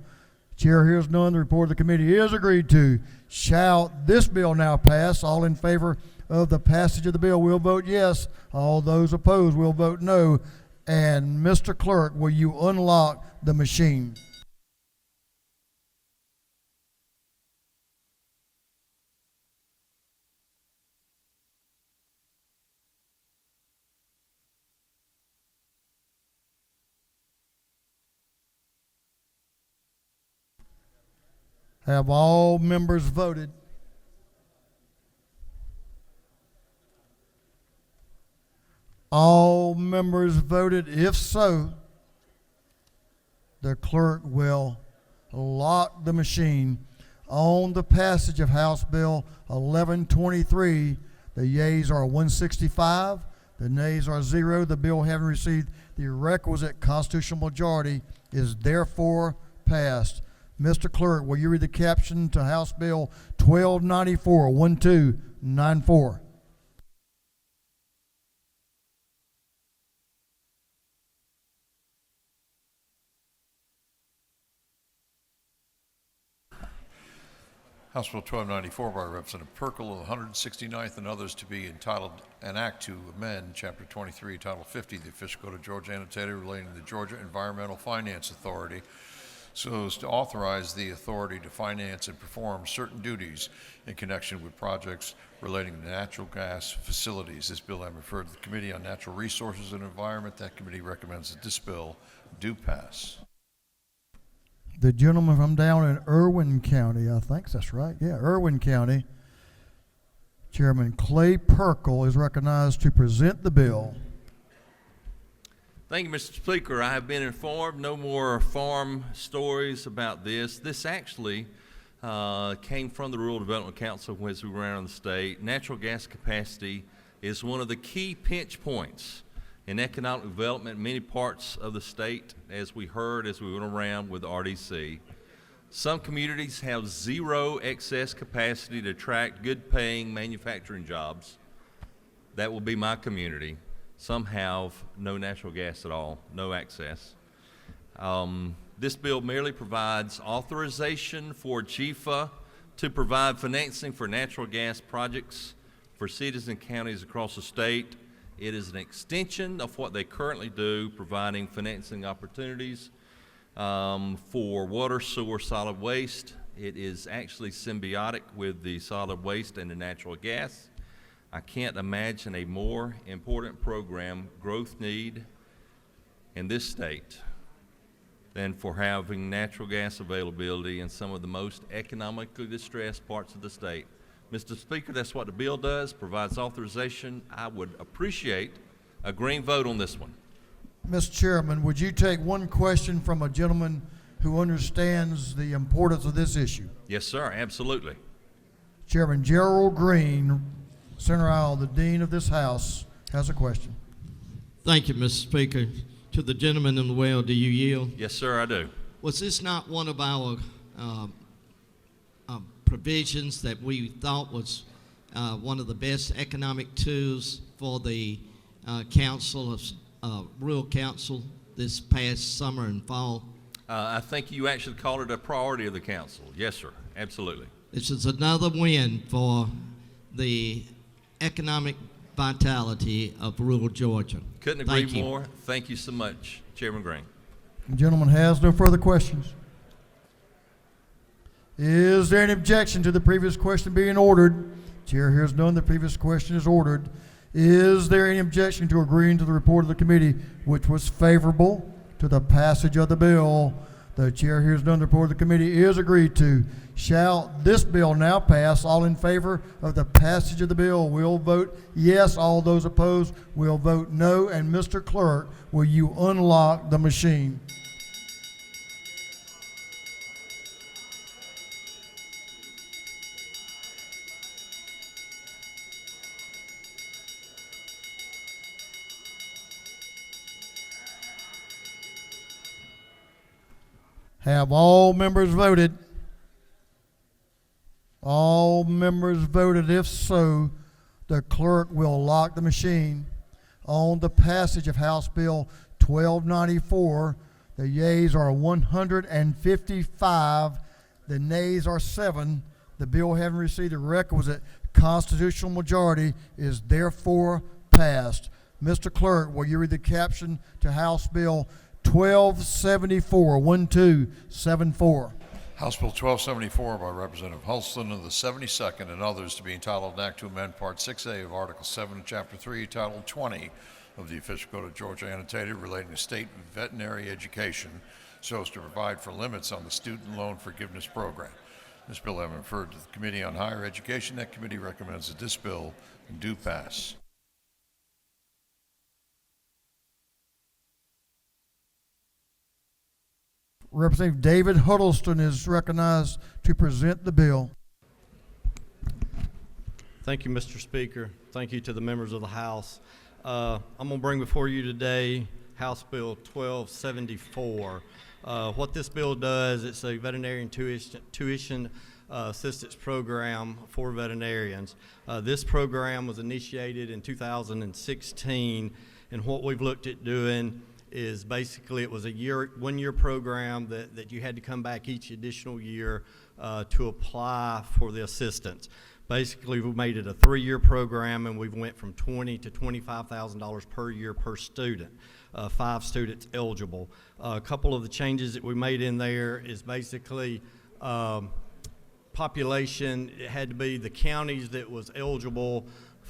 Chair hears none. The report of the committee is agreed to. Shall this bill now pass? All in favor of the passage of the bill will vote yes. All those opposed will vote no. And Mr. Clerk, will you unlock the machine? Have all members voted? All members voted? If so, the clerk will lock the machine on the passage of House Bill 1123. The yeas are 165, the nays are 0. The bill, having received the requisite constitutional majority, is therefore passed. Mr. Clerk, will you read the caption to House Bill 1294, 1294? House Bill 1294 by Representative Perkle of the 169th and others to be entitled an act to amend Chapter 23, Title 50 of the Official Code of Georgia annotated relating to the Georgia Environmental Finance Authority so as to authorize the authority to finance and perform certain duties in connection with projects relating to natural gas facilities. This bill I referred to the Committee on Natural Resources and Environment. That committee recommends that this bill do pass. The gentleman from down in Irwin County, I think that's right. Yeah, Irwin County. Chairman Clay Perkle is recognized to present the bill. Thank you, Mr. Speaker. I have been informed. No more farm stories about this. This actually came from the Rural Development Council as we were around the state. Natural gas capacity is one of the key pinch points in economic development in many parts of the state, as we heard as we went around with RDC. Some communities have zero excess capacity to attract good-paying manufacturing jobs. That will be my community. Some have no natural gas at all, no access. This bill merely provides authorization for GFA to provide financing for natural gas projects for cities and counties across the state. It is an extension of what they currently do, providing financing opportunities for water, sewer, solid waste. It is actually symbiotic with the solid waste and the natural gas. I can't imagine a more important program growth need in this state than for having natural gas availability in some of the most economically distressed parts of the state. Mr. Speaker, that's what the bill does, provides authorization. I would appreciate a green vote on this one. Mr. Chairman, would you take one question from a gentleman who understands the importance of this issue? Yes, sir, absolutely. Chairman Gerald Green, Center Aisle, the Dean of this House, has a question. Thank you, Mr. Speaker. To the gentleman in the well, do you yield? Yes, sir, I do. Was this not one of our provisions that we thought was one of the best economic tools for the Council of Rural Council this past summer and fall? I think you actually called it a priority of the council. Yes, sir, absolutely. This is another win for the economic vitality of rural Georgia. Couldn't agree more. Thank you so much, Chairman Green. The gentleman has no further questions. Is there an objection to the previous question being ordered? Chair hears none. The previous question is ordered. Is there any objection to agreeing to the report of the committee, which was favorable to the passage of the bill? The chair hears none. The report of the committee is agreed to. Shall this bill now pass? All in favor of the passage of the bill will vote yes. All those opposed will vote no. And Mr. Clerk, will you unlock the machine? Have all members voted? All members voted. If so, the clerk will lock the machine. On the passage of House Bill 1294, the yeas are 155, the nays are 7. The bill, having received the requisite constitutional majority, is therefore passed. Mr. Clerk, will you read the caption to House Bill 1274, 1274. House Bill 1274 by Representative Hulston of the 72nd and others to be entitled an Act to amend Part 6A of Article 7 of Chapter 3, Title 20 of the Official Code of Georgia annotated relating to state veterinary education so as to provide for limits on the student loan forgiveness program. This bill having referred to the Committee on Higher Education, that committee recommends that this bill do pass. Representative David Huddleston is recognized to present the bill. Thank you, Mr. Speaker. Thank you to the members of the House. I'm going to bring before you today House Bill 1274. What this bill does, it's a veterinarian tuition assistance program for veterinarians. This program was initiated in 2016, and what we've looked at doing is basically it was a one-year program that you had to come back each additional year to apply for the assistance. Basically, we made it a 3-year program, and we've went from $20,000 to $25,000 per year per student, 5 students eligible. A couple of the changes that we made in there is basically population. It had to be the counties that was eligible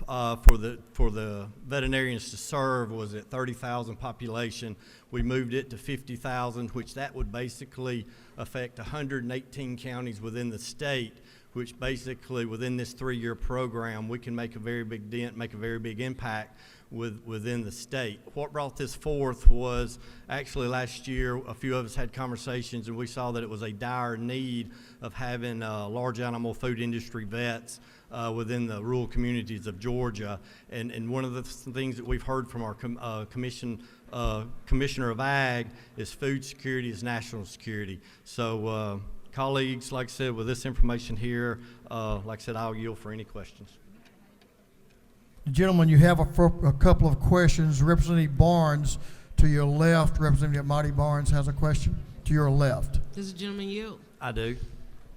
for the veterinarians to serve was at 30,000 population. We moved it to 50,000, which that would basically affect 118 counties within the state, which basically within this 3-year program, we can make a very big dent, make a very big impact within the state. What brought this forth was actually last year, a few of us had conversations and we saw that it was a dire need of having large animal food industry vets within the rural communities of Georgia. And one of the things that we've heard from our Commissioner of Ag is food security is national security. So colleagues, like I said, with this information here, like I said, I'll yield for any questions. Gentlemen, you have a couple of questions. Representative Barnes to your left. Representative Marty Barnes has a question to your left. Does the gentleman yield? I do.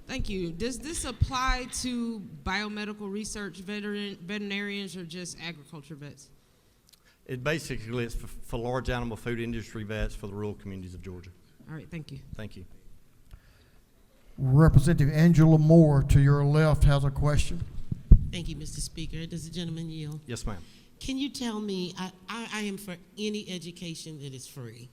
Thank you. Does this apply to biomedical research veterinarians or just agriculture vets? It basically is for large animal food industry vets for the rural communities of Georgia. All right, thank you. Thank you. Representative Angela Moore to your left has a question. Thank you, Mr. Speaker. Does the gentleman yield? Yes, ma'am. Can you tell me, I am for any education that is free,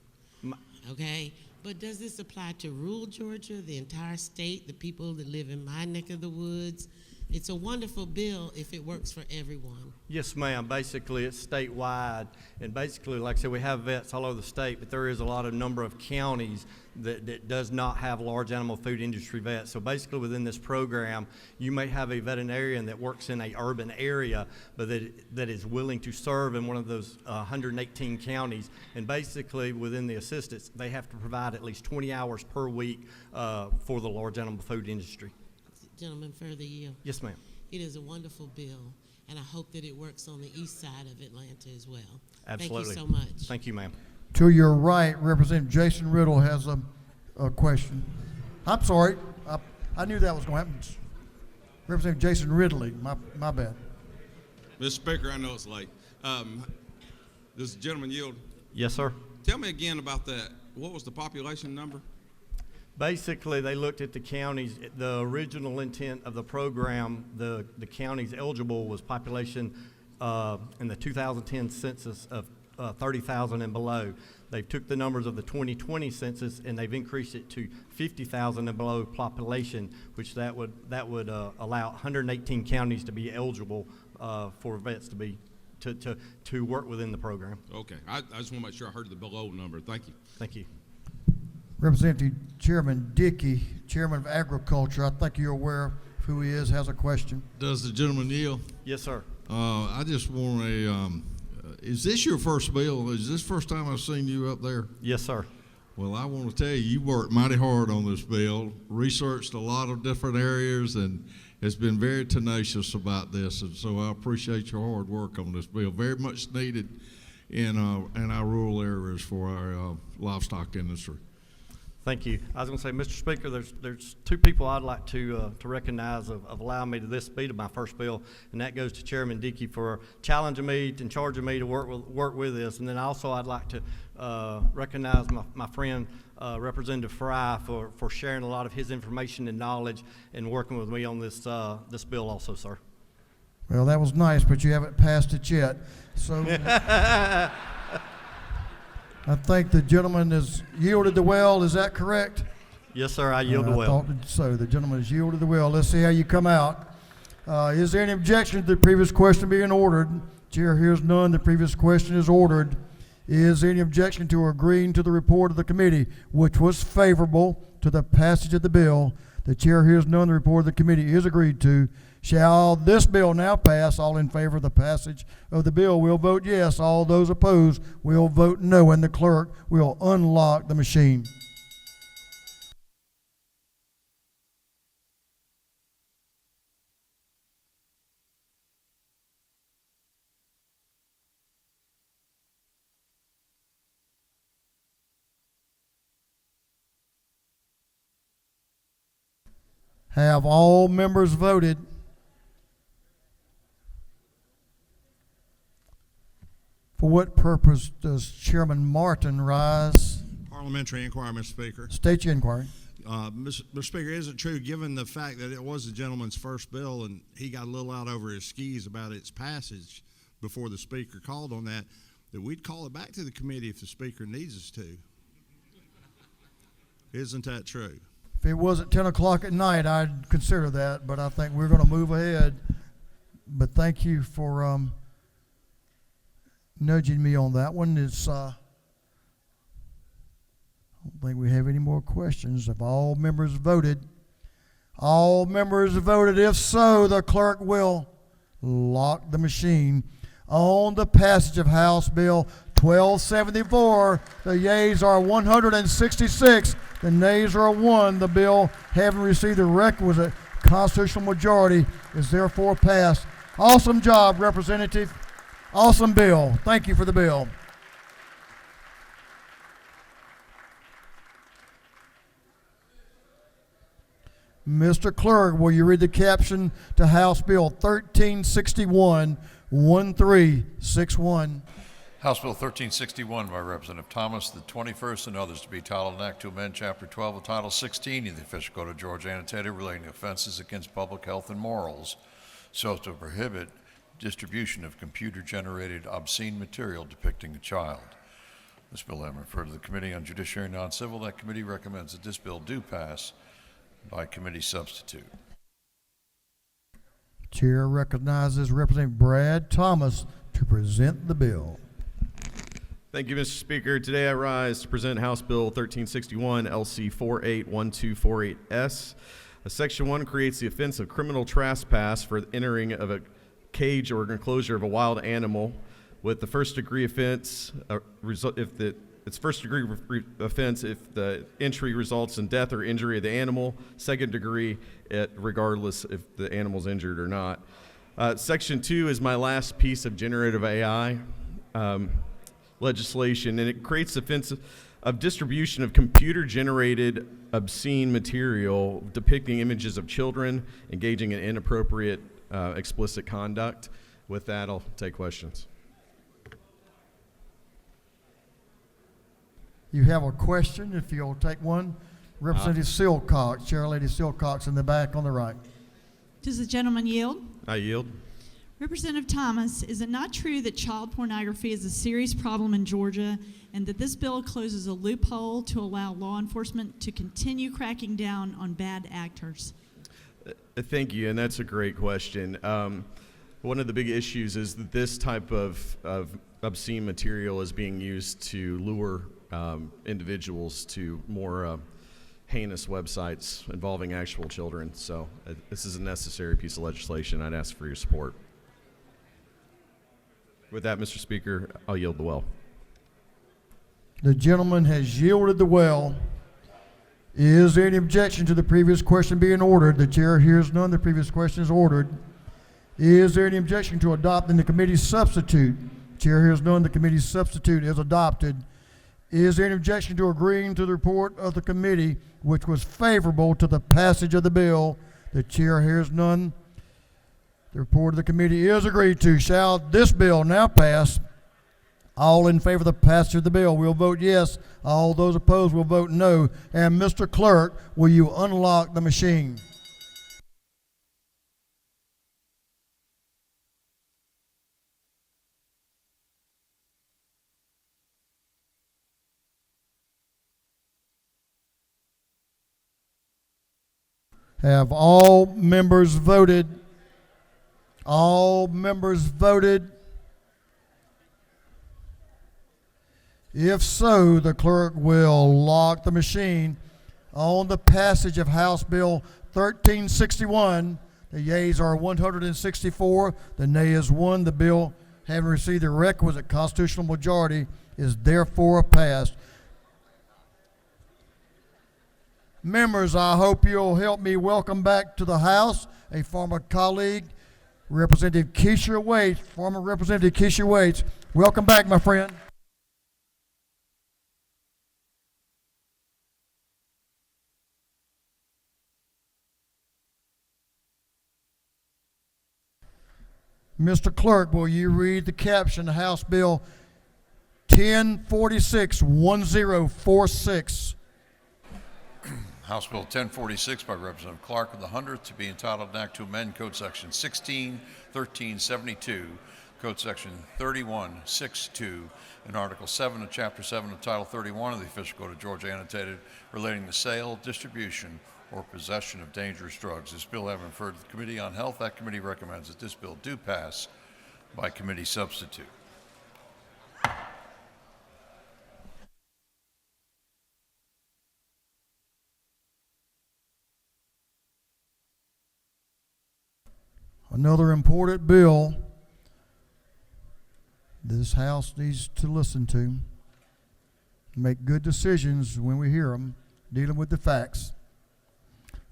okay? But does this apply to rural Georgia, the entire state, the people that live in my neck of the woods? It's a wonderful bill if it works for everyone. Yes, ma'am. Basically, it's statewide. And basically, like I said, we have vets all over the state, but there is a lot of number of counties that does not have large animal food industry vets. So basically, within this program, you may have a veterinarian that works in a urban area, but that is willing to serve in one of those 118 counties. And basically, within the assistance, they have to provide at least 20 hours per week for the large animal food industry. Gentleman, further yield. Yes, ma'am. It is a wonderful bill, and I hope that it works on the east side of Atlanta as well. Absolutely. Thank you so much. Thank you, ma'am. To your right, Representative Jason Riddle has a question. I'm sorry. I knew that was going to happen. Representative Jason Ridley, my bad. Mr. Speaker, I know it's late. Does the gentleman yield? Yes, sir. Tell me again about that. What was the population number? Basically, they looked at the counties. The original intent of the program, the counties eligible was population in the 2010 census of 30,000 and below. They took the numbers of the 2020 census and they've increased it to 50,000 and below population, which that would allow 118 counties to be eligible for vets to be to work within the program. Okay, I just want to make sure I heard the below number. Thank you. Thank you. Representative Chairman Dickey, Chairman of Agriculture, I think you're aware of who he is, has a question. Does the gentleman yield? Yes, sir. I just want is this your first bill? Is this the first time I've seen you up there? Yes, sir. Well, I want to tell you, you worked mighty hard on this bill, researched a lot of different areas, and has been very tenacious about this. And so I appreciate your hard work on this bill. Very much needed in our rural areas for our livestock industry. Thank you. I was going to say, Mr. Speaker, there's two people I'd like to recognize of allowing me to this be to my first bill, and that goes to Chairman Dickey for challenging me and charging me to work with this. And then also I'd like to recognize my friend Representative Fry for sharing a lot of his information and knowledge and working with me on this bill also, sir. Well, that was nice, but you haven't passed it yet. So I think the gentleman has yielded the well. Is that correct? Yes, sir. I yield the well. I thought so. The gentleman has yielded the well. Let's see how you come out. Is there any objection to the previous question being ordered? Chair hears none. The previous question is ordered. Is there any objection to agreeing to the report of the committee, which was favorable to the passage of the bill? The chair hears none. The report of the committee is agreed to. Shall this bill now pass? All in favor of the passage of the bill will vote yes. All those opposed will vote no, and the clerk will unlock the machine. Have all members voted? For what purpose does Chairman Martin rise? Parliamentary inquiry, Mr. Speaker. State your inquiry. Mr. Speaker, is it true, given the fact that it was the gentleman's first bill and he got a little out over his skis about its passage before the Speaker called on that we'd call it back to the committee if the Speaker needs us to? Isn't that true? If it wasn't 10 o'clock at night, I'd consider that, but I think we're going to move ahead. But thank you for nudging me on that one. It's I don't think we have any more questions. Have all members voted? All members voted. If so, the clerk will lock the machine on the passage of House Bill 1274. The yeas are 166. The nays are 1. The bill, having received the requisite constitutional majority, is therefore passed. Awesome job, Representative. Awesome bill. Thank you for the bill. Mr. Clerk, will you read the caption to House Bill 1361, 1361? House Bill 1361 by Representative Thomas, the 21st, and others to be titled an act to amend Chapter 12 of Title 16 of the Official Code of Georgia Annotated relating to offenses against public health and morals, so as to prohibit distribution of computer-generated obscene material depicting a child. This bill has been referred to the Committee on Judiciary and Non-Civil. That committee recommends that this bill do pass by committee substitute. Chair recognizes Representative Brad Thomas to present the bill. Thank you, Mr. Speaker. Today I rise to present House Bill 1361, LC 481248S. Section 1 creates the offense of criminal trespass for entering of a cage or enclosure of a wild animal, with the first degree offense it's first degree offense if the entry results in death or injury of the animal, second degree regardless if the animal's injured or not. Section 2 is my last piece of generative AI legislation, and it creates the offense of distribution of computer-generated obscene material depicting images of children engaging in inappropriate explicit conduct. With that, I'll take questions. You have a question, if you'll take one. Representative Silcox, Chair Lady Silcox in the back on the right. Does the gentleman yield? I yield. Representative Thomas, is it not true that child pornography is a serious problem in Georgia and that this bill closes a loophole to allow law enforcement to continue cracking down on bad actors? Thank you, and that's a great question. One of the big issues is that this type of obscene material is being used to lure individuals to more heinous websites involving actual children. So this is a necessary piece of legislation. I'd ask for your support. With that, Mr. Speaker, I'll yield the well. The gentleman has yielded the well. Is there any objection to the previous question being ordered? The chair hears none. The previous question is ordered. Is there any objection to adopting the committee's substitute? Chair hears none. The committee's substitute is adopted. Is there any objection to agreeing to the report of the committee, which was favorable to the passage of the bill? The chair hears none. The report of the committee is agreed to. Shall this bill now pass? All in favor of the passage of the bill will vote yes. All those opposed will vote no. And Mr. Clerk, will you unlock the machine? Have all members voted? All members voted? If so, the clerk will lock the machine on the passage of House Bill 1361. The yeas are 164, the nay is 1. The bill, having received the requisite constitutional majority, is therefore passed. Members, I hope you'll help me welcome back to the House a former colleague, Representative Keisha Waits, former Representative Keisha Waits. Welcome back, my friend. Mr. Clerk, will you read the caption to House Bill 1046, 1046? House Bill 1046 by Representative Clark of the 100th to be entitled an act to amend Code Section 16, 1372, Code Section 3162, and Article 7 of Chapter 7 of Title 31 of the Official Code of Georgia annotated relating to sale, distribution, or possession of dangerous drugs. This bill having referred to the Committee on Health, that committee recommends that this bill do pass by committee substitute. Another important bill this House needs to listen to, make good decisions when we hear them, dealing with the facts.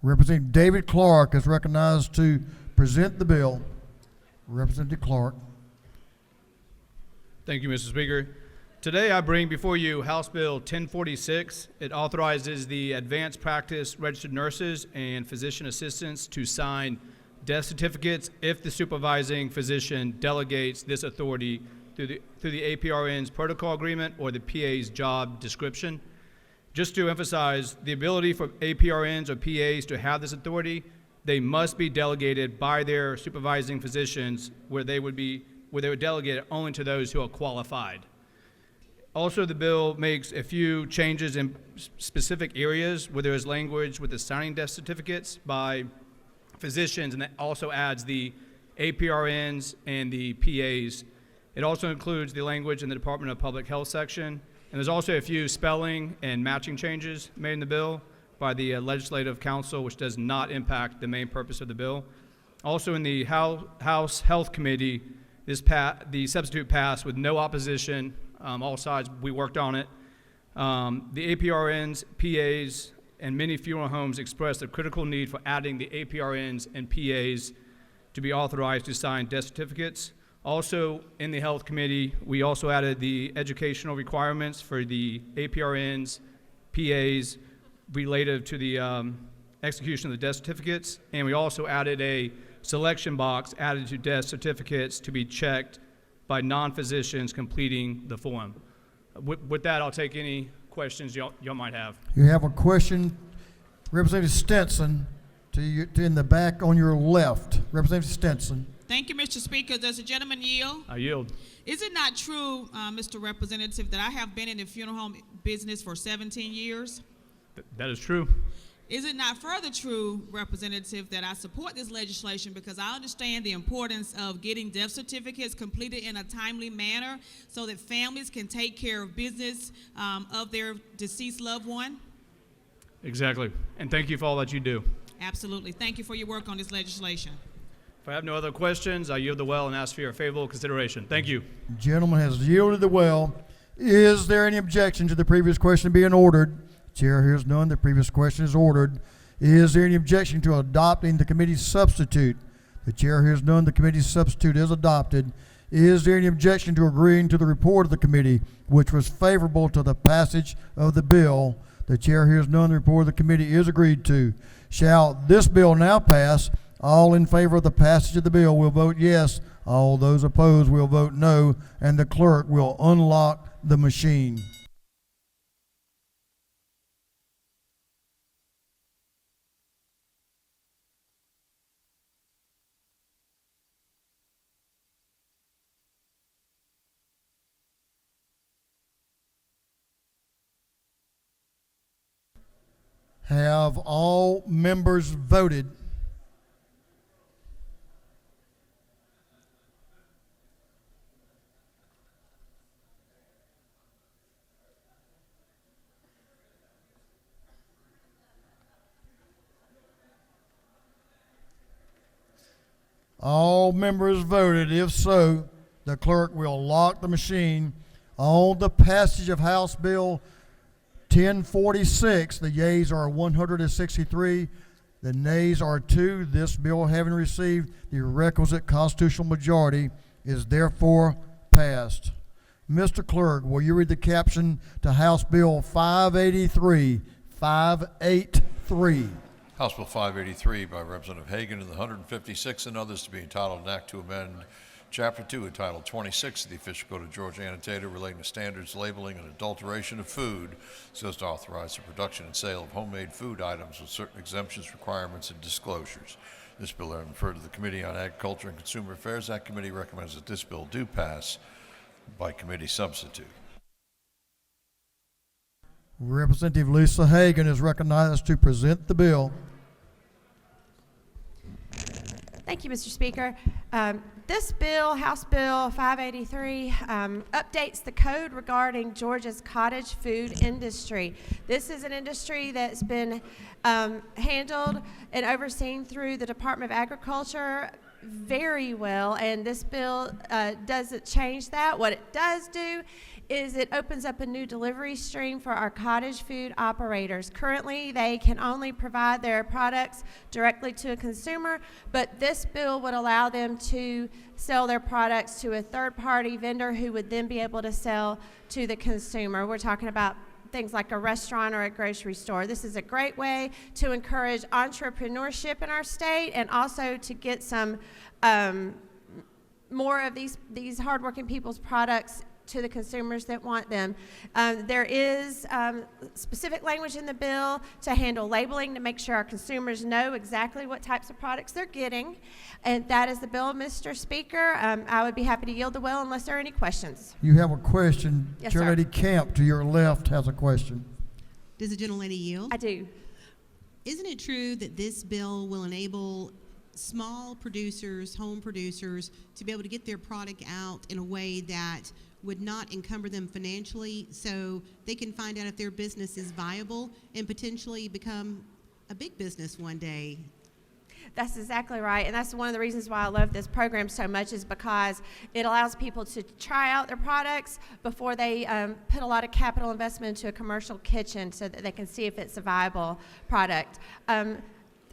Representative David Clark is recognized to present the bill. Representative Clark. Thank you, Mr. Speaker. Today I bring before you House Bill 1046. It authorizes the advanced practice registered nurses and physician assistants to sign death certificates if the supervising physician delegates this authority through the APRN's protocol agreement or the PA's job description. Just to emphasize, the ability for APRNs or PAs to have this authority, they must be delegated by their supervising physicians where they would delegate it only to those who are qualified. Also, the bill makes a few changes in specific areas where there is language with the signing death certificates by physicians, and that also adds the APRNs and the PAs. It also includes the language in the Department of Public Health section, and there's also a few spelling and matching changes made in the bill by the Legislative Council, which does not impact the main purpose of the bill. Also in the House Health Committee, the substitute passed with no opposition. All sides, we worked on it. The APRNs, PAs, and many funeral homes expressed the critical need for adding the APRNs and PAs to be authorized to sign death certificates. Also, in the Health Committee, we also added the educational requirements for the APRNs, PAs, related to the execution of the death certificates, and we also added a selection box added to death certificates to be checked by non-physicians completing the form. With that, I'll take any questions y'all might have. You have a question, Representative Stinson, to in the back on your left. Representative Stinson. Thank you, Mr. Speaker. Does the gentleman yield? I yield. Is it not true, Mr. Representative, that I have been in the funeral home business for 17 years? That is true. Is it not further true, Representative, that I support this legislation because I understand the importance of getting death certificates completed in a timely manner so that families can take care of business of their deceased loved one? Exactly. And thank you for all that you do. Absolutely. Thank you for your work on this legislation. If I have no other questions, I yield the well and ask for your favorable consideration. Thank you. Gentleman has yielded the well. Is there any objection to the previous question being ordered? Chair hears none. The previous question is ordered. Is there any objection to adopting the committee's substitute? The chair hears none. The committee's substitute is adopted. Is there any objection to agreeing to the report of the committee, which was favorable to the passage of the bill? The chair hears none. The report of the committee is agreed to. Shall this bill now pass? All in favor of the passage of the bill will vote yes. All those opposed will vote no, and the clerk will unlock the machine. Have all members voted? All members voted. If so, the clerk will lock the machine on the passage of House Bill 1046. The yeas are 163. The nays are 2. This bill, having received the requisite constitutional majority, is therefore passed. Mr. Clerk, will you read the caption to House Bill 583? 583. House Bill 583 by Representative Hagan and the 156 and others to be entitled an act to amend Chapter 2 entitled 26 of the Official Code of Georgia annotated relating to standards, labeling, and adulteration of food so as to authorize the production and sale of homemade food items with certain exemptions, requirements, and disclosures. This bill having referred to the Committee on Agriculture and Consumer Affairs, that committee recommends that this bill do pass by committee substitute. Representative Lisa Hagan is recognized to present the bill. Thank you, Mr. Speaker. This bill, House Bill 583, updates the code regarding Georgia's cottage food industry. This is an industry that's been handled and overseen through the Department of Agriculture very well, and this bill doesn't change that. What it does do is it opens up a new delivery stream for our cottage food operators. Currently, they can only provide their products directly to a consumer, but this bill would allow them to sell their products to a third-party vendor who would then be able to sell to the consumer. We're talking about things like a restaurant or a grocery store. This is a great way to encourage entrepreneurship in our state and also to get some more of these hardworking people's products to the consumers that want them. There is specific language in the bill to handle labeling to make sure our consumers know exactly what types of products they're getting. And that is the bill, Mr. Speaker. I would be happy to yield the well unless there are any questions. You have a question. Yes, Chair sir. Lady Camp to your left has a question. Does the gentlelady yield? I do. Isn't it true that this bill will enable small producers, home producers, to be able to get their product out in a way that would not encumber them financially, so they can find out if their business is viable and potentially become a big business one day? That's exactly right, and that's one of the reasons why I love this program so much, is because it allows people to try out their products before they put a lot of capital investment into a commercial kitchen so that they can see if it's a viable product. I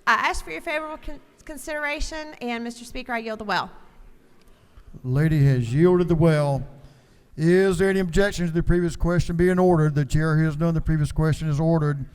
ask for your favorable consideration, and Mr. Speaker, I yield the well. Lady has yielded the well. Is there any objection to the previous question being ordered? The chair hears none. The previous question is ordered.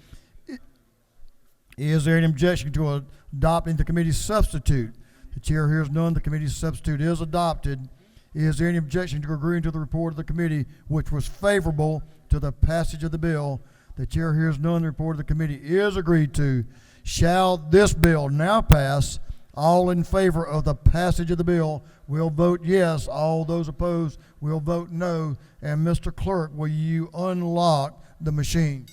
Is there any objection to adopting the committee's substitute? The chair hears none. The committee's substitute is adopted. Is there any objection to agreeing to the report of the committee, which was favorable to the passage of the bill? The chair hears none. The report of the committee is agreed to. Shall this bill now pass? All in favor of the passage of the bill will vote yes. All those opposed will vote no. And Mr. Clerk, will you unlock the machine?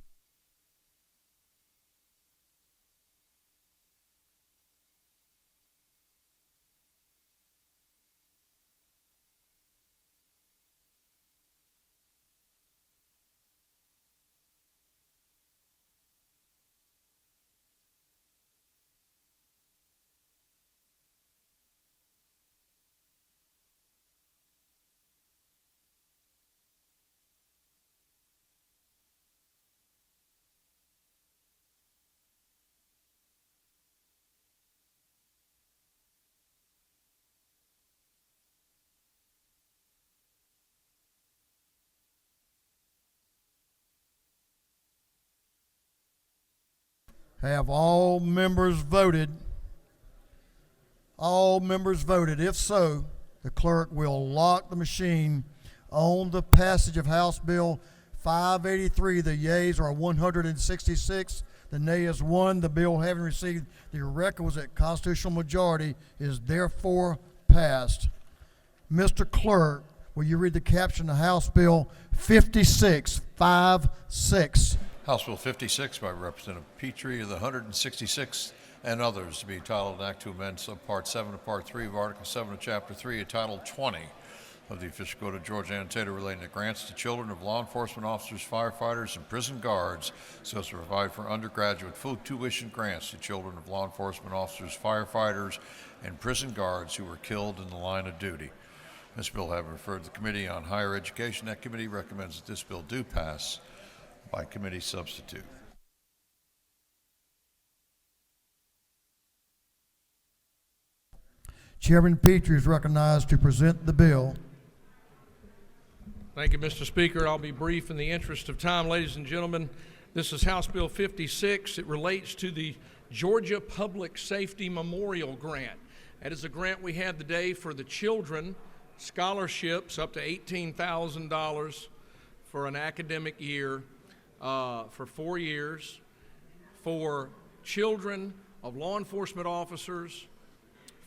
Have all members voted? All members voted. If so, the clerk will lock the machine on the passage of House Bill 583. The yeas are 166. The nay is 1. The bill, having received the requisite constitutional majority, is therefore passed. Mr. Clerk, will you read the caption of House Bill 5656? House Bill 56 by Representative Petrie of the 166th and others to be entitled an act to amend subpart 7 of part 3 of article 7 of chapter 3 of title 20 of the official code of Georgia annotated relating to grants to children of law enforcement officers, firefighters, and prison guards so as to provide for undergraduate full tuition grants to children of law enforcement officers, firefighters, and prison guards who were killed in the line of duty. This bill having referred to the Committee on Higher Education, that committee recommends that this bill do pass by committee substitute. Chairman Petrie is recognized to present the bill. Thank you, Mr. Speaker. I'll be brief in the interest of time. Ladies and gentlemen, this is House Bill 56. It relates to the Georgia Public Safety Memorial Grant. That is a grant we have today for the children, scholarships up to $18,000 for an academic year for 4 years for children of law enforcement officers,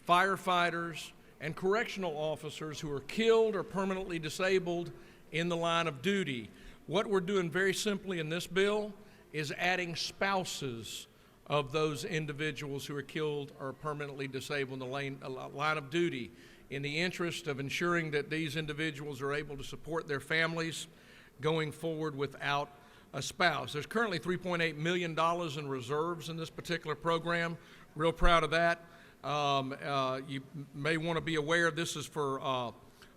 firefighters, and correctional officers who are killed or permanently disabled in the line of duty. What we're doing very simply in this bill is adding spouses of those individuals who are killed or permanently disabled in the line of duty, in the interest of ensuring that these individuals are able to support their families going forward without a spouse. There's currently $3.8 million in reserves in this particular program. Real proud of that. You may want to be aware this is for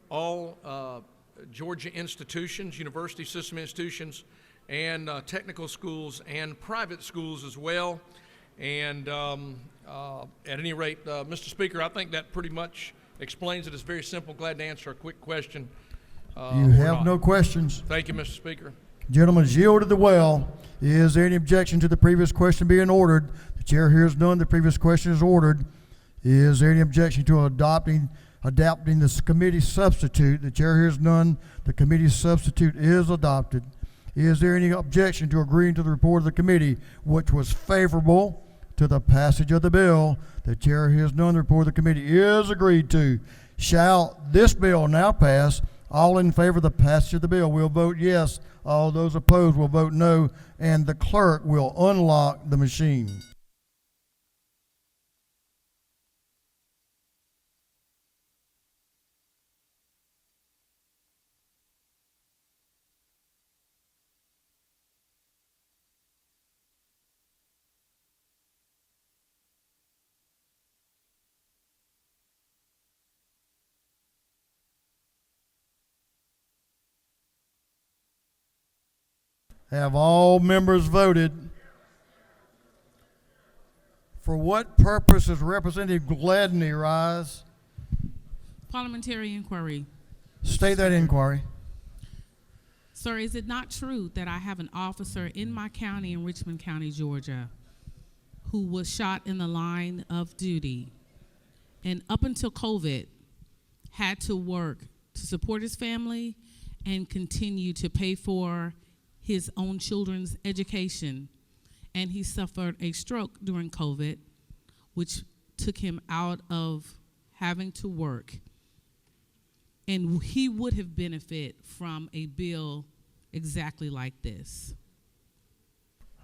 all Georgia institutions, university system institutions, and technical schools and private schools as well. And at any rate, Mr. Speaker, I think that pretty much explains it. It's very simple. Glad to answer a quick question. You have no questions. Thank you, Mr. Speaker. Gentleman's yielded the well. Is there any objection to the previous question being ordered? The chair hears none. The previous question is ordered. Is there any objection to adopting this committee substitute? The chair hears none. The committee substitute is adopted. Is there any objection to agreeing to the report of the committee, which was favorable to the passage of the bill? The chair hears none. The report of the committee is agreed to. Shall this bill now pass? All in favor of the passage of the bill will vote yes. All those opposed will vote no. And the clerk will unlock the machine. Have all members voted? For what purpose is Representative Gladney rise? Parliamentary inquiry. State that inquiry. Sir, is it not true that I have an officer in my county, in Richmond County, Georgia, who was shot in the line of duty and up until COVID had to work to support his family and continue to pay for his own children's education, and he suffered a stroke during COVID, which took him out of having to work. And he would have benefited from a bill exactly like this.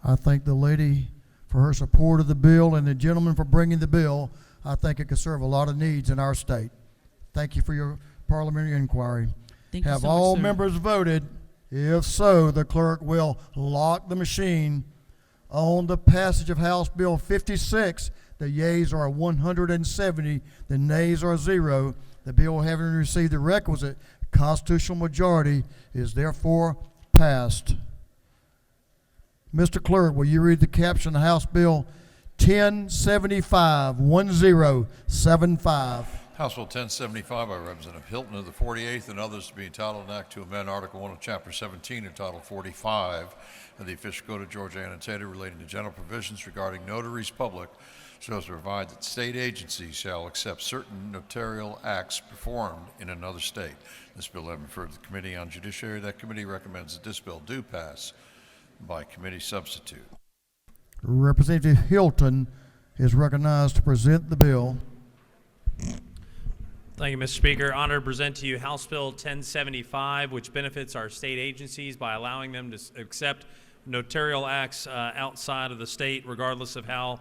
I thank the lady for her support of the bill and the gentleman for bringing the bill. I think it could serve a lot of needs in our state. Thank you for your parliamentary inquiry. Thank you Have so much, all sir. members voted? If so, the clerk will lock the machine. On the passage of House Bill 56, the yeas are 170, the nays are 0. The bill, having received the requisite constitutional majority, is therefore passed. Mr. Clerk, will you read the caption of House Bill 1075, 1075? House Bill 1075 by Representative Hilton of the 48th and others to be entitled an act to amend Article 1 of Chapter 17 entitled 45 of the Official Code of Georgia annotated relating to general provisions regarding notaries public so as to provide that state agencies shall accept certain notarial acts performed in another state. This bill having referred to the Committee on Judiciary, that committee recommends that this bill do pass by committee substitute. Representative Hilton is recognized to present the bill. Thank you, Mr. Speaker. Honored to present to you House Bill 1075, which benefits our state agencies by allowing them to accept notarial acts outside of the state, regardless of how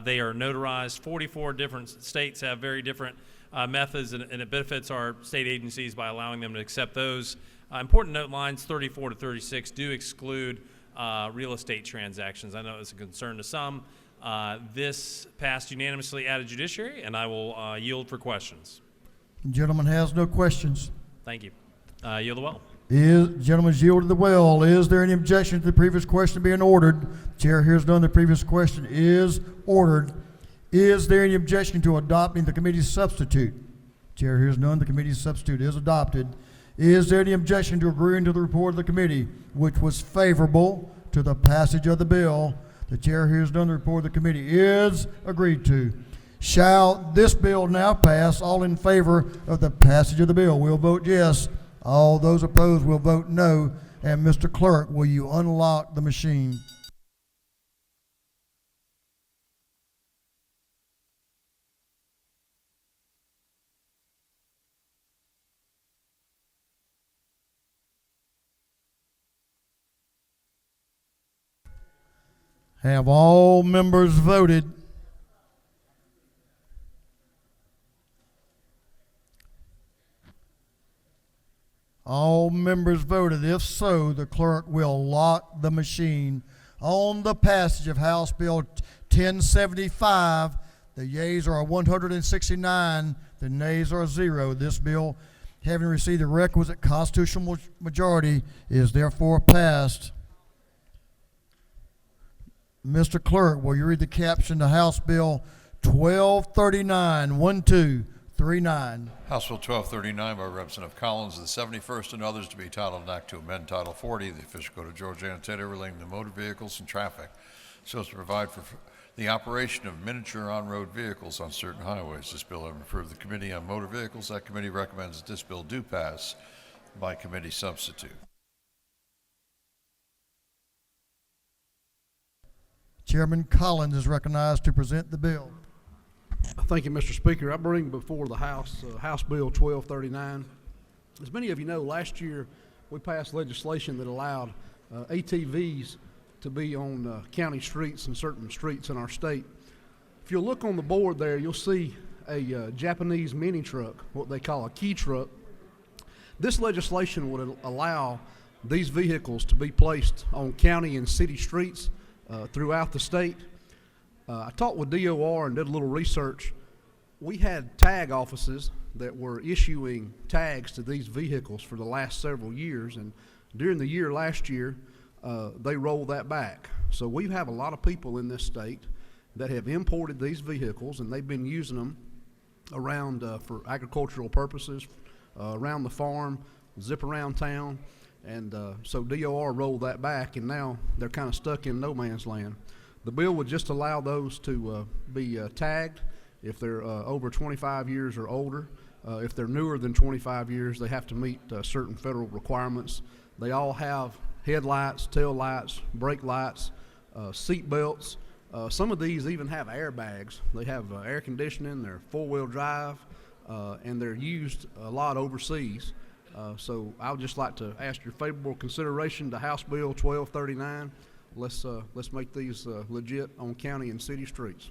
they are notarized. 44 different states have very different methods, and it benefits our state agencies by allowing them to accept those. Important note lines 34 to 36 do exclude real estate transactions. I know it's a concern to some. This passed unanimously out of Judiciary, and I will yield for questions. Gentleman has no questions. Thank you. Yield the well. Gentleman's yielded the well. Is there any objection to the previous question being ordered? Chair hears none. The previous question is ordered. Is there any objection to adopting the committee's substitute? Chair hears none. The committee's substitute is adopted. Is there any objection to agreeing to the report of the committee, which was favorable to the passage of the bill? The chair hears none. The report of the committee is agreed to. Shall this bill now pass? All in favor of the passage of the bill will vote yes. All those opposed will vote no. And Mr. Clerk, will you unlock the machine? Have all members voted? All members voted. If so, the clerk will lock the machine on the passage of House Bill 1075. The yeas are 169, the nays are 0. This bill, having received the requisite constitutional majority, is therefore passed. Mr. Clerk, will you read the caption to House Bill 1239, 1239? House Bill 1239 by Representative Collins, the 71st, and others to be titled an act to amend Title 40 of the official code of Georgia annotated relating to motor vehicles and traffic, so as to provide for the operation of miniature on-road vehicles on certain highways. This bill having approved the Committee on Motor Vehicles, that committee recommends that this bill do pass by committee substitute. Chairman Collins is recognized to present the bill. Thank you, Mr. Speaker. I bring before the House House Bill 1239. As many of you know, last year we passed legislation that allowed ATVs to be on county streets and certain streets in our state. If you'll look on the board there, you'll see a Japanese mini truck, what they call a key truck. This legislation would allow these vehicles to be placed on county and city streets throughout the state. I talked with DOR and did a little research. We had tag offices that were issuing tags to these vehicles for the last several years, and during the year last year, they rolled that back. So we have a lot of people in this state that have imported these vehicles, and they've been using them around for agricultural purposes, around the farm, zip around town, and so DOR rolled that back, and now they're kind of stuck in no man's land. The bill would just allow those to be tagged if they're over 25 years or older. If they're newer than 25 years, they have to meet certain federal requirements. They all have headlights, tail lights, brake lights, seat belts. Some of these even have airbags. They have air conditioning, they're four-wheel drive, and they're used a lot overseas. So I would just like to ask your favorable consideration to House Bill 1239. Let's make these legit on county and city streets.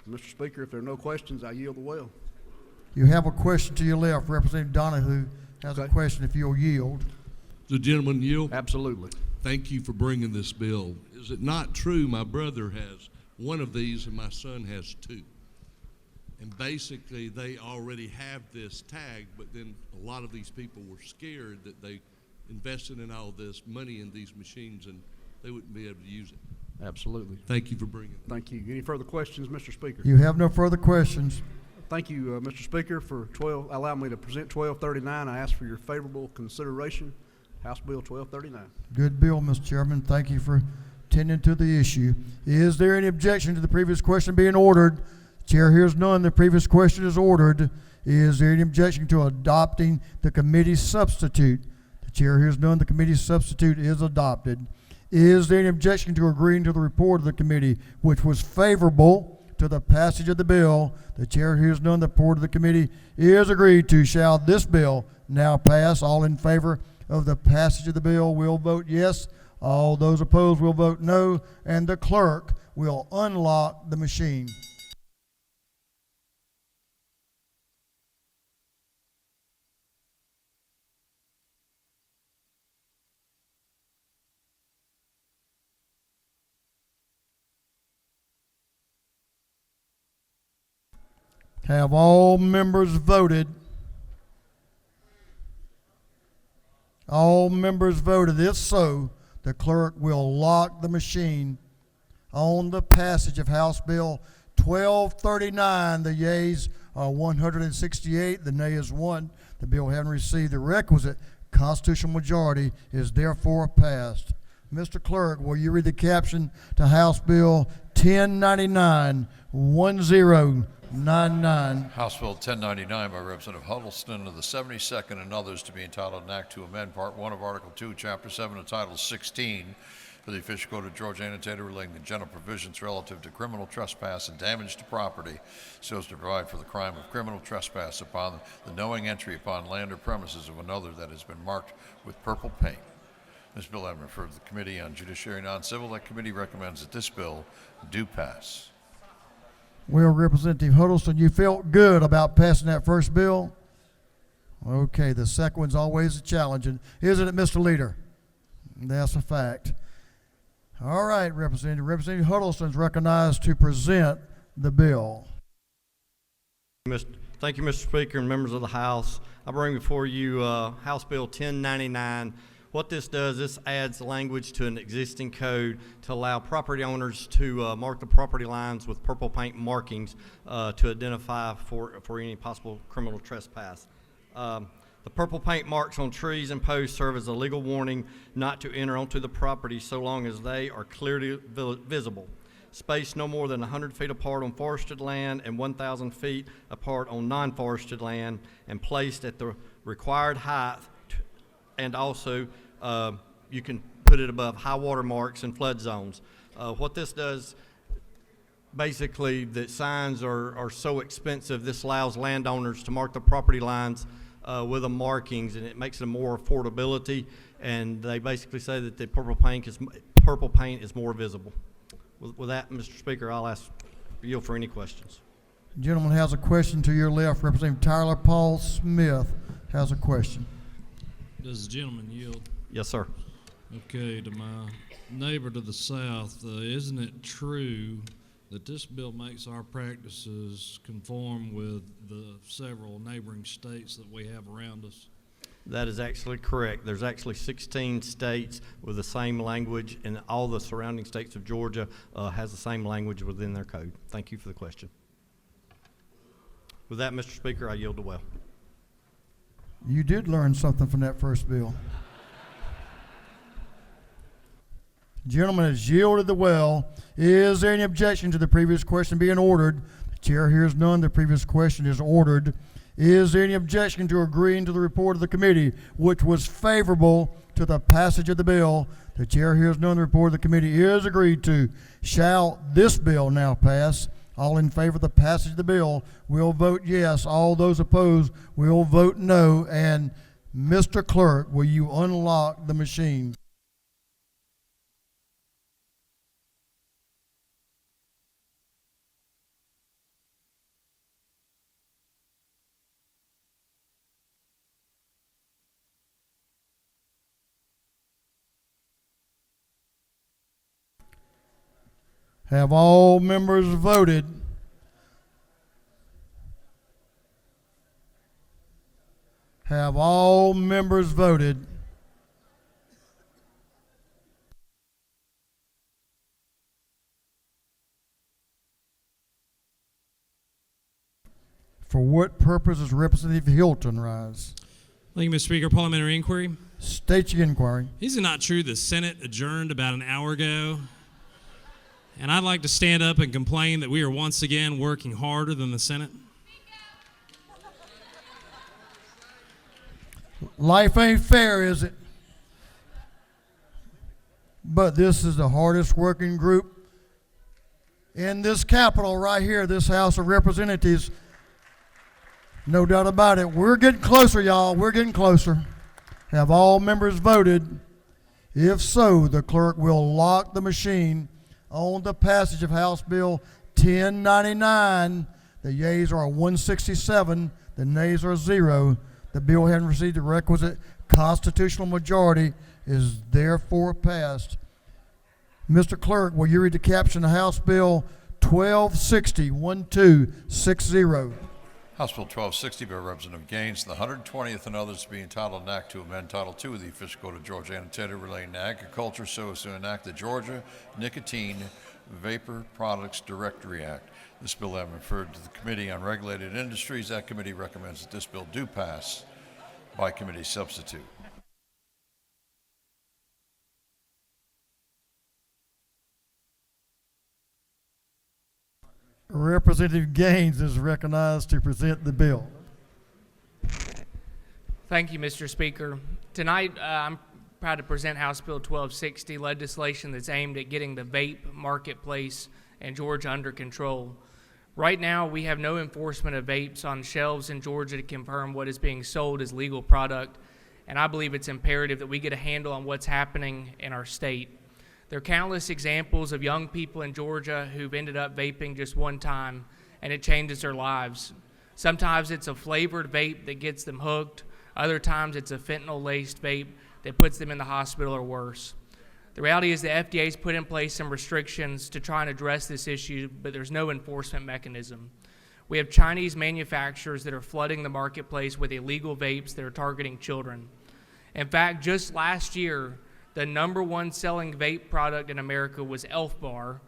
Mr. Speaker, if there are no questions, I yield the well. You have a question to your left. Representative Donahue has a question if you'll yield. The gentleman yield? Absolutely. Thank you for bringing this bill. Is it not true my brother has one of these and my son has two? And basically they already have this tag, but then a lot of these people were scared that they invested in all this money in these machines and they wouldn't be able to use it. Absolutely. Thank you for bringing it. Thank you. Any further questions, Mr. Speaker? You have no further questions. Thank you, Mr. Speaker, for allow me to present 1239. I ask for your favorable consideration. House Bill 1239. Good bill, Mr. Chairman. Thank you for tending to the issue. Is there any objection to the previous question being ordered? Chair hears none. The previous question is ordered. Is there any objection to adopting the committee substitute? The chair hears none. The committee substitute is adopted. Is there any objection to agreeing to the report of the committee, which was favorable to the passage of the bill? The chair hears none. The report of the committee is agreed to. Shall this bill now pass? All in favor of the passage of the bill will vote yes. All those opposed will vote no. And the clerk will unlock the machine. Have all members voted? All members voted. If so, the clerk will lock the machine on the passage of House Bill 1239. The yeas are 168, the nay is 1. The bill having received the requisite constitutional majority is therefore passed. Mr. Clerk, will you read the caption to House Bill 1099, 1099? House Bill 1099 by Representative Huddleston of the 72nd and others to be entitled an act to amend Part 1 of Article 2, Chapter 7 of Title 16 for the official code of Georgia annotated relating to general provisions relative to criminal trespass and damage to property, so as to provide for the crime of criminal trespass upon the knowing entry upon land or premises of another that has been marked with purple paint. This bill having referred to the Committee on Judiciary and Non-Civil, that committee recommends that this bill do pass. Well, Representative Huddleston, you felt good about passing that first bill? Okay, the second one's always a challenge, isn't it, Mr. Leader? That's a fact. All right, Representative Huddleston's recognized to present the bill. Thank you, Mr. Speaker and members of the House. I bring before you House Bill 1099. What this does, this adds language to an existing code to allow property owners to mark the property lines with purple paint markings to identify for any possible criminal trespass. The purple paint marks on trees and posts serve as a legal warning not to enter onto the property so long as they are clearly visible. Spaced no more than 100 feet apart on forested land and 1,000 feet apart on non-forested land, and placed at the required height, and also you can put it above high water marks and flood zones. What this does, basically, the signs are so expensive, this allows landowners to mark the property lines with the markings, and it makes it more affordability, and they basically say that the purple paint is more visible. With that, Mr. Speaker, I'll ask you for any questions. The gentleman has a question to your left. Representative Tyler Paul Smith has a question. Does the gentleman yield? Yes, sir. Okay, to my neighbor to the south, isn't it true that this bill makes our practices conform with the several neighboring states that we have around us? That is actually correct. There's actually 16 states with the same language, and all the surrounding states of Georgia has the same language within their code. Thank you for the question. With that, Mr. Speaker, I yield the well. You did learn something from that first bill. Gentleman has yielded the well. Is there any objection to the previous question being ordered? The chair hears none. The previous question is ordered. Is there any objection to agreeing to the report of the committee, which was favorable to the passage of the bill? The chair hears none. The report of the committee is agreed to. Shall this bill now pass? All in favor of the passage of the bill will vote yes. All those opposed will vote no. And Mr. Clerk, will you unlock the machine? Have all members voted? Have all members voted? For what purpose does Representative Hilton rise? Thank you, Mr. Speaker. Parliamentary inquiry. State your inquiry. Is it not true the Senate adjourned about an hour ago? And I'd like to stand up and complain that we are once again working harder than the Senate. Life ain't fair, is it? But this is the hardest working group in this Capitol right here, this House of Representatives. No doubt about it. We're getting closer, y'all. We're getting closer. Have all members voted? If so, the clerk will lock the machine on the passage of House Bill 1099. The yeas are 167, the nays are 0. The bill having received the requisite constitutional majority is therefore passed. Mr. Clerk, will you read the caption of House Bill 1260, 1260? House Bill 1260 by Representative Gaines, the 120th and others to be entitled an act to amend Title II of the Official Code of Georgia Annotated relating to agriculture so as to enact the Georgia Nicotine Vapor Products Directory Act. This bill having referred to the Committee on Regulated Industries, that committee recommends that this bill do pass by committee substitute. Representative Gaines is recognized to present the bill. Thank you, Mr. Speaker. Tonight, I'm proud to present House Bill 1260, legislation that's aimed at getting the vape marketplace in Georgia under control. Right now, we have no enforcement of vapes on shelves in Georgia to confirm what is being sold as legal product, and I believe it's imperative that we get a handle on what's happening in our state. There are countless examples of young people in Georgia who've ended up vaping just one time, and it changes their lives. Sometimes it's a flavored vape that gets them hooked. Other times it's a fentanyl-laced vape that puts them in the hospital or worse. The reality is the FDA's put in place some restrictions to try and address this issue, but there's no enforcement mechanism. We have Chinese manufacturers that are flooding the marketplace with illegal vapes that are targeting children. In fact, just last year, the #1 selling vape product in America was Elf Bar.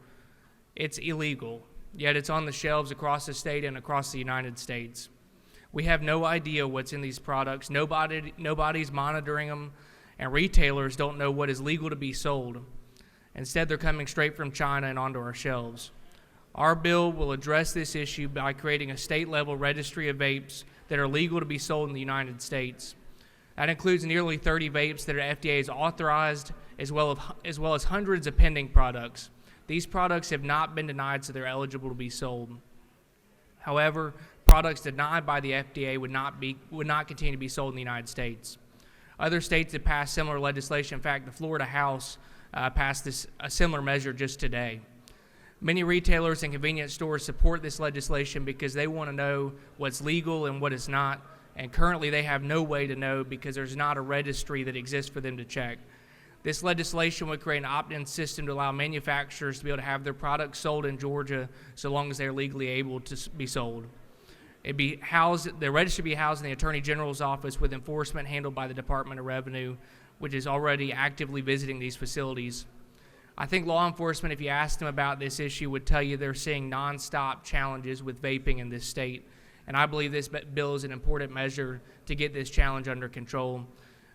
It's illegal, yet it's on the shelves across the state and across the United States. We have no idea what's in these products. Nobody's monitoring them, and retailers don't know what is legal to be sold. Instead, they're coming straight from China and onto our shelves. Our bill will address this issue by creating a state-level registry of vapes that are legal to be sold in the United States. That includes nearly 30 vapes that are FDA has authorized, as well as hundreds of pending products. These products have not been denied, so they're eligible to be sold. However, products denied by the FDA would not continue to be sold in the United States. Other states have passed similar legislation. In fact, the Florida House passed a similar measure just today. Many retailers and convenience stores support this legislation because they want to know what's legal and what is not, and currently they have no way to know because there's not a registry that exists for them to check. This legislation would create an opt-in system to allow manufacturers to be able to have their products sold in Georgia so long as they're legally able to be sold. The registry would be housed in the Attorney General's office with enforcement handled by the Department of Revenue, which is already actively visiting these facilities. I think law enforcement, if you asked them about this issue, would tell you they're seeing nonstop challenges with vaping in this state. And I believe this bill is an important measure to get this challenge under control.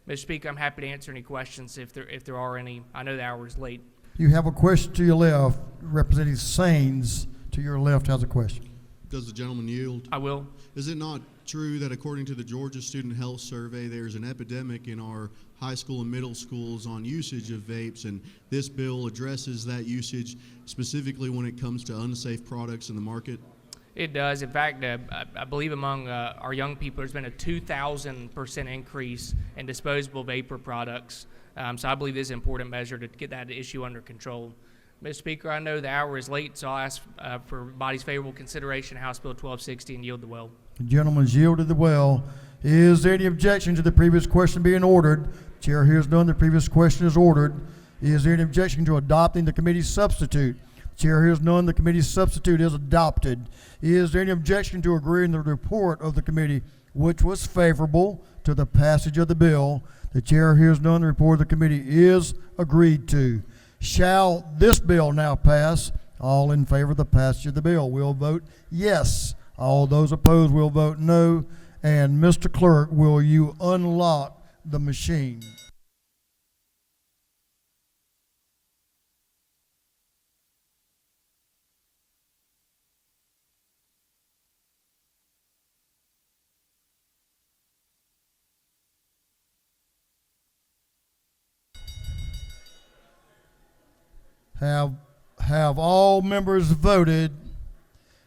Mr. Speaker, I'm happy to answer any questions if there are any. I know the hour is late. You have a question to your left. Representative Sains to your left has a question. Does the gentleman yield? I will. Is it not true that according to the Georgia Student Health Survey, there's an epidemic in our high school and middle schools on usage of vapes, and this bill addresses that usage specifically when it comes to unsafe products in the market? It does. In fact, I believe among our young people, there's been a 2,000% increase in disposable vapor products. So I believe this is an important measure to get that issue under control. Mr. Speaker, I know the hour is late, so I'll ask for body's favorable consideration of House Bill 1260 and yield the well. The gentleman's yielded the well. Is there any objection to the previous question being ordered? Chair hears none. The previous question is ordered. Is there any objection to adopting the committee's substitute? Chair hears none. The committee's substitute is adopted. Is there any objection to agreeing the report of the committee, which was favorable to the passage of the bill? The chair hears none. The report of the committee is agreed to. Shall this bill now pass? All in favor of the passage of the bill will vote yes. All those opposed will vote no. And Mr. Clerk, will you unlock the machine? Have all members voted?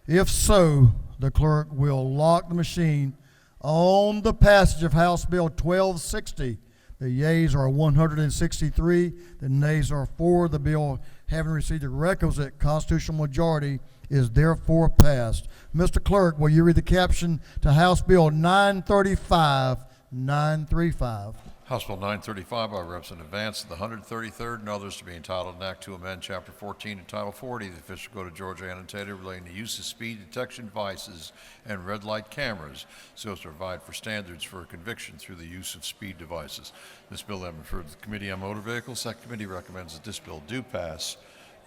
If so, the clerk will lock the machine on the passage of House Bill 1260. The yeas are 163, the nays are 4. The bill, having received the requisite constitutional majority, is therefore passed. Mr. Clerk, will you read the caption to House Bill 935? 935. House Bill 935 by Representative Vance of the 133rd and others to be entitled an act to amend Chapter 14 and Title 40 of the Official Code of Georgia annotated relating to use of speed detection devices and red light cameras so as to provide for standards for conviction through the use of speed devices. This bill has been referred to the Committee on Motor Vehicles. That committee recommends that this bill do pass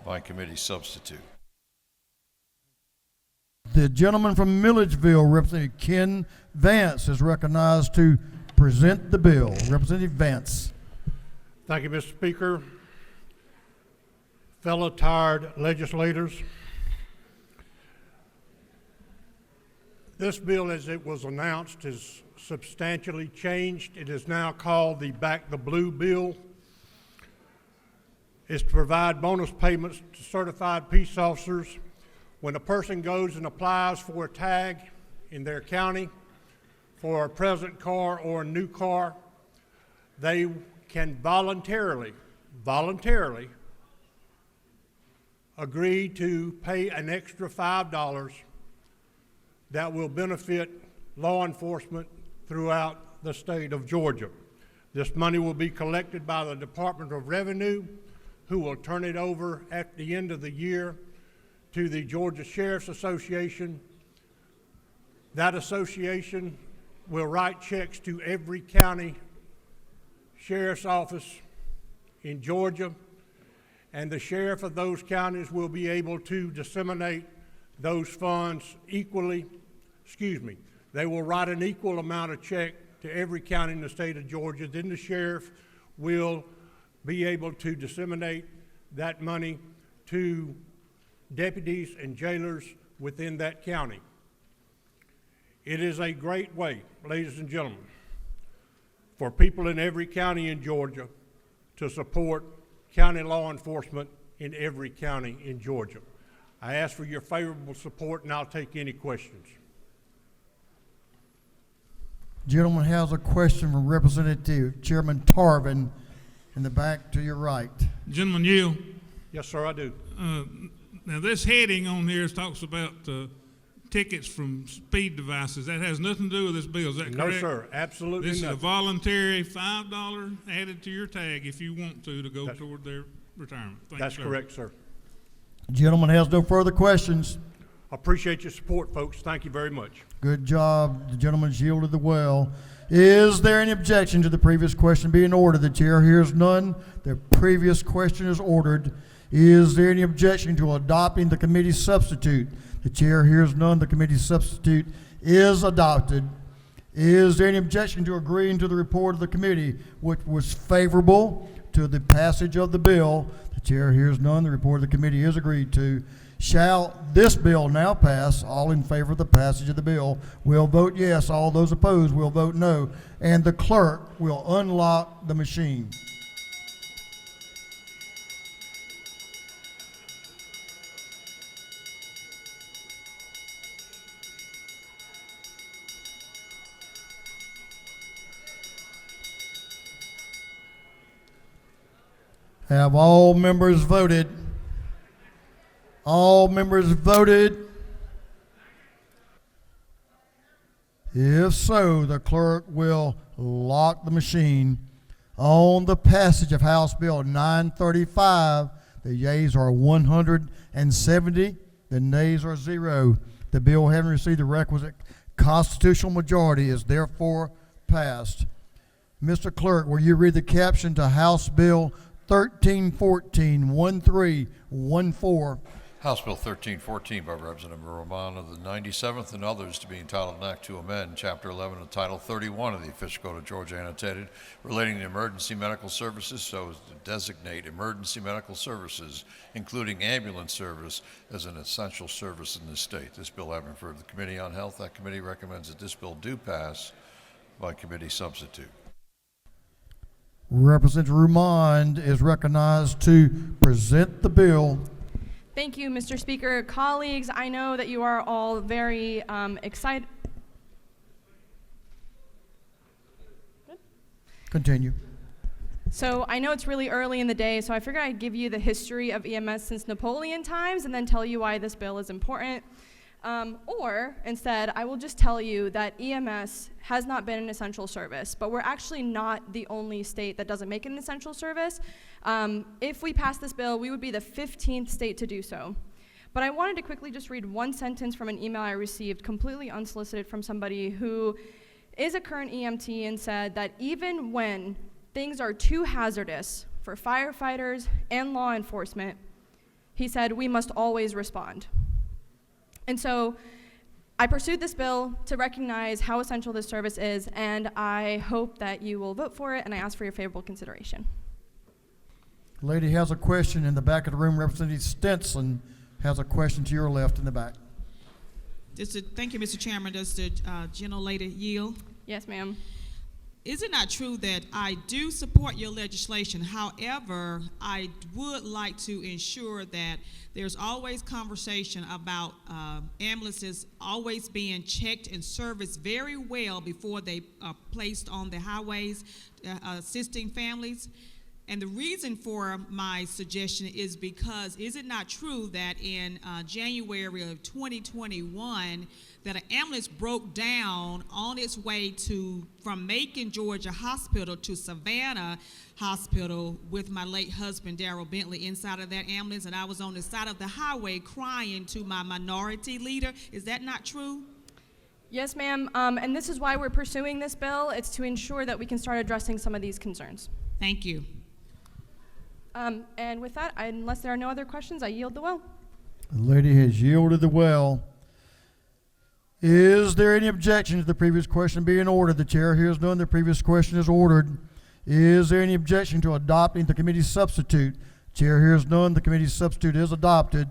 by committee substitute. The gentleman from Milledgeville, Representative Ken Vance, is recognized to present the bill. Representative Vance. Thank you, Mr. Speaker. Fellow tired legislators, this bill, as it was announced, is substantially changed. It is now called the Back the Blue Bill. It's to provide bonus payments to certified peace officers when a person goes and applies for a tag in their county for a present car or a new car. they can voluntarily agree to pay an extra $5 that will benefit law enforcement throughout the state of Georgia. This money will be collected by the Department of Revenue, who will turn it over at the end of the year to the Georgia Sheriff's Association. That association will write checks to every county sheriff's office in Georgia, and the sheriff of those counties will be able to disseminate those funds equally. They will write an equal amount of check to every county in the state of Georgia. Then the sheriff will be able to disseminate that money to deputies and jailers within that county. It is a great way, ladies and gentlemen, for people in every county in Georgia to support county law enforcement in every county in Georgia. I ask for your favorable support, and I'll take any questions. Gentleman has a question from Representative Chairman Tarvin in the back to your right. Gentleman Yield. Yes, sir, I do. Now, this heading on here talks about tickets from speed devices. That has nothing to do with this bill, is that correct? No, sir, absolutely This nothing. is a voluntary $5 added to your tag if you want to go toward their retirement. Thank That's you, sir. correct, sir. Gentleman has no further questions. Appreciate your support, folks. Thank you very much. Good job. The gentleman's yielded the well. Is there any objection to the previous question being ordered? The chair hears none. The previous question is ordered. Is there any objection to adopting the committee substitute? The chair hears none. The committee substitute is adopted. Is there any objection to agreeing to the report of the committee, which was favorable to the passage of the bill? The chair hears none. The report of the committee is agreed to. Shall this bill now pass? All in favor of the passage of the bill will vote yes. All those opposed will vote no. And the clerk will unlock the machine. Have all members voted? All members voted? If so, the clerk will lock the machine. On the passage of House Bill 935, the yeas are 170, the nays are 0. The bill, having received the requisite constitutional majority, is therefore passed. Mr. Clerk, will you read the caption to House Bill 1314, 1314? House Bill 1314 by Representative Romano of the 97th and others to be entitled an act to amend Chapter 11 of Title 31 of the Official Code of Georgia annotated relating to emergency medical services so as to designate emergency medical services, including ambulance service, as an essential service in the state. This bill having referred to the Committee on Health, that committee recommends that this bill do pass by committee substitute. Representative Rumond is recognized to present the bill. Thank you, Mr. Speaker. Colleagues, I know that you are all very excited. Continue. So I know it's really early in the day, so I figured I'd give you the history of EMS since Napoleon times and then tell you why this bill is important. Or instead, I will just tell you that EMS has not been an essential service, but we're actually not the only state that doesn't make it an essential service. If we pass this bill, we would be the 15th state to do so. But I wanted to quickly just read one sentence from an email I received completely unsolicited from somebody who is a current EMT and said that even when things are too hazardous for firefighters and law enforcement, he said, we must always respond. And so I pursued this bill to recognize how essential this service is, and I hope that you will vote for it, and I ask for your favorable consideration. Lady has a question in the back of the room. Representative Stinson has a question to your left in the back. Thank you, Mr. Chairman. Does the gentlelady yield? Yes, ma'am. is it not true that I do support your legislation? However, I would like to ensure that there's always conversation about ambulances always being checked and serviced very well before they are placed on the highways, assisting families. And the reason for my suggestion is because is it not true that in January of 2021 that an ambulance broke down on its way from Macon, Georgia Hospital to Savannah Hospital with my late husband, Darrell Bentley, inside of that ambulance, and I was on the side of the highway crying to my minority leader. Is that not true? Yes, ma'am. And this is why we're pursuing this bill. It's to ensure that we can start addressing some of these concerns. Thank you. And with that, unless there are no other questions, I yield the well. The lady has yielded the well. Is there any objection to the previous question being ordered? The chair hears none. The previous question is ordered. Is there any objection to adopting the committee's substitute? Chair hears none. The committee's substitute is adopted.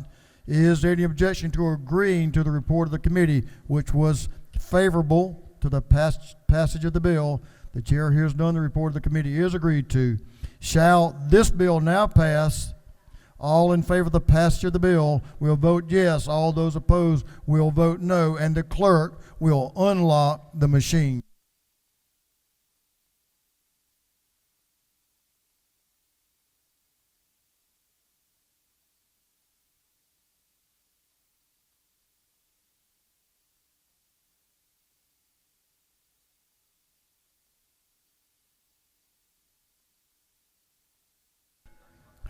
Is there any objection to agreeing to the report of the committee, which was favorable to the passage of the bill? The chair hears none. The report of the committee is agreed to. Shall this bill now pass? All in favor of the passage of the bill will vote yes. All those opposed will vote no. And the clerk will unlock the machine.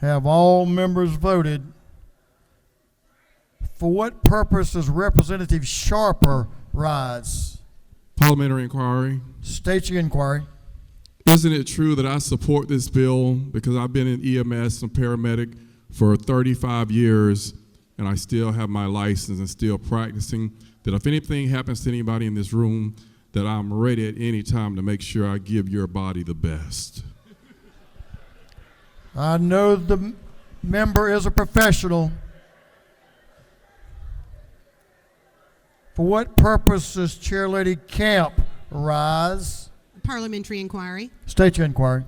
Have all members voted? For what purpose does Representative Sharper rise? Parliamentary inquiry. State your inquiry. Isn't it true that I support this bill because I've been in EMS and paramedic for 35 years and I still have my license and still practicing, that if anything happens to anybody in this room, that I'm ready at any time to make sure I give your body the best? I know the member is a professional. For what purpose does Chair Lady Camp rise? Parliamentary inquiry. State your inquiry.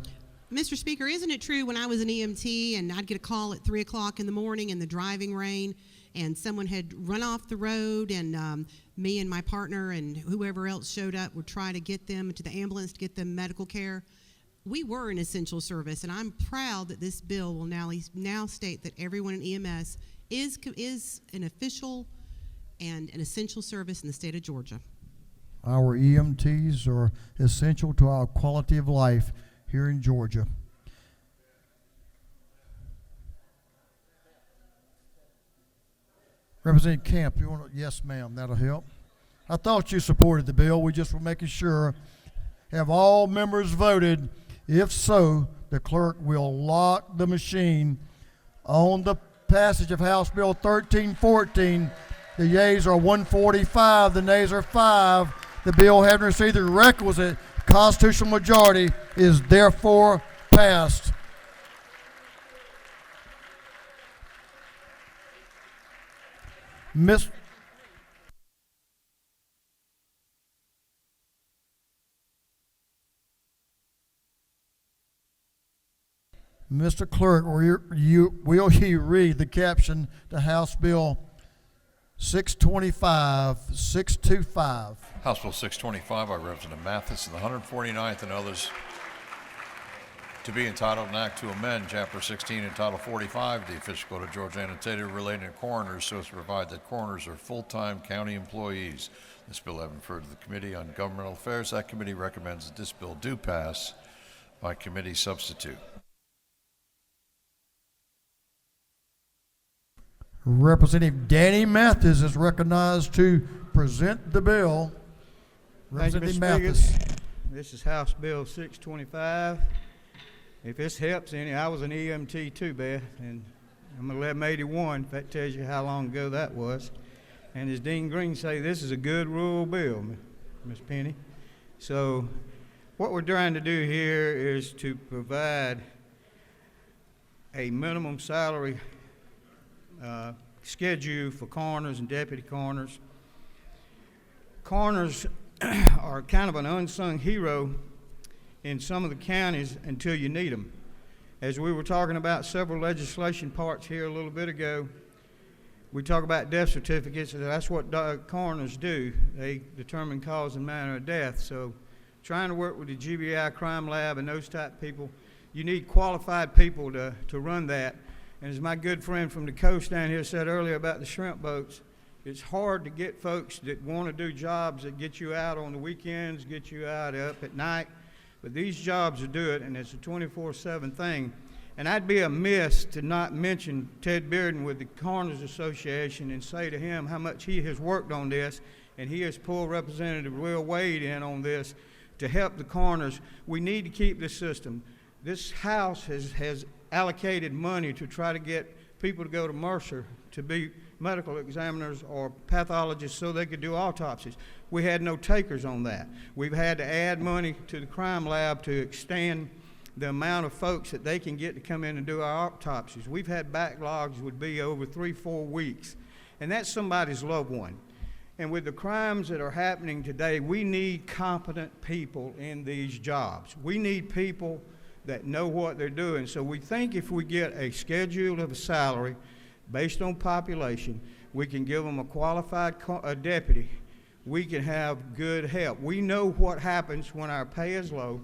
Mr. Speaker, isn't it true when I was an EMT and I'd get a call at 3 o'clock in the morning in the driving rain and someone had run off the road and me and my partner and whoever else showed up would try to get them to the ambulance to get them medical care? We were an essential service, and I'm proud that this bill will now state that everyone in EMS is an official and an essential service in the state of Georgia. Our EMTs are essential to our quality of life here in Georgia. Representative Camp, you want to? Yes, ma'am, that'll help. I thought you supported the bill. We just were making sure. Have all members voted? If so, the clerk will lock the machine on the passage of House Bill 1314. The yeas are 145, the nays are 5. The bill, having received the requisite constitutional majority, is therefore passed. Mr. Clerk, will you read the caption to House Bill 625. House Bill 625 by Representative Mathis of the 149th and others, to be entitled an act to amend Chapter 16 and Title 45 of the Official Code of Georgia annotated relating to coroners so as to provide that coroners are full-time county employees. This bill having referred to the Committee on Governmental Affairs. That committee recommends that this bill do pass by committee substitute. Representative Danny Mathis is recognized to present the bill. Representative Mathis. This is House Bill 625. If this helps any, I was an EMT too, Beth, and I'm 1181, if that tells you how long ago that was. And as Dean Green say, this is a good rural bill, Ms. Penny. So what we're trying to do here is to provide a minimum salary schedule for coroners and deputy coroners. Coroners are kind of an unsung hero in some of the counties until you need them. As we were talking about several legislation parts here a little bit ago, we talk about death certificates, and that's what coroners do. They determine cause and manner of death. So trying to work with the GBI crime lab and those type of people, you need qualified people to run that. And as my good friend from the coast down here said earlier about the shrimp boats, it's hard to get folks that want to do jobs that get you out on the weekends, get you out up at night. But these jobs will do it, and it's a 24/7 thing. And I'd be amiss to not mention Ted Bearden with the Coroners Association and say to him how much he has worked on this, and he has pulled Representative Will Wade in on this to help the coroners. We need to keep this system. This House has allocated money to try to get people to go to Mercer to be medical examiners or pathologists so they could do autopsies. We had no takers on that. We've had to add money to the crime lab to extend the amount of folks that they can get to come in and do our autopsies. We've had backlogs would be over 3-4 weeks, and that's somebody's loved one. And with the crimes that are happening today, we need competent people in these jobs. We need people that know what they're doing. So we think if we get a schedule of a salary based on population, we can give them a qualified deputy. We can have good help. We know what happens when our pay is low,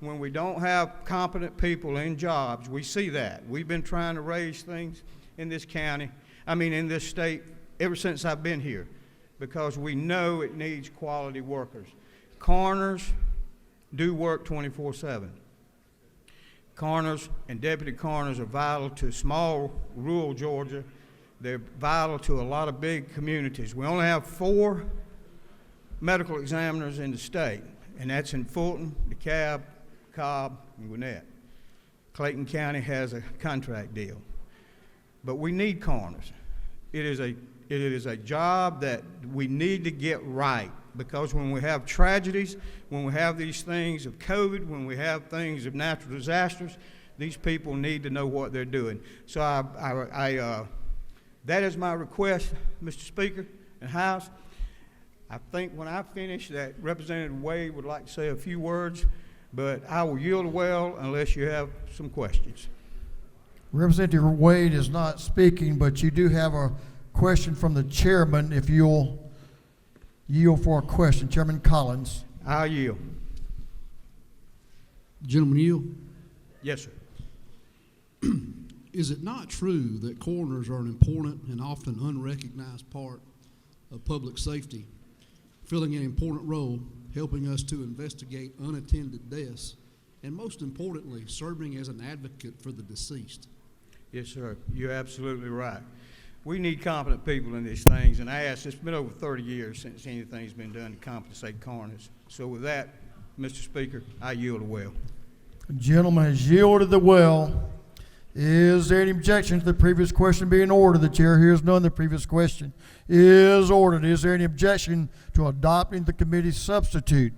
when we don't have competent people in jobs. We see that. We've been trying to raise things in this county, in this state, ever since I've been here, because we know it needs quality workers. Coroners do work 24/7. Coroners and deputy coroners are vital to small rural Georgia. They're vital to a lot of big communities. We only have 4 medical examiners in the state, and that's in Fulton, DeKalb, Cobb, and Gwinnett. Clayton County has a contract deal. But we need coroners. It is a job that we need to get right, because when we have tragedies, when we have these things of COVID, when we have things of natural disasters, these people need to know what they're doing. So that is my request, Mr. Speaker and House. I think when I finish that Representative Wade would like to say a few words, but I will yield well unless you have some questions. Representative Wade is not speaking, but you do have a question from the chairman. If you'll yield for a question, Chairman Collins. I'll yield. Gentleman yield. Yes, sir. Is it not true that coroners are an important and often unrecognized part of public safety, filling an important role, helping us to investigate unattended deaths, and most importantly, serving as an advocate for the deceased? Yes, sir. You're absolutely right. We need competent people in these things, and it's been over 30 years since anything's been done to compensate coroners. So with that, Mr. Speaker, I yield the well. The gentleman has yielded the well. Is there any objection to the previous question being ordered? The chair hears none. The previous question is ordered. Is there any objection to adopting the committee's substitute?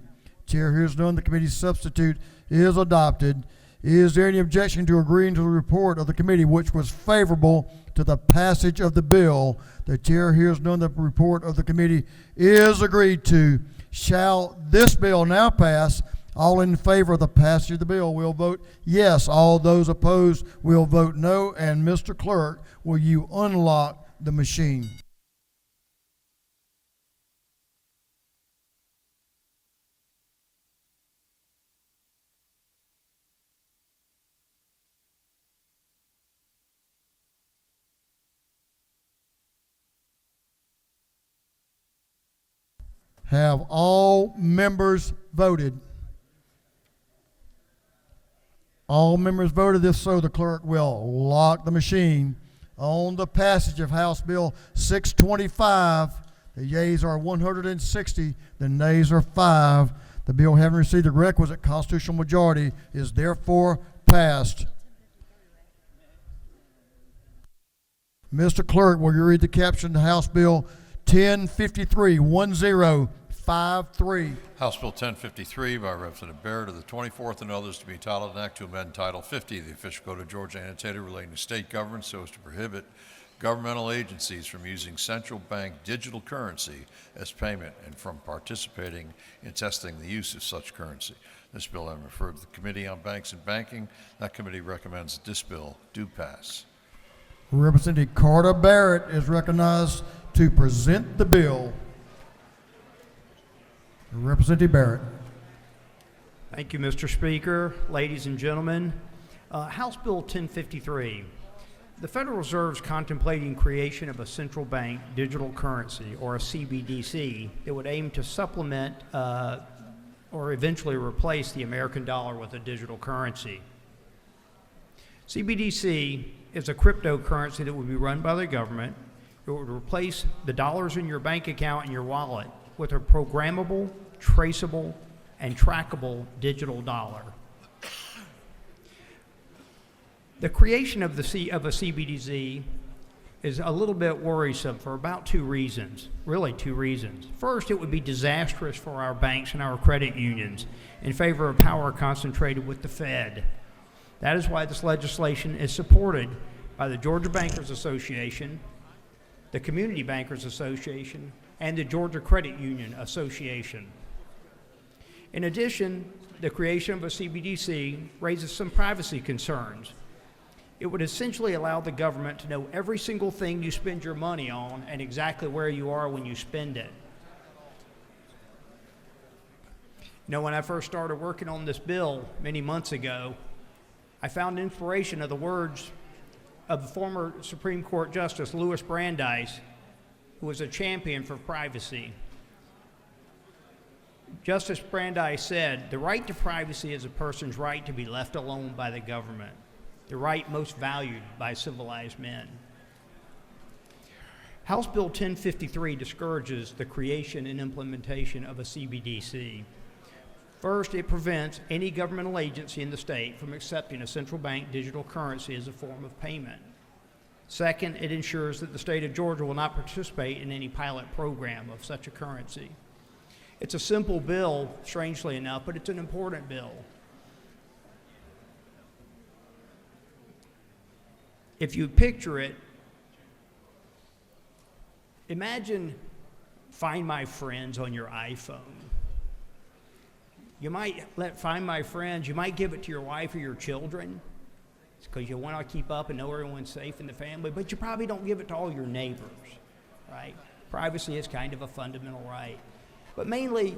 Chair hears none. The committee's substitute is adopted. Is there any objection to agreeing to the report of the committee, which was favorable to the passage of the bill? The chair hears none. The report of the committee is agreed to. Shall this bill now pass? All in favor of the passage of the bill will vote yes. All those opposed will vote no. And Mr. Clerk, will you unlock the machine? Have all members voted? All members voted. If so, the clerk will lock the machine on the passage of House Bill 625. The yeas are 160, the nays are 5. The bill, having received the requisite constitutional majority, is therefore passed. Mr. Clerk, will you read the caption to House Bill 1053, 1053? House Bill 1053 by Representative Barrett of the 24th and others to be entitled an act to amend Title 50 of the Official Code of Georgia annotated relating to state government so as to prohibit governmental agencies from using central bank digital currency as payment and from participating in testing the use of such currency. This bill has been referred to the Committee on Banks and Banking. That committee recommends that this bill do pass. Representative Carter Barrett is recognized to present the bill. Representative Barrett. Thank you, Mr. Speaker. Ladies and gentlemen, House Bill 1053. The Federal Reserve is contemplating creation of a central bank digital currency, or a CBDC, that would aim to supplement or eventually replace the American dollar with a digital currency. CBDC is a cryptocurrency that would be run by the government. It would replace the dollars in your bank account and your wallet with a programmable, traceable, and trackable digital dollar. The creation of a CBDC is a little bit worrisome for about two reasons, really two reasons. First, it would be disastrous for our banks and our credit unions in favor of power concentrated with the Fed. That is why this legislation is supported by the Georgia Bankers Association, the Community Bankers Association, and the Georgia Credit Union Association. In addition, the creation of a CBDC raises some privacy concerns. It would essentially allow the government to know every single thing you spend your money on and exactly where you are when you spend it. You know, when I first started working on this bill many months ago, I found inspiration of the words of the former Supreme Court Justice Louis Brandeis, who was a champion for privacy. Justice Brandeis said, "The right to privacy is a person's right to be left alone by the government, the right most valued by civilized men." House Bill 1053 discourages the creation and implementation of a CBDC. First, it prevents any governmental agency in the state from accepting a central bank digital currency as a form of payment. Second, it ensures that the state of Georgia will not participate in any pilot program of such a currency. It's a simple bill, strangely enough, but it's an important bill. If you picture it, imagine Find My Friends on your iPhone. You might let Find My Friends, you might give it to your wife or your children because you want to keep up and know everyone's safe in the family, but you probably don't give it to all your neighbors, right? Privacy is kind of a fundamental right. But mainly,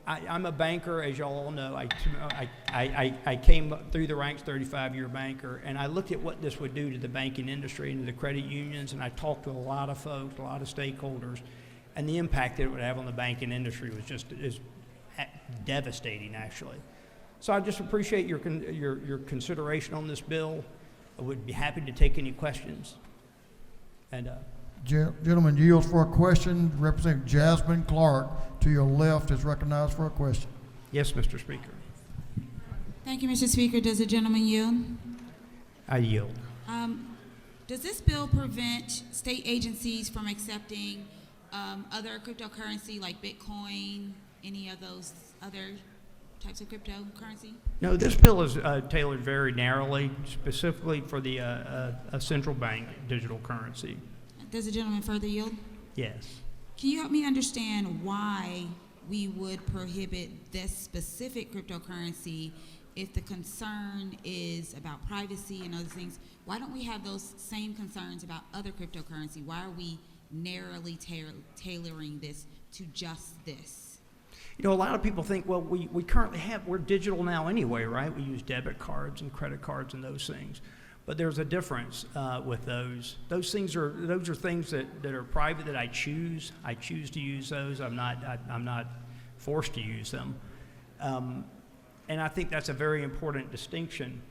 I'm a banker, as y'all all know. I came up through the ranks, 35-year banker, and I looked at what this would do to the banking industry and to the credit unions, and I talked to a lot of folks, a lot of stakeholders, and the impact that it would have on the banking industry was just devastating, actually. So I just appreciate your consideration on this bill. I would be happy to take any questions. And Gentleman yields for a question. Representative Jasmine Clark, to your left, is recognized for a question. Yes, Mr. Speaker. Thank you, Mr. Speaker. Does the gentleman yield? I yield. Does this bill prevent state agencies from accepting other cryptocurrency like Bitcoin, any of those other types of cryptocurrency? No, this bill is tailored very narrowly, specifically for the a central bank digital currency. Does the gentleman further yield? Yes. Can you help me understand why we would prohibit this specific cryptocurrency if the concern is about privacy and other things? Why don't we have those same concerns about other cryptocurrency? Why are we narrowly tailoring this to just this? You know, a lot of people think, well, we currently we're digital now anyway, right? We use debit cards and credit cards and those things. But there's a difference with those. Those are things that are private that I choose. I choose to use those. I'm not forced to use them. And I think that's a very important distinction.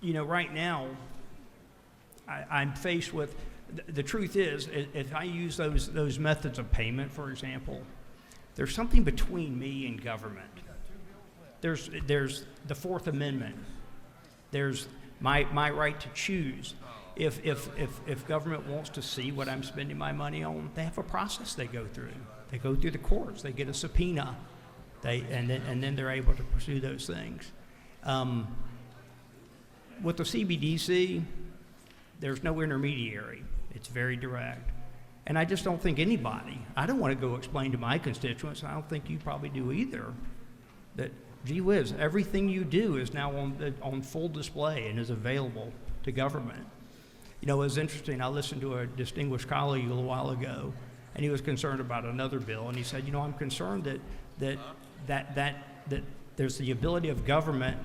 You know, right now, I'm faced with, the truth is, if I use those methods of payment, for example, there's something between me and government. There's the Fourth Amendment. There's my right to choose. If government wants to see what I'm spending my money on, they have a process they go through. They go through the courts. They get a subpoena. And then they're able to pursue those things. With the CBDC, there's no intermediary. It's very direct. And I just don't think anybody, I don't want to go explain to my constituents, and I don't think you probably do either, that, gee whiz, everything you do is now on full display and is available to government. You know, it was interesting. I listened to a distinguished colleague a little while ago, and he was concerned about another bill, and he said, you know, I'm concerned that there's the ability of government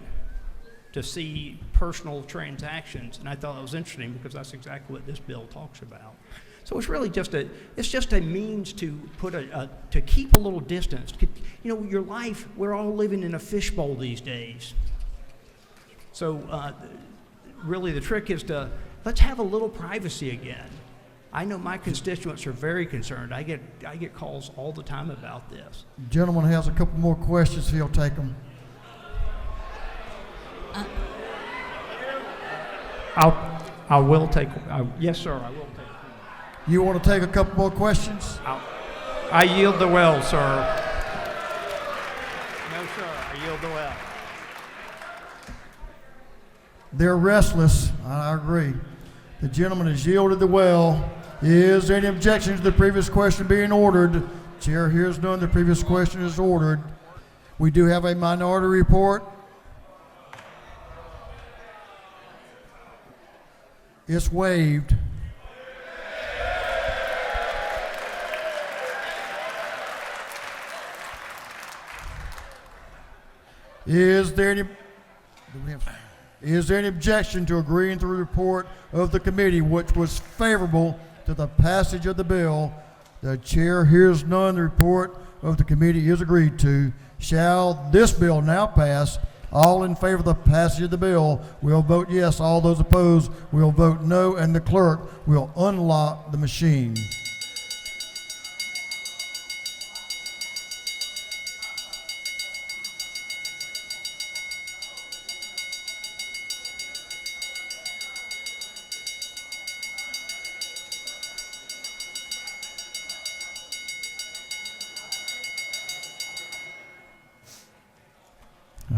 to see personal transactions, and I thought that was interesting because that's exactly what this bill talks about. So it's really just a means to to keep a little distance. You know, your life, we're all living in a fishbowl these days. So really the trick is let's have a little privacy again. I know my constituents are very concerned. I get calls all the time about this. Gentleman has a couple more questions, he'll take them. I will take, yes sir, I will take. You want to take a couple more questions? I yield the well, sir. No, sir, I yield the well. They're restless. I agree. The gentleman has yielded the well. Is there any objection to the previous question being ordered? Chair hears none. The previous question is ordered. We do have a minority report. It's waived. Is there any objection to agreeing to the report of the committee, which was favorable to the passage of the bill? The chair hears none. The report of the committee is agreed to. Shall this bill now pass? All in favor of the passage of the bill will vote yes. All those opposed will vote no, and the clerk will unlock the machine.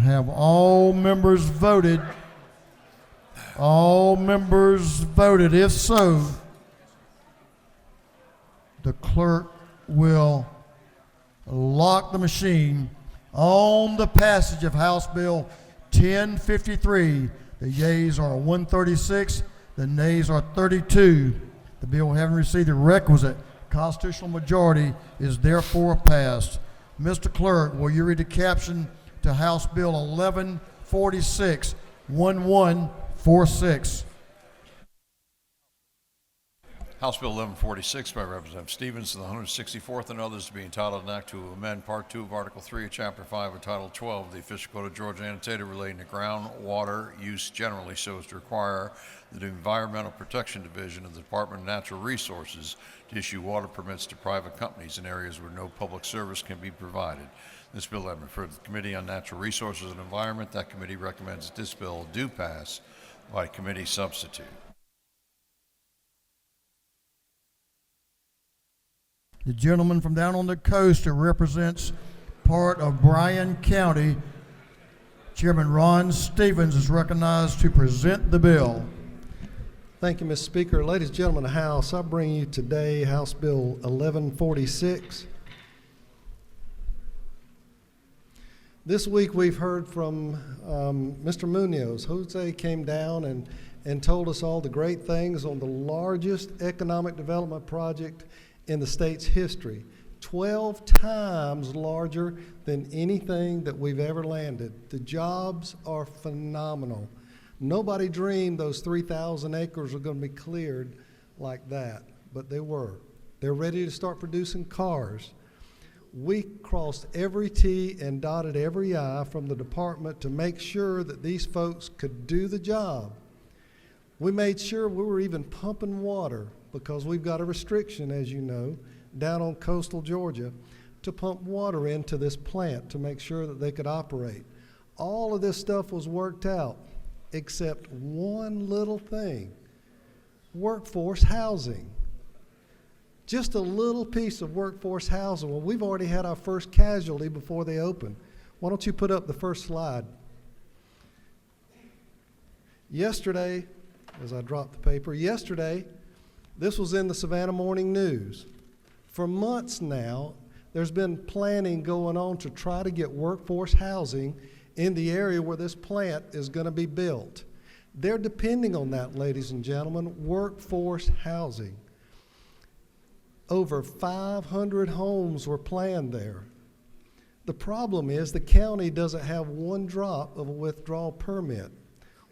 Have all members voted? All members voted. If so, the clerk will lock the machine on the passage of House Bill 1053. The yeas are 136, the nays are 32. The bill, having received the requisite constitutional majority, is therefore passed. Mr. Clerk, will you read the caption to House Bill 1146, 1146. House Bill 1146 by Representative Stevens to the 164th and others to be entitled an act to amend Part 2 of Article 3 of Chapter 5 of Title 12 of the Official Code of Georgia annotated relating to groundwater use generally, so as to require the Environmental Protection Division of the Department of Natural Resources to issue water permits to private companies in areas where no public service can be provided. This bill has been referred to the Committee on Natural Resources and Environment. That committee recommends that this bill do pass by committee substitute. The gentleman from down on the coast who represents part of Bryan County, Chairman Ron Stevens, is recognized to present the bill. Thank you, Mr. Speaker. Ladies and gentlemen of the House, I bring you today House Bill 1146. This week we've heard from Mr. Munoz. Jose came down and told us all the great things on the largest economic development project in the state's history, 12 times larger than anything that we've ever landed. The jobs are phenomenal. Nobody dreamed those 3,000 acres were going to be cleared like that, but they were. They're ready to start producing cars. We crossed every T and dotted every I from the department to make sure that these folks could do the job. We made sure we were even pumping water, because we've got a restriction, as you know, down on coastal Georgia, to pump water into this plant to make sure that they could operate. All of this stuff was worked out, except one little thing: workforce housing. Just a little piece of workforce housing. Well, we've already had our first casualty before they open. Why don't you put up the first slide? Yesterday, as I dropped the paper, yesterday, this was in the Savannah Morning News. For months now, there's been planning going on to try to get workforce housing in the area where this plant is going to be built. They're depending on that, ladies and gentlemen, workforce housing. Over 500 homes were planned there. The problem is the county doesn't have one drop of a withdrawal permit.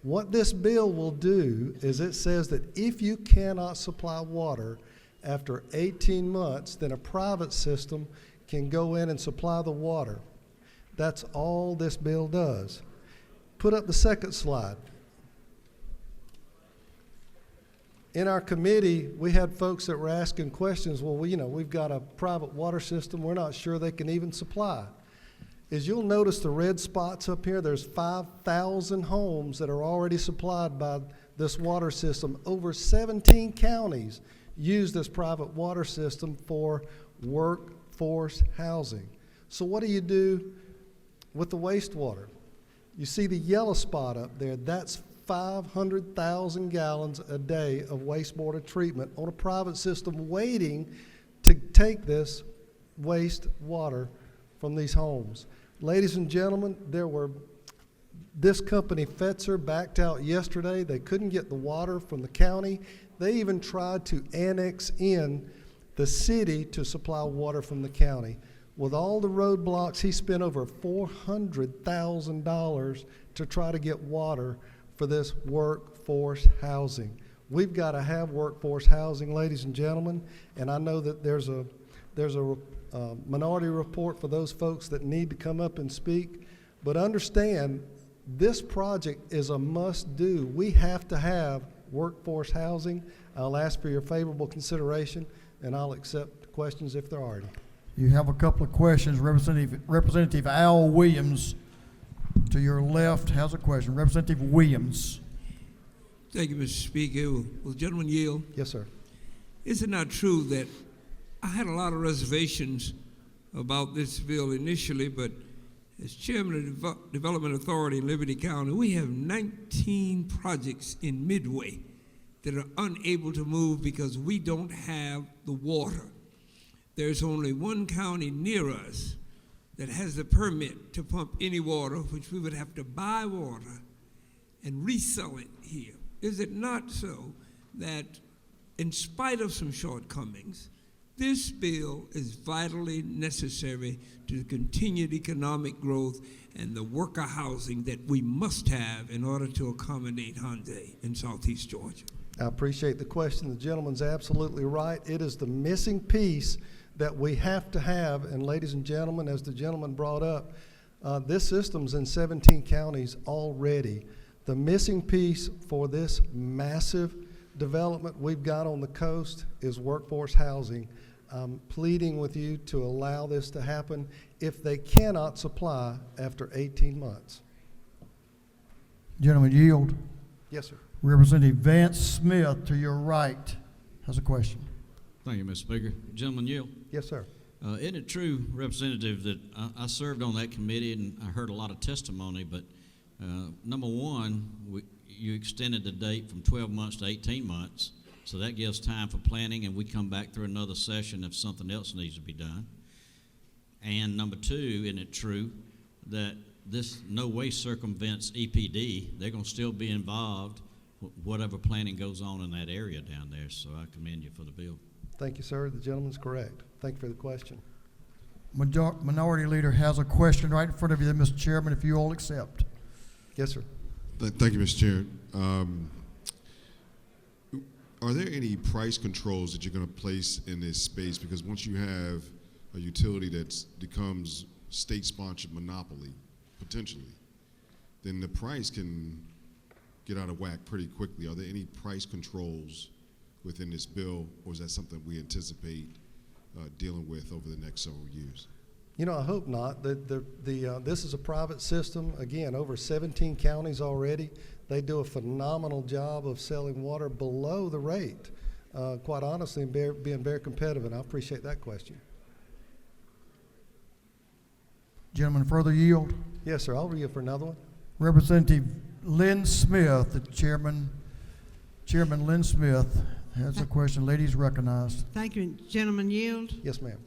What this bill will do is it says that if you cannot supply water after 18 months, then a private system can go in and supply the water. That's all this bill does. Put up the second slide. In our committee, we had folks that were asking questions. Well, we've got a private water system. We're not sure they can even supply. As you'll notice the red spots up here, there's 5,000 homes that are already supplied by this water system. Over 17 counties use this private water system for workforce housing. So what do you do with the wastewater? You see the yellow spot up there, that's 500,000 gallons a day of wastewater treatment on a private system waiting to take this wastewater from these homes. Ladies and gentlemen, this company, Fetzer, backed out yesterday. They couldn't get the water from the county. They even tried to annex in the city to supply water from the county. With all the roadblocks, he spent over $400,000 to try to get water for this workforce housing. We've got to have workforce housing, ladies and gentlemen, and I know that there's a minority report for those folks that need to come up and speak, but understand this project is a must-do. We have to have workforce housing. I'll ask for your favorable consideration, and I'll accept questions if there are any. You have a couple of questions. Representative Al Williams to your left has a question. Representative Williams. Thank you, Mr. Speaker. Will the gentleman yield? Yes, sir. Is it not true that I had a lot of reservations about this bill initially, but as chairman of the Development Authority in Liberty County, we have 19 projects in Midway that are unable to move because we don't have the water. There's only one county near us that has the permit to pump any water, which we would have to buy water and resell it here. Is it not so that in spite of some shortcomings, this bill is vitally necessary to continued economic growth and the worker housing that we must have in order to accommodate Hyundai in Southeast Georgia? I appreciate the question. The gentleman's absolutely right. It is the missing piece that we have to have, and ladies and gentlemen, as the gentleman brought up, this system's in 17 counties already. The missing piece for this massive development we've got on the coast is workforce housing. I'm pleading with you to allow this to happen if they cannot supply after 18 months. Gentleman yield. Yes, sir. Representative Vance Smith to your right has a question. Thank you, Mr. Speaker. Gentleman yield. Yes, sir. Isn't it true, Representative, that I served on that committee and I heard a lot of testimony, but number one, you extended the date from 12 months to 18 months, so that gives time for planning, and we come back through another session if something else needs to be done. And number two, isn't it true that this no way circumvents EPD? They're going to still be involved, whatever planning goes on in that area down there, so I commend you for the bill. Thank you, sir. The gentleman's correct. Thank you for the question. Minority Leader has a question right in front of you, Mr. Chairman, if you all accept. Yes, sir. Thank you, Mr. Chair. Are there any price controls that you're going to place in this space? Because once you have a utility that becomes state-sponsored monopoly, potentially, then the price can get out of whack pretty quickly. Are there any price controls within this bill, or is that something we anticipate dealing with over the next several years? You know, I hope not. This is a private system. Again, over 17 counties already. They do a phenomenal job of selling water below the rate, quite honestly, and being very competitive, and I appreciate that question. Gentleman, further yield? Yes, sir. I'll yield for another one. Representative Lynn Smith, the Chairman Lynn Smith has a question. Ladies recognized. Thank you. Gentlemen, yield. Yes, ma'am.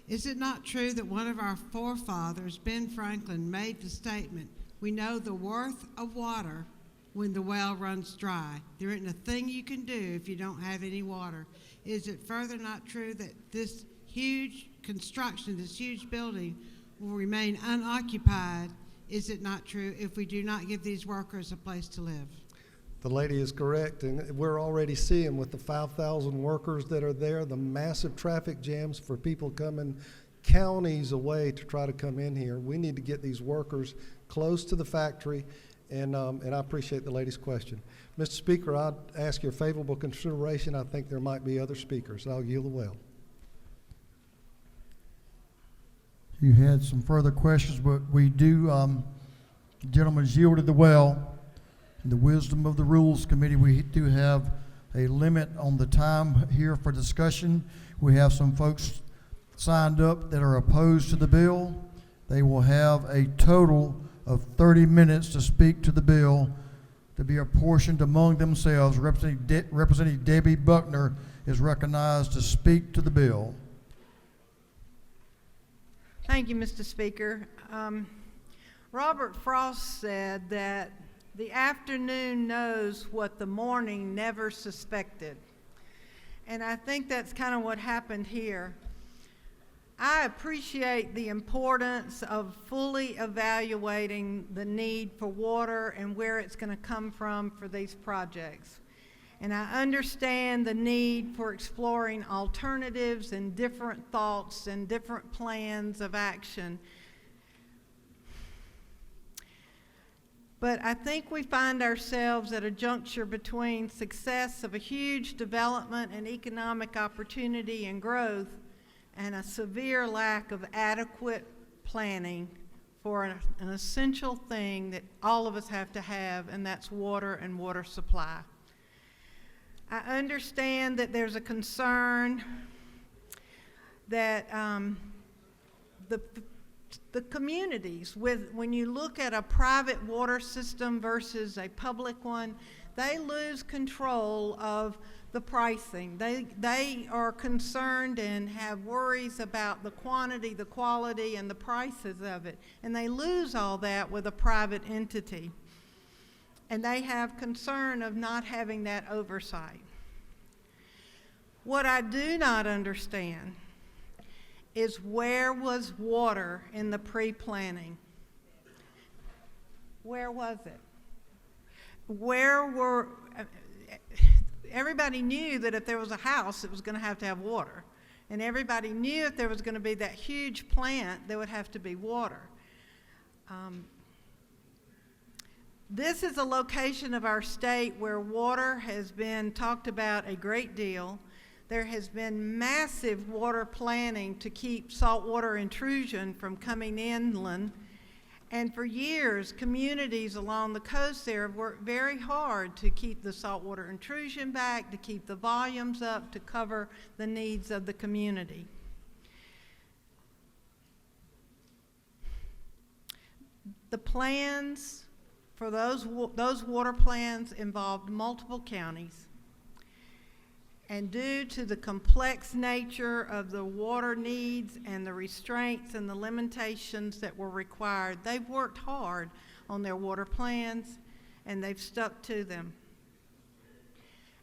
Is it not true that one of our forefathers, Ben Franklin, made the statement, "We know the worth of water when the well runs dry. There isn't a thing you can do if you don't have any water." Is it further not true that this huge construction, this huge building, will remain unoccupied, is it not true, if we do not give these workers a place to live? The lady is correct, and we're already seeing with the 5,000 workers that are there, the massive traffic jams for people coming counties away to try to come in here. We need to get these workers close to the factory, and I appreciate the lady's question. Mr. Speaker, I'd ask your favorable consideration. I think there might be other speakers. I'll yield the well. You had some further questions, but we do, the gentleman's yielded the well. In the wisdom of the Rules Committee, we do have a limit on the time here for discussion. We have some folks signed up that are opposed to the bill. They will have a total of 30 minutes to speak to the bill, to be apportioned among themselves. Representative Debbie Buckner is recognized to speak to the bill. Thank you, Mr. Speaker. Robert Frost said that the afternoon knows what the morning never suspected. And I think that's kind of what happened here. I appreciate the importance of fully evaluating the need for water and where it's going to come from for these projects. And I understand the need for exploring alternatives and different thoughts and different plans of action. But I think we find ourselves at a juncture between success of a huge development and economic opportunity and growth and a severe lack of adequate planning for an essential thing that all of us have to have, and that's water and water supply. I understand that there's a concern that the communities, when you look at a private water system versus a public one, they lose control of the pricing. They are concerned and have worries about the quantity, the quality, and the prices of it. And they lose all that with a private entity. And they have concern of not having that oversight. What I do not understand is where was water in the pre-planning? Where was it? Everybody knew that if there was a house, it was going to have water. And everybody knew if there was going to be that huge plant, there would have to be water. This is a location of our state where water has been talked about a great deal. There has been massive water planning to keep saltwater intrusion from coming inland. And for years, communities along the coast there have worked very hard to keep the saltwater intrusion back, to keep the volumes up, to cover the needs of the community. The plans for those water plans involved multiple counties. And due to the complex nature of the water needs and the restraints and the limitations that were required, they've worked hard on their water plans and they've stuck to them.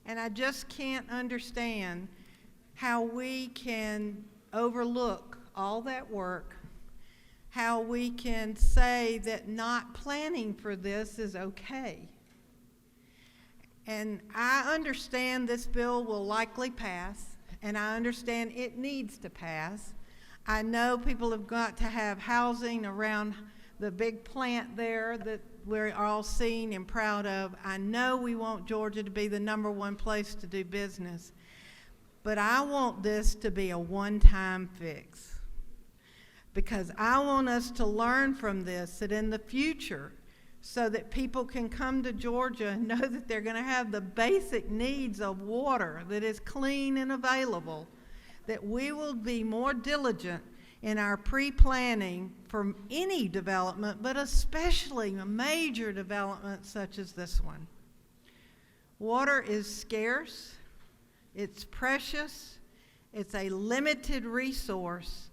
And I just can't understand how we can overlook all that work, how we can say that not planning for this is okay. And I understand this bill will likely pass, and I understand it needs to pass. I know people have got to have housing around the big plant there that we're all seeing and proud of. I know we want Georgia to be the #1 place to do business, but I want this to be a one-time fix, because I want us to learn from this, that in the future, so that people can come to Georgia and know that they're going to have the basic needs of water that is clean and available, that we will be more diligent in our pre-planning for any development, but especially a major development such as this one. Water is scarce, it's precious, it's a limited resource,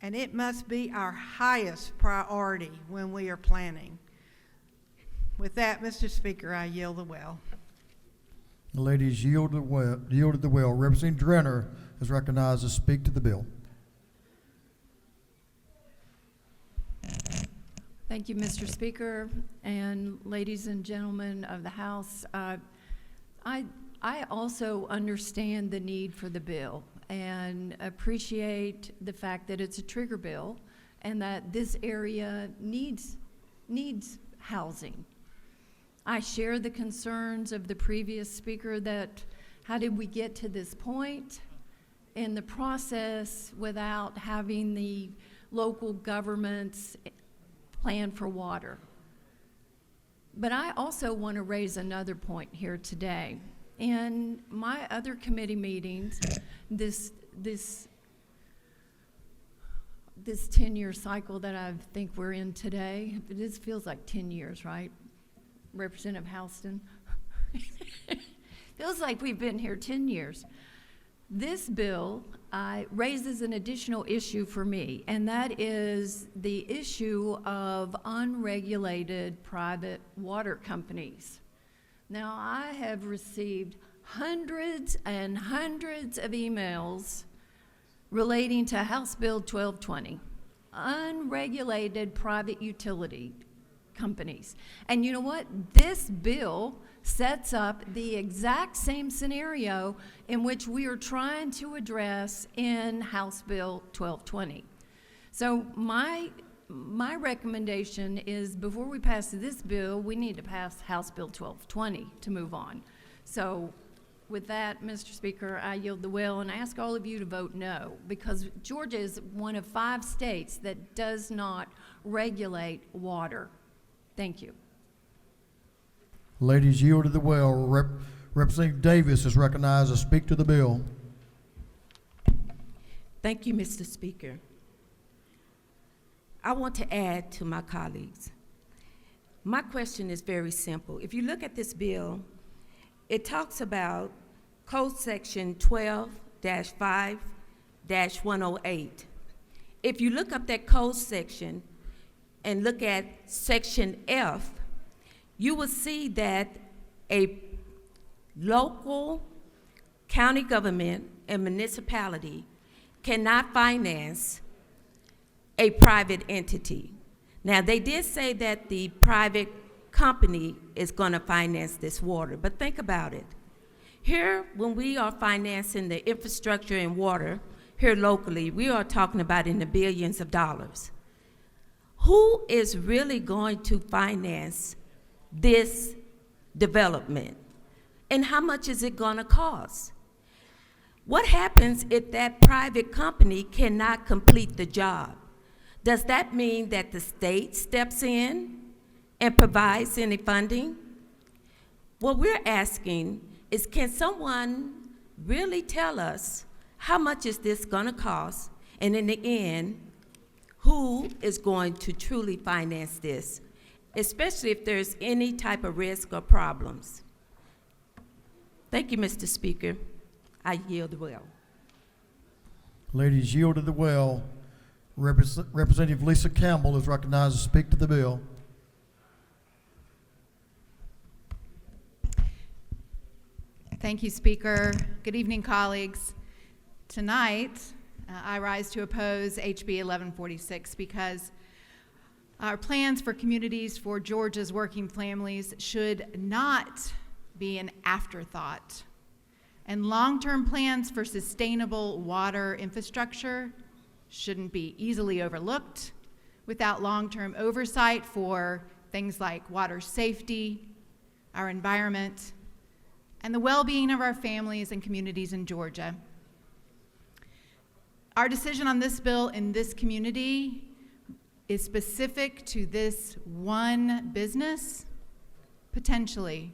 and it must be our highest priority when we are planning. With that, Mr. Speaker, I yield the well. The ladies yielded the well. Representative Drenner is recognized to speak to the bill. Thank you, Mr. Speaker, and ladies and gentlemen of the House. I also understand the need for the bill and appreciate the fact that it's a trigger bill and that this area needs housing. I share the concerns of the previous speaker that how did we get to this point in the process without having the local governments plan for water. But I also want to raise another point here today. In my other committee meetings, this 10-year cycle that I think we're in today, this feels like 10 years, right? Representative Houston. Feels like we've been here 10 years. This bill raises an additional issue for me, and that is the issue of unregulated private water companies. Now, I have received hundreds and hundreds of emails relating to House Bill 1220, unregulated private utility companies. And you know what? This bill sets up the exact same scenario in which we are trying to address in House Bill 1220. So my recommendation is before we pass this bill, we need to pass House Bill 1220 to move on. So with that, Mr. Speaker, I yield the will and ask all of you to vote no, because Georgia is one of 5 states that does not regulate water. Thank you. Ladies yielded the well. Representative Davis is recognized to speak to the bill. Thank you, Mr. Speaker. I want to add to my colleagues. My question is very simple. If you look at this bill, it talks about Code Section 12-5-108. If you look up that code section and look at Section F, you will see that a local county government and municipality cannot finance a private entity. Now, they did say that the private company is going to finance this water, but think about it. Here, when we are financing the infrastructure and water here locally, we are talking about in the billions of dollars. Who is really going to finance this development? And how much is it going to cost? What happens if that private company cannot complete the job? Does that mean that the state steps in and provides any funding? What we're asking is, can someone really tell us how much is this going to cost? And in the end, who is going to truly finance this, especially if there's any type of risk or problems? Thank you, Mr. Speaker. I yield the well. Ladies yielded the well. Representative Lisa Campbell is recognized to speak to the bill. Thank you, Speaker. Good evening, colleagues. Tonight, I rise to oppose HB 1146 because our plans for communities for Georgia's working families should not be an afterthought. And long-term plans for sustainable water infrastructure shouldn't be easily overlooked without long-term oversight for things like water safety, our environment, and the well-being of our families and communities in Georgia. Our decision on this bill in this community is specific to this one business, potentially,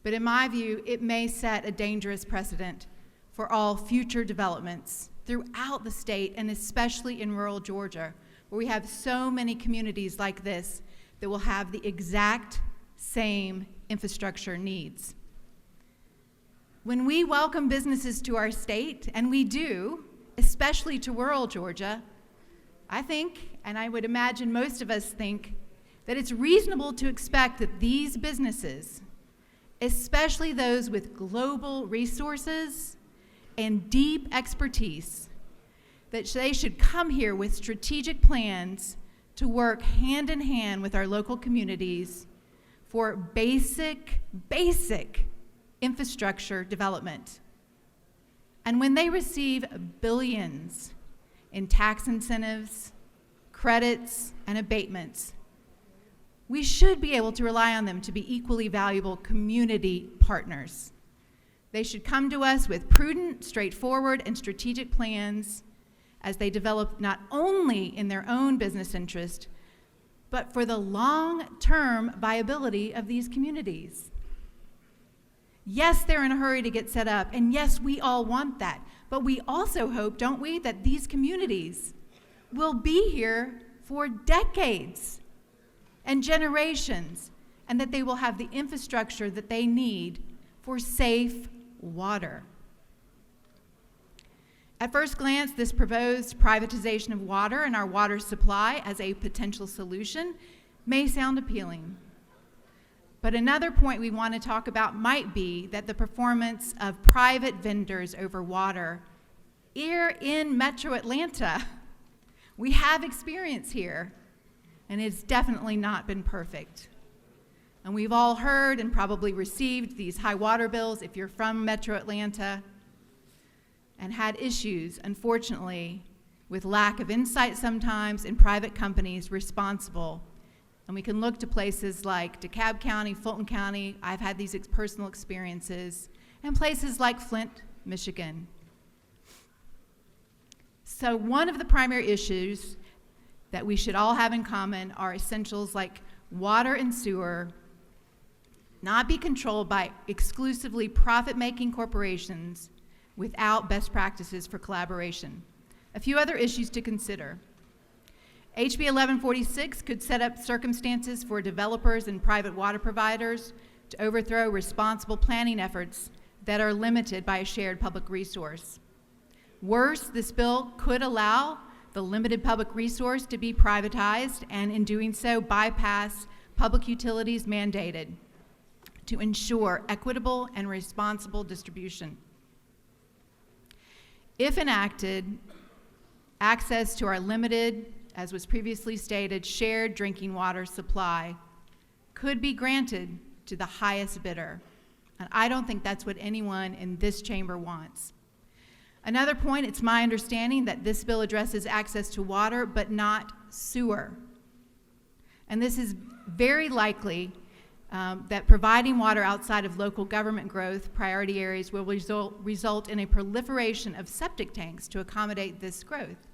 but in my view, it may set a dangerous precedent for all future developments throughout the state, and especially in rural Georgia, where we have so many communities like this that will have the exact same infrastructure needs. When we welcome businesses to our state, and we do, especially to rural Georgia, I think, and I would imagine most of us think, that it's reasonable to expect that these businesses, especially those with global resources and deep expertise, that they should come here with strategic plans to work hand in hand with our local communities for basic infrastructure development. And when they receive billions in tax incentives, credits, and abatements, we should be able to rely on them to be equally valuable community partners. They should come to us with prudent, straightforward, and strategic plans as they develop not only in their own business interest, but for the long-term viability of these communities. Yes, they're in a hurry to get set up, and yes, we all want that, but we also hope, don't we, that these communities will be here for decades and generations, and that they will have the infrastructure that they need for safe water. At first glance, this proposed privatization of water and our water supply as a potential solution may sound appealing. But another point we want to talk about might be that the performance of private vendors over water here in Metro Atlanta, we have experience here, and it's definitely not been perfect. And we've all heard and probably received these high water bills if you're from Metro Atlanta, and had issues, unfortunately, with lack of insight sometimes in private companies responsible. And we can look to places like DeKalb County, Fulton County, I've had these personal experiences, and places like Flint, Michigan. So one of the primary issues that we should all have in common are essentials like water and sewer not be controlled by exclusively profit-making corporations without best practices for collaboration. A few other issues to consider. HB 1146 could set up circumstances for developers and private water providers to overthrow responsible planning efforts that are limited by a shared public resource. Worse, this bill could allow the limited public resource to be privatized, and in doing so bypass public utilities mandated to ensure equitable and responsible distribution. If enacted, access to our limited, as was previously stated, shared drinking water supply could be granted to the highest bidder. And I don't think that's what anyone in this chamber wants. Another point, it's my understanding that this bill addresses access to water, but not sewer. And this is very likely that providing water outside of local government growth priority areas will result in a proliferation of septic tanks to accommodate this growth.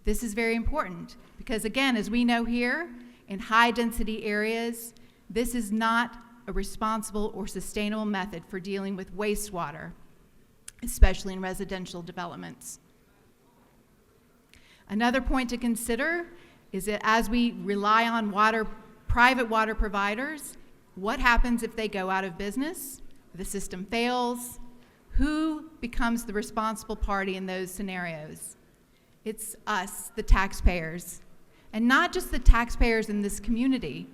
This is very important because, again, as we know here, in high-density areas, this is not a responsible or sustainable method for dealing with wastewater, especially in residential developments. Another point to consider is that as we rely on private water providers, what happens if they go out of business, the system fails? Who becomes the responsible party in those scenarios? It's us, the taxpayers, and not just the taxpayers in this community.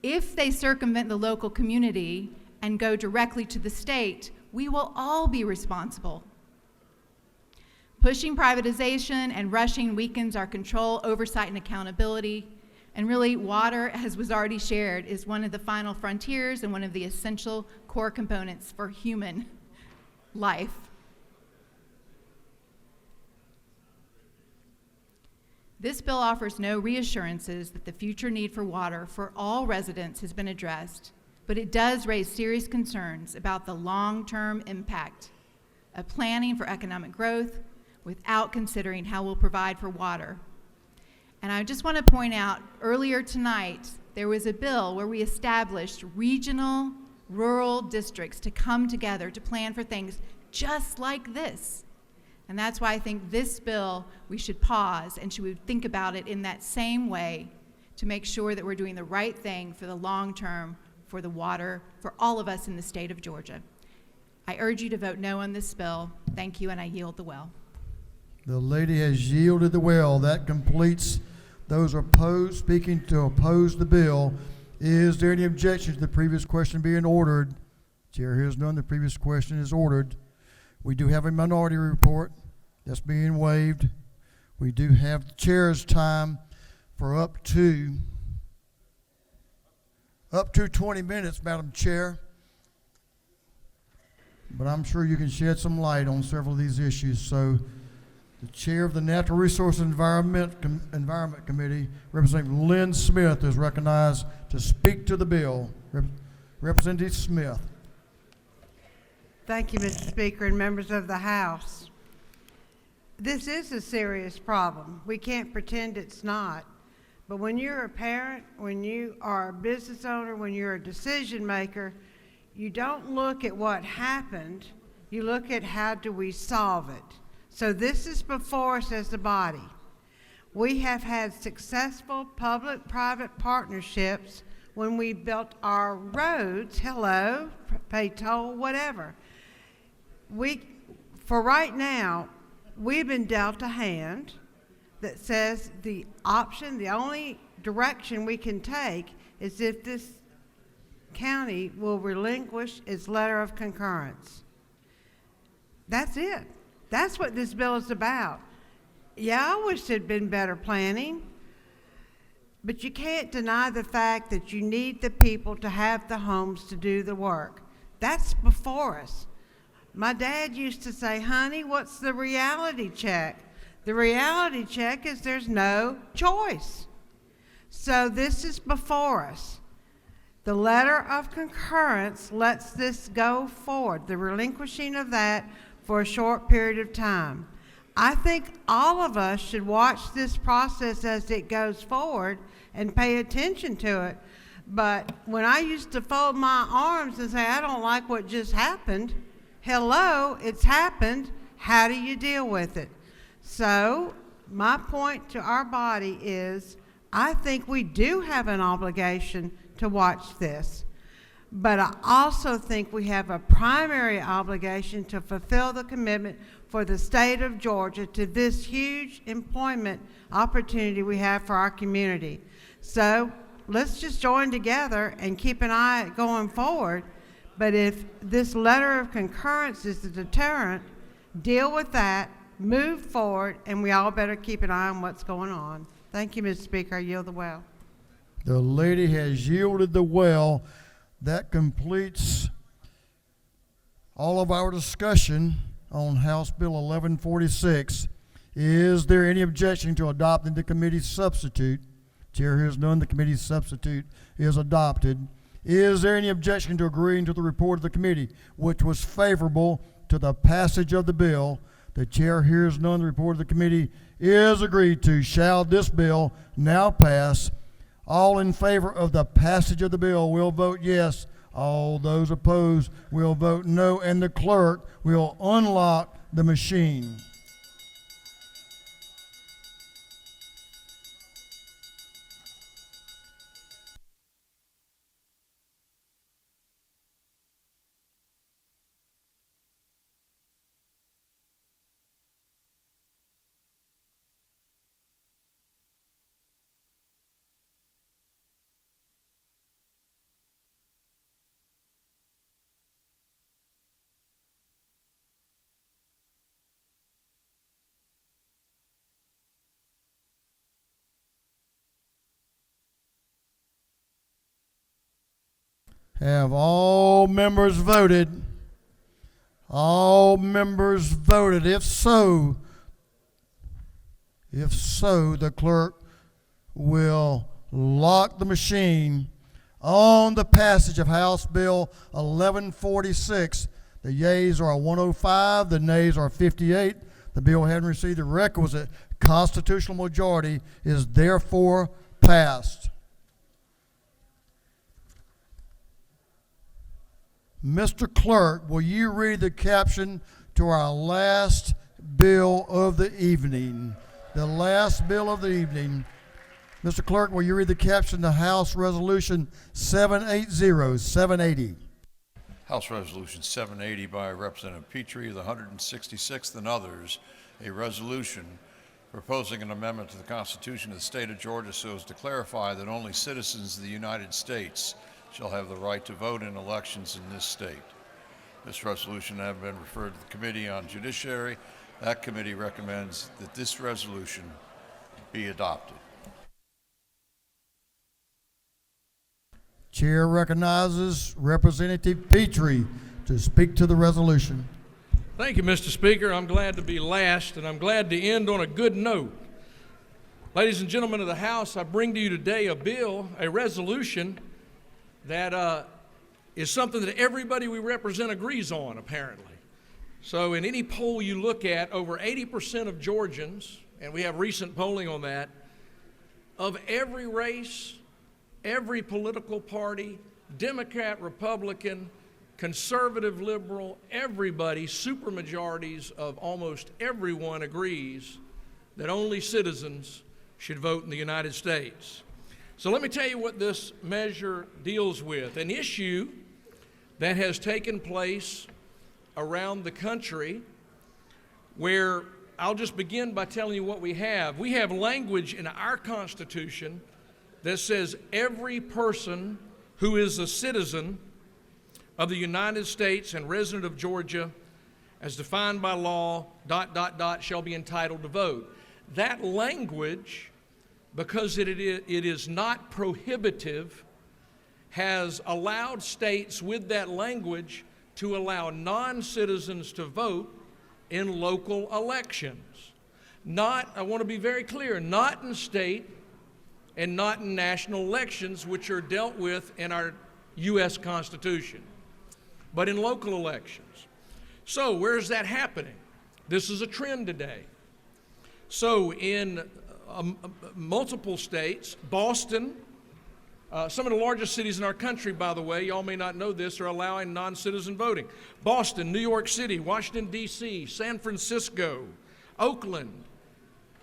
If they circumvent the local community and go directly to the state, we will all be responsible. Pushing privatization and rushing weakens our control, oversight, and accountability. And really, water, as was already shared, is one of the final frontiers and one of the essential core components for human life. This bill offers no reassurances that the future need for water for all residents has been addressed, but it does raise serious concerns about the long-term impact of planning for economic growth without considering how we'll provide for water. And I just want to point out, earlier tonight, there was a bill where we established regional rural districts to come together to plan for things just like this. And that's why I think this bill, we should pause and should think about it in that same way to make sure that we're doing the right thing for the long term, for the water, for all of us in the state of Georgia. I urge you to vote no on this bill. Thank you, and I yield the well. The lady has yielded the well. That completes those opposed, speaking to oppose the bill. Is there any objection to the previous question being ordered? Chair hears none. The previous question is ordered. We do have a minority report that's being waived. We do have the chair's time for up to 20 minutes, Madam Chair. But I'm sure you can shed some light on several of these issues. So the chair of the Natural Resources Environment Committee, Representative Lynn Smith, is recognized to speak to the bill. Representative Smith. Thank you, Mr. Speaker and members of the House. This is a serious problem. We can't pretend it's not. But when you're a parent, when you are a business owner, when you're a decision maker, you don't look at what happened, you look at how do we solve it. So this is before us as a body. We have had successful public-private partnerships when we built our roads, pay toll, whatever. For right now, we've been dealt a hand that says the only direction we can take is if this county will relinquish its letter of concurrence. That's it. That's what this bill is about. Yeah, I wish there'd been better planning, but you can't deny the fact that you need the people to have the homes to do the work. That's before us. My dad used to say, honey, what's the reality check? The reality check is there's no choice. So this is before us. The letter of concurrence lets this go forward, the relinquishing of that for a short period of time. I think all of us should watch this process as it goes forward and pay attention to it. But when I used to fold my arms and say, I don't like what just happened, hello, it's happened. How do you deal with it? So my point to our body is, I think we do have an obligation to watch this. But I also think we have a primary obligation to fulfill the commitment for the state of Georgia to this huge employment opportunity we have for our community. So let's just join together and keep an eye going forward. But if this letter of concurrence is a deterrent, deal with that, move forward, and we all better keep an eye on what's going on. Thank you, Mr. Speaker. I yield the well. The lady has yielded the well. That completes all of our discussion on House Bill 1146. Is there any objection to adopting the committee's substitute? Chair hears none. The committee's substitute is adopted. Is there any objection to agreeing to the report of the committee, which was favorable to the passage of the bill? The chair hears none. The report of the committee is agreed to. Shall this bill now pass? All in favor of the passage of the bill will vote yes. All those opposed will vote no, and the clerk will unlock the machine. Have all members voted? All members voted. If so, the clerk will lock the machine on the passage of House Bill 1146. The yeas are 105, the nays are 58. The bill having received the requisite constitutional majority is therefore passed. Mr. Clerk, will you read the caption to our last bill of the evening. The last bill of the evening. Mr. Clerk, will you read the caption to House Resolution 780? House Resolution 780 by Representative Petrie of the 166th and others, a resolution proposing an amendment to the Constitution of the State of Georgia so as to clarify that only citizens of the United States shall have the right to vote in elections in this state. This resolution has been referred to the Committee on Judiciary. That committee recommends that this resolution be adopted. Chair recognizes Representative Petrie to speak to the resolution. Thank you, Mr. Speaker. I'm glad to be last, and I'm glad to end on a good note. Ladies and gentlemen of the House, I bring to you today a bill, a resolution that is something that everybody we represent agrees on, apparently. So in any poll you look at, over 80% of Georgians, and we have recent polling on that, of every race, every political party, Democrat, Republican, conservative, liberal, everybody, supermajorities of almost everyone agrees that only citizens should vote in the United States. So let me tell you what this measure deals with. An issue that has taken place around the country where I'll just begin by telling you what we have. We have language in our Constitution that says every person who is a citizen of the United States and resident of Georgia, as defined by law, ... shall be entitled to vote. That language, because it is not prohibitive, has allowed states with that language to allow non-citizens to vote in local elections. Not, I want to be very clear, not in state and not in national elections, which are dealt with in our U.S. Constitution, but in local elections. So where is that happening? This is a trend today. So in multiple states, Boston, some of the largest cities in our country, by the way, y'all may not know this, are allowing non-citizen voting. Boston, New York City, Washington, D.C., San Francisco, Oakland,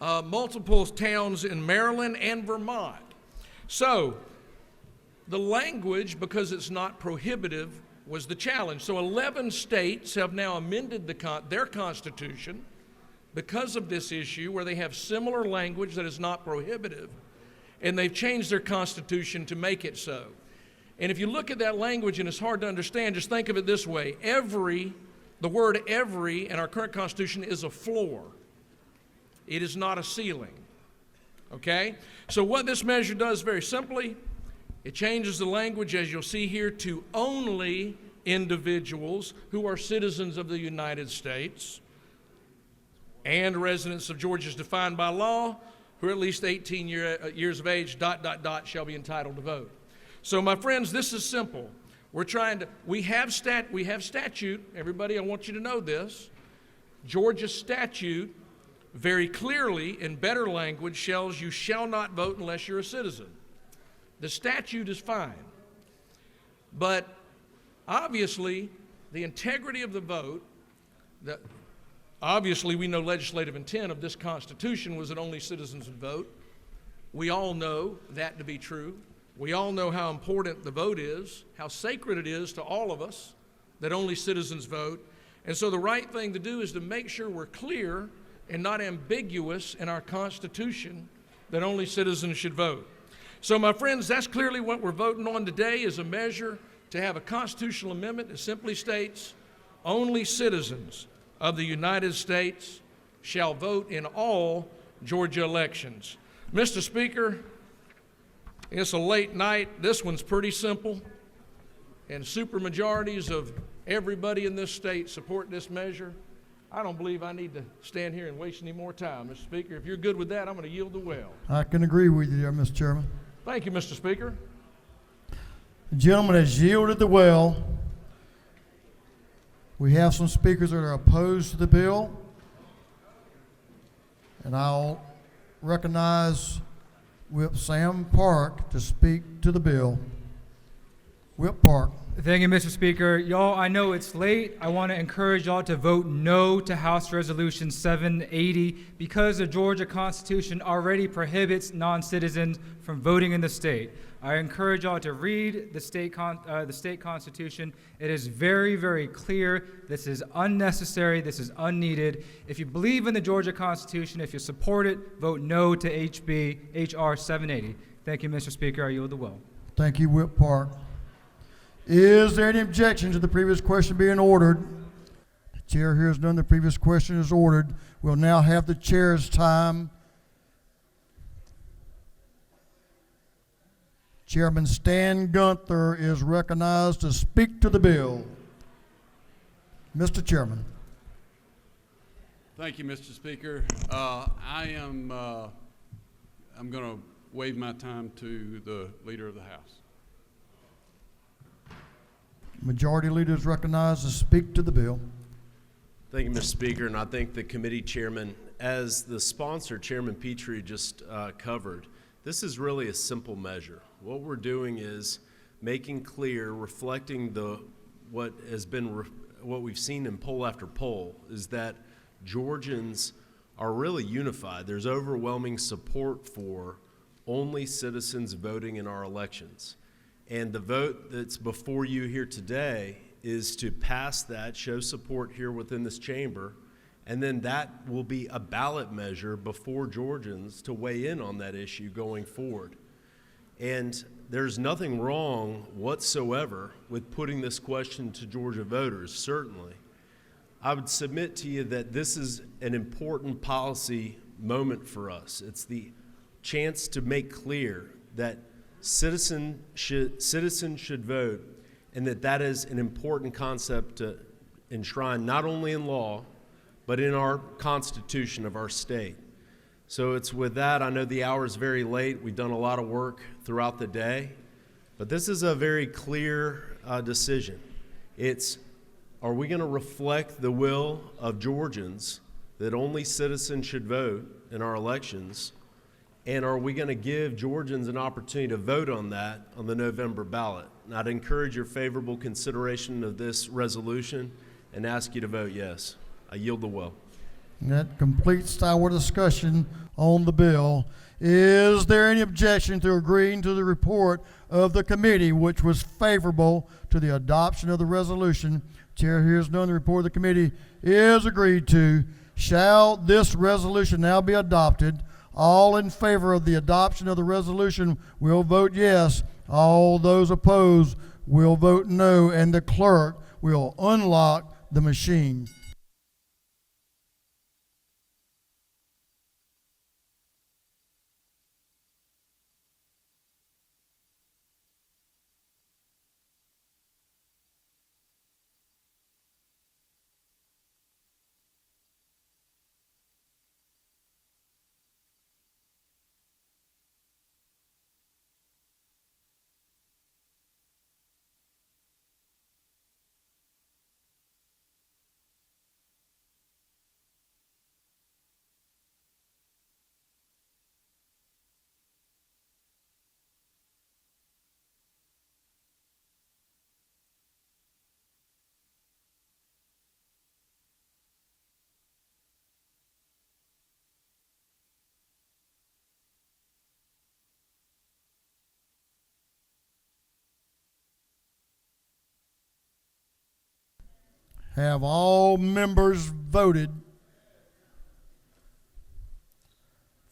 multiple towns in Maryland and Vermont. So the language, because it's not prohibitive, was the challenge. So 11 states have now amended their constitution because of this issue, where they have similar language that is not prohibitive, and they've changed their constitution to make it so. And if you look at that language and it's hard to understand, just think of it this way. The word every in our current constitution is a floor. It is not a ceiling. Okay? So what this measure does very simply, it changes the language, as you'll see here, to only individuals who are citizens of the United States and residents of Georgia as defined by law, who are at least 18 years of age, ... shall be entitled to vote. So my friends, this is simple. We have statute, everybody, I want you to know this. Georgia statute very clearly, in better language, tells you shall not vote unless you're a citizen. The statute is fine. But obviously, the integrity of the vote, obviously we know legislative intent of this Constitution was that only citizens would vote. We all know that to be true. We all know how important the vote is, how sacred it is to all of us that only citizens vote. And so the right thing to do is to make sure we're clear and not ambiguous in our Constitution that only citizens should vote. So my friends, that's clearly what we're voting on today, is a measure to have a constitutional amendment that simply states only citizens of the United States shall vote in all Georgia elections. Mr. Speaker, it's a late night. This one's pretty simple, and supermajorities of everybody in this state support this measure. I don't believe I need to stand here and waste any more time, Mr. Speaker. If you're good with that, I'm going to yield the well. I can agree with you there, Mr. Chairman. Thank you, Mr. Speaker. The gentleman has yielded the well. We have some speakers that are opposed to the bill, and I'll recognize Whip Sam Park to speak to the bill. Whip Park. Thank you, Mr. Speaker. Y'all, I know it's late. I want to encourage y'all to vote no to House Resolution 780 because the Georgia Constitution already prohibits non-citizens from voting in the state. I encourage y'all to read the state constitution. It is very, very clear. This is unnecessary. This is unneeded. If you believe in the Georgia Constitution, if you support it, vote no to HR 780. Thank you, Mr. Speaker. I yield the will. Thank you, Whip Park. Is there any objection to the previous question being ordered? The chair hears none. The previous question is ordered. We'll now have the chair's time. Chairman Stan Gunther is recognized to speak to the bill. Mr. Chairman. Thank you, Mr. Speaker. I'm going to waive my time to the Leader of the House. Majority Leader is recognized to speak to the bill. Thank you, Mr. Speaker, and I thank the committee chairman. As the sponsor, Chairman Petrie, just covered, this is really a simple measure. What we're doing is making clear, reflecting what we've seen in poll after poll, is that Georgians are really unified. There's overwhelming support for only citizens voting in our elections. And the vote that's before you here today is to pass that, show support here within this chamber, and then that will be a ballot measure before Georgians to weigh in on that issue going forward. And there's nothing wrong whatsoever with putting this question to Georgia voters, certainly. I would submit to you that this is an important policy moment for us. It's the chance to make clear that citizens should vote, and that is an important concept to enshrine not only in law, but in our Constitution of our state. So it's with that, I know the hour is very late. We've done a lot of work throughout the day, but this is a very clear decision. Are we going to reflect the will of Georgians that only citizens should vote in our elections? And are we going to give Georgians an opportunity to vote on that on the November ballot? And I'd encourage your favorable consideration of this resolution and ask you to vote yes. I yield the will. And that completes our discussion on the bill. Is there any objection to agreeing to the report of the committee, which was favorable to the adoption of the resolution? Chair hears none. The report of the committee is agreed to. Shall this resolution now be adopted? All in favor of the adoption of the resolution will vote yes. All those opposed will vote no, and the clerk will unlock the machine. Have all members voted?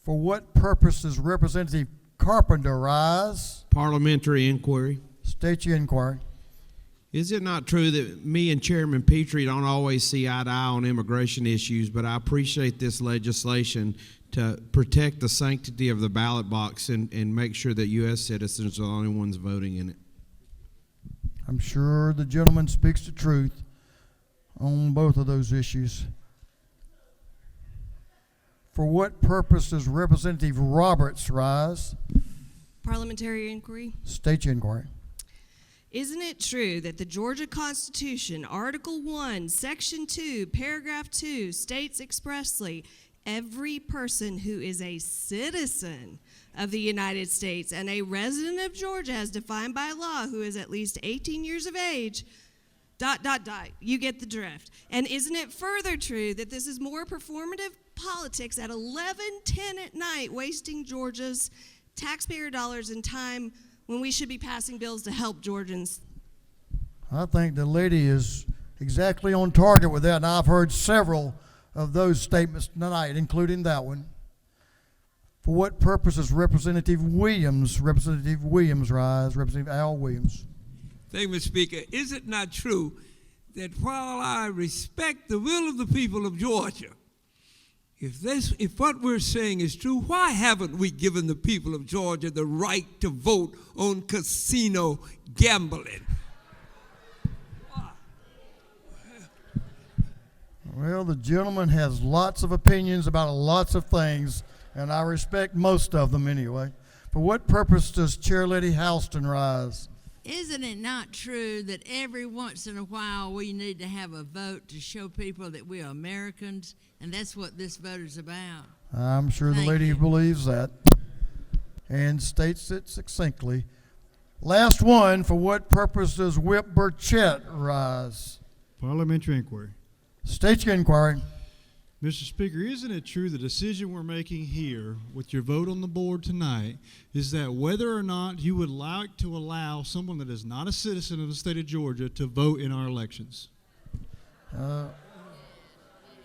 For what purpose does Representative Carpenter rise? Parliamentary inquiry. State your inquiry. Is it not true that me and Chairman Petrie don't always see eye to eye on immigration issues, but I appreciate this legislation to protect the sanctity of the ballot box and make sure that U.S. citizens are the only ones voting in it? I'm sure the gentleman speaks the truth on both of those issues. For what purpose does Representative Roberts rise? Parliamentary inquiry. State your inquiry. Isn't it true that the Georgia Constitution, Article 1, Section 2, Paragraph 2, states expressly, every person who is a citizen of the United States and a resident of Georgia as defined by law who is at least 18 years of age, ... You get the drift. And isn't it further true that this is more performative politics at 11:10 at night, wasting Georgia's taxpayer dollars and time when we should be passing bills to help Georgians? I think the lady is exactly on target with that, and I've heard several of those statements tonight, including that one. For what purpose does Representative Williams rise? Representative Al Williams. Thank you, Mr. Speaker. Is it not true that while I respect the will of the people of Georgia, if what we're saying is true, why haven't we given the people of Georgia the right to vote on casino gambling? Well, the gentleman has lots of opinions about lots of things, and I respect most of them anyway. For what purpose does Chair Lady Houston rise? Isn't it not true that every once in a while we need to have a vote to show people that we are Americans, and that's what this vote is about? I'm sure the lady believes that and states it succinctly. Last one, for what purpose does Whip Burchett rise? Parliamentary inquiry. State your inquiry. Mr. Speaker, isn't it true the decision we're making here with your vote on the board tonight is that whether or not you would like to allow someone that is not a citizen of the state of Georgia to vote in our elections?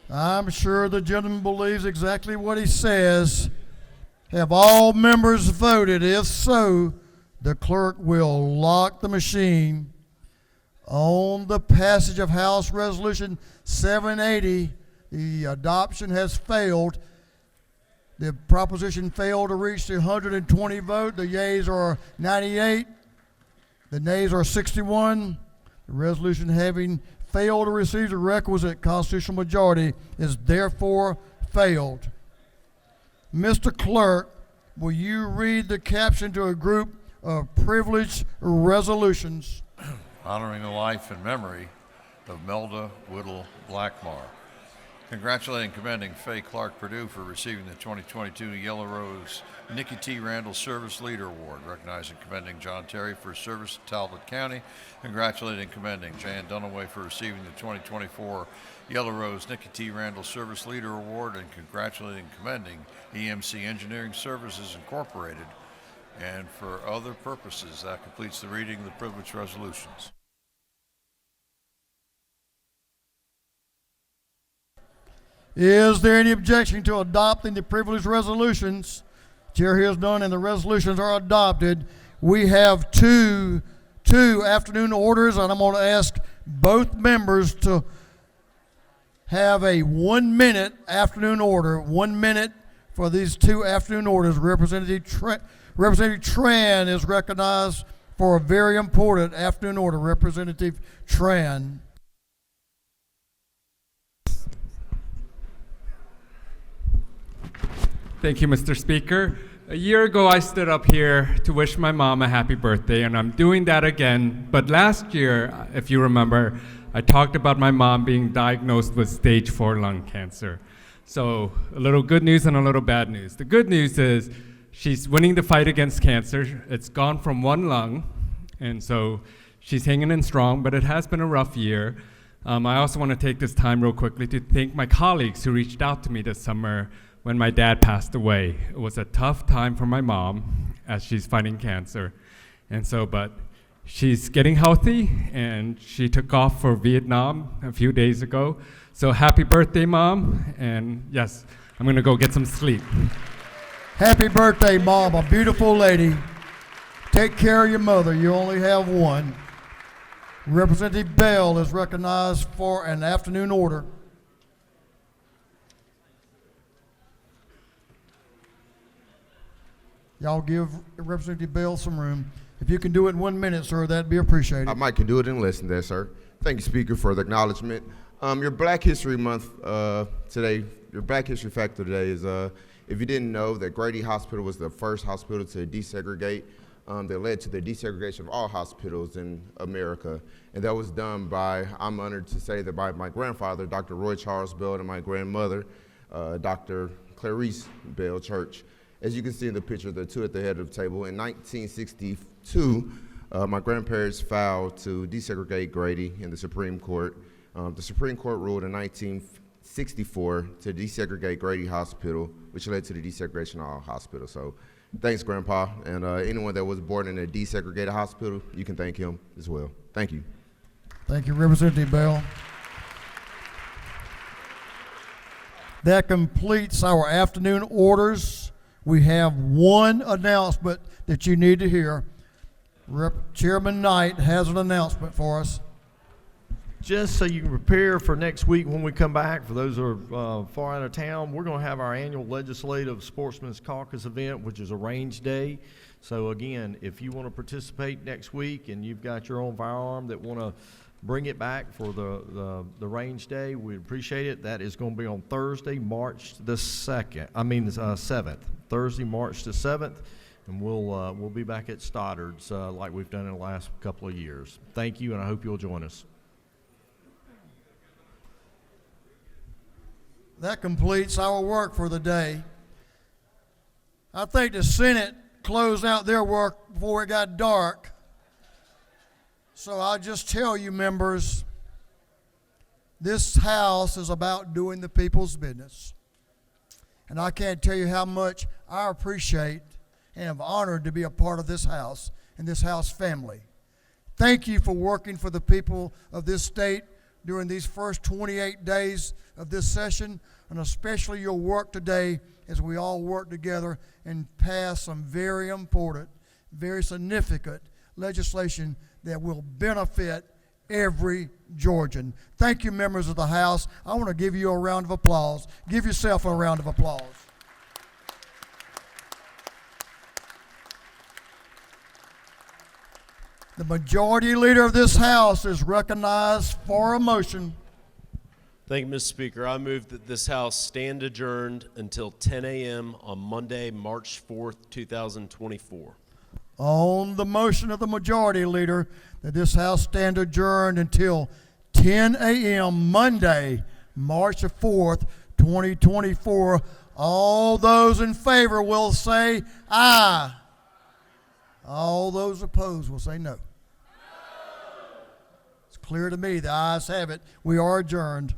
I'm sure the gentleman believes exactly what he says. Have all members voted? If so, the clerk will lock the machine. On the passage of House Resolution 780, the adoption has failed. The proposition failed to reach the 120 vote. The yeas are 98. The nays are 61. The resolution, having failed to receive the requisite constitutional majority, is therefore failed. Mr. Clerk, will you read the caption to a group of privileged resolutions? Honoring the life and memory of Melda Whittle Blackmar. Congratulating and commending Faye Clark Purdue for receiving the 2022 Yellow Rose Nikki T. Randall Service Leader Award. Recognizing and commending John Terry for his service to Talbot County. Congratulating and commending Jan Dunaway for receiving the 2024 Yellow Rose Nikki T. Randall Service Leader Award. And congratulating and commending EMC Engineering Services Incorporated. And for other purposes, that completes the reading of the privileged resolutions. Is there any objection to adopting the privileged resolutions? Chair hears none, and the resolutions are adopted. We have two afternoon orders, and I'm going to ask both members to have a 1-minute afternoon order. 1 minute for these two afternoon orders. Representative Tran is recognized for a very important afternoon order. Representative Tran. Thank you, Mr. Speaker. A year ago, I stood up here to wish my mom a happy birthday, and I'm doing that again. But last year, if you remember, I talked about my mom being diagnosed with stage 4 lung cancer. So a little good news and a little bad news. The good news is she's winning the fight against cancer. It's gone from one lung, and so she's hanging in strong, but it has been a rough year. I also want to take this time real quickly to thank my colleagues who reached out to me this summer when my dad passed away. It was a tough time for my mom as she's fighting cancer. And so, but she's getting healthy, and she took off for Vietnam a few days ago. So happy birthday, Mom. And yes, I'm gonna go get some sleep. Happy birthday, Mom, a beautiful lady. Take care of your mother, you only have one. Representative Bell is recognized for an afternoon order. Y'all give Representative Bell some room. If you can do it in 1 minute, sir, that'd be appreciated. I might can do it in less than that, sir. Thank you, Speaker, for the acknowledgement. Your Black History Month today, your Black History Factor today is, if you didn't know, that Grady Hospital was the first hospital to desegregate. That led to the desegregation of all hospitals in America. And that was done by, I'm honored to say that by my grandfather, Dr. Roy Charles Bell, and my grandmother, Dr. Clarice Bell Church. As you can see in the picture, the two at the head of the table. In 1962, my grandparents filed to desegregate Grady in the Supreme Court. The Supreme Court ruled in 1964 to desegregate Grady Hospital, which led to the desegregation of our hospital. So thanks, Grandpa. And anyone that was born in a desegregated hospital, you can thank him as well. Thank you. Thank you, Representative Bell. That completes our afternoon orders. We have one announcement that you need to hear. Chairman Knight has an announcement for us. Just so you can prepare for next week when we come back, for those who are far out of town, we're going to have our annual Legislative Sportsman's Caucus event, which is a range day. So again, if you want to participate next week and you've got your own firearm that want to bring it back for the range day, we appreciate it. That is going to be on Thursday, March the 7th. Thursday, March the 7th. And we'll be back at Stoddard's like we've done in the last couple of years. Thank you, and I hope you'll join us. That completes our work for the day. I think the Senate closed out their work before it got dark. So I'll just tell you, members, this House is about doing the people's business. And I can't tell you how much I appreciate and am honored to be a part of this House and this House family. Thank you for working for the people of this state during these first 28 days of this session, and especially your work today as we all work together and pass some very important, very significant legislation that will benefit every Georgian. Thank you, members of the House. I want to give you a round of applause. Give yourself a round of applause. The majority leader of this House is recognized for a motion. Thank you, Mr. Speaker. I move that this House stand adjourned until 10 a.m. on Monday, March 4th, 2024. On the motion of the majority leader that this House stand adjourned until 10 a.m. Monday, March 4th, 2024, all those in favor will say aye. All those opposed will say no. It's clear to me the ayes have it. We are adjourned.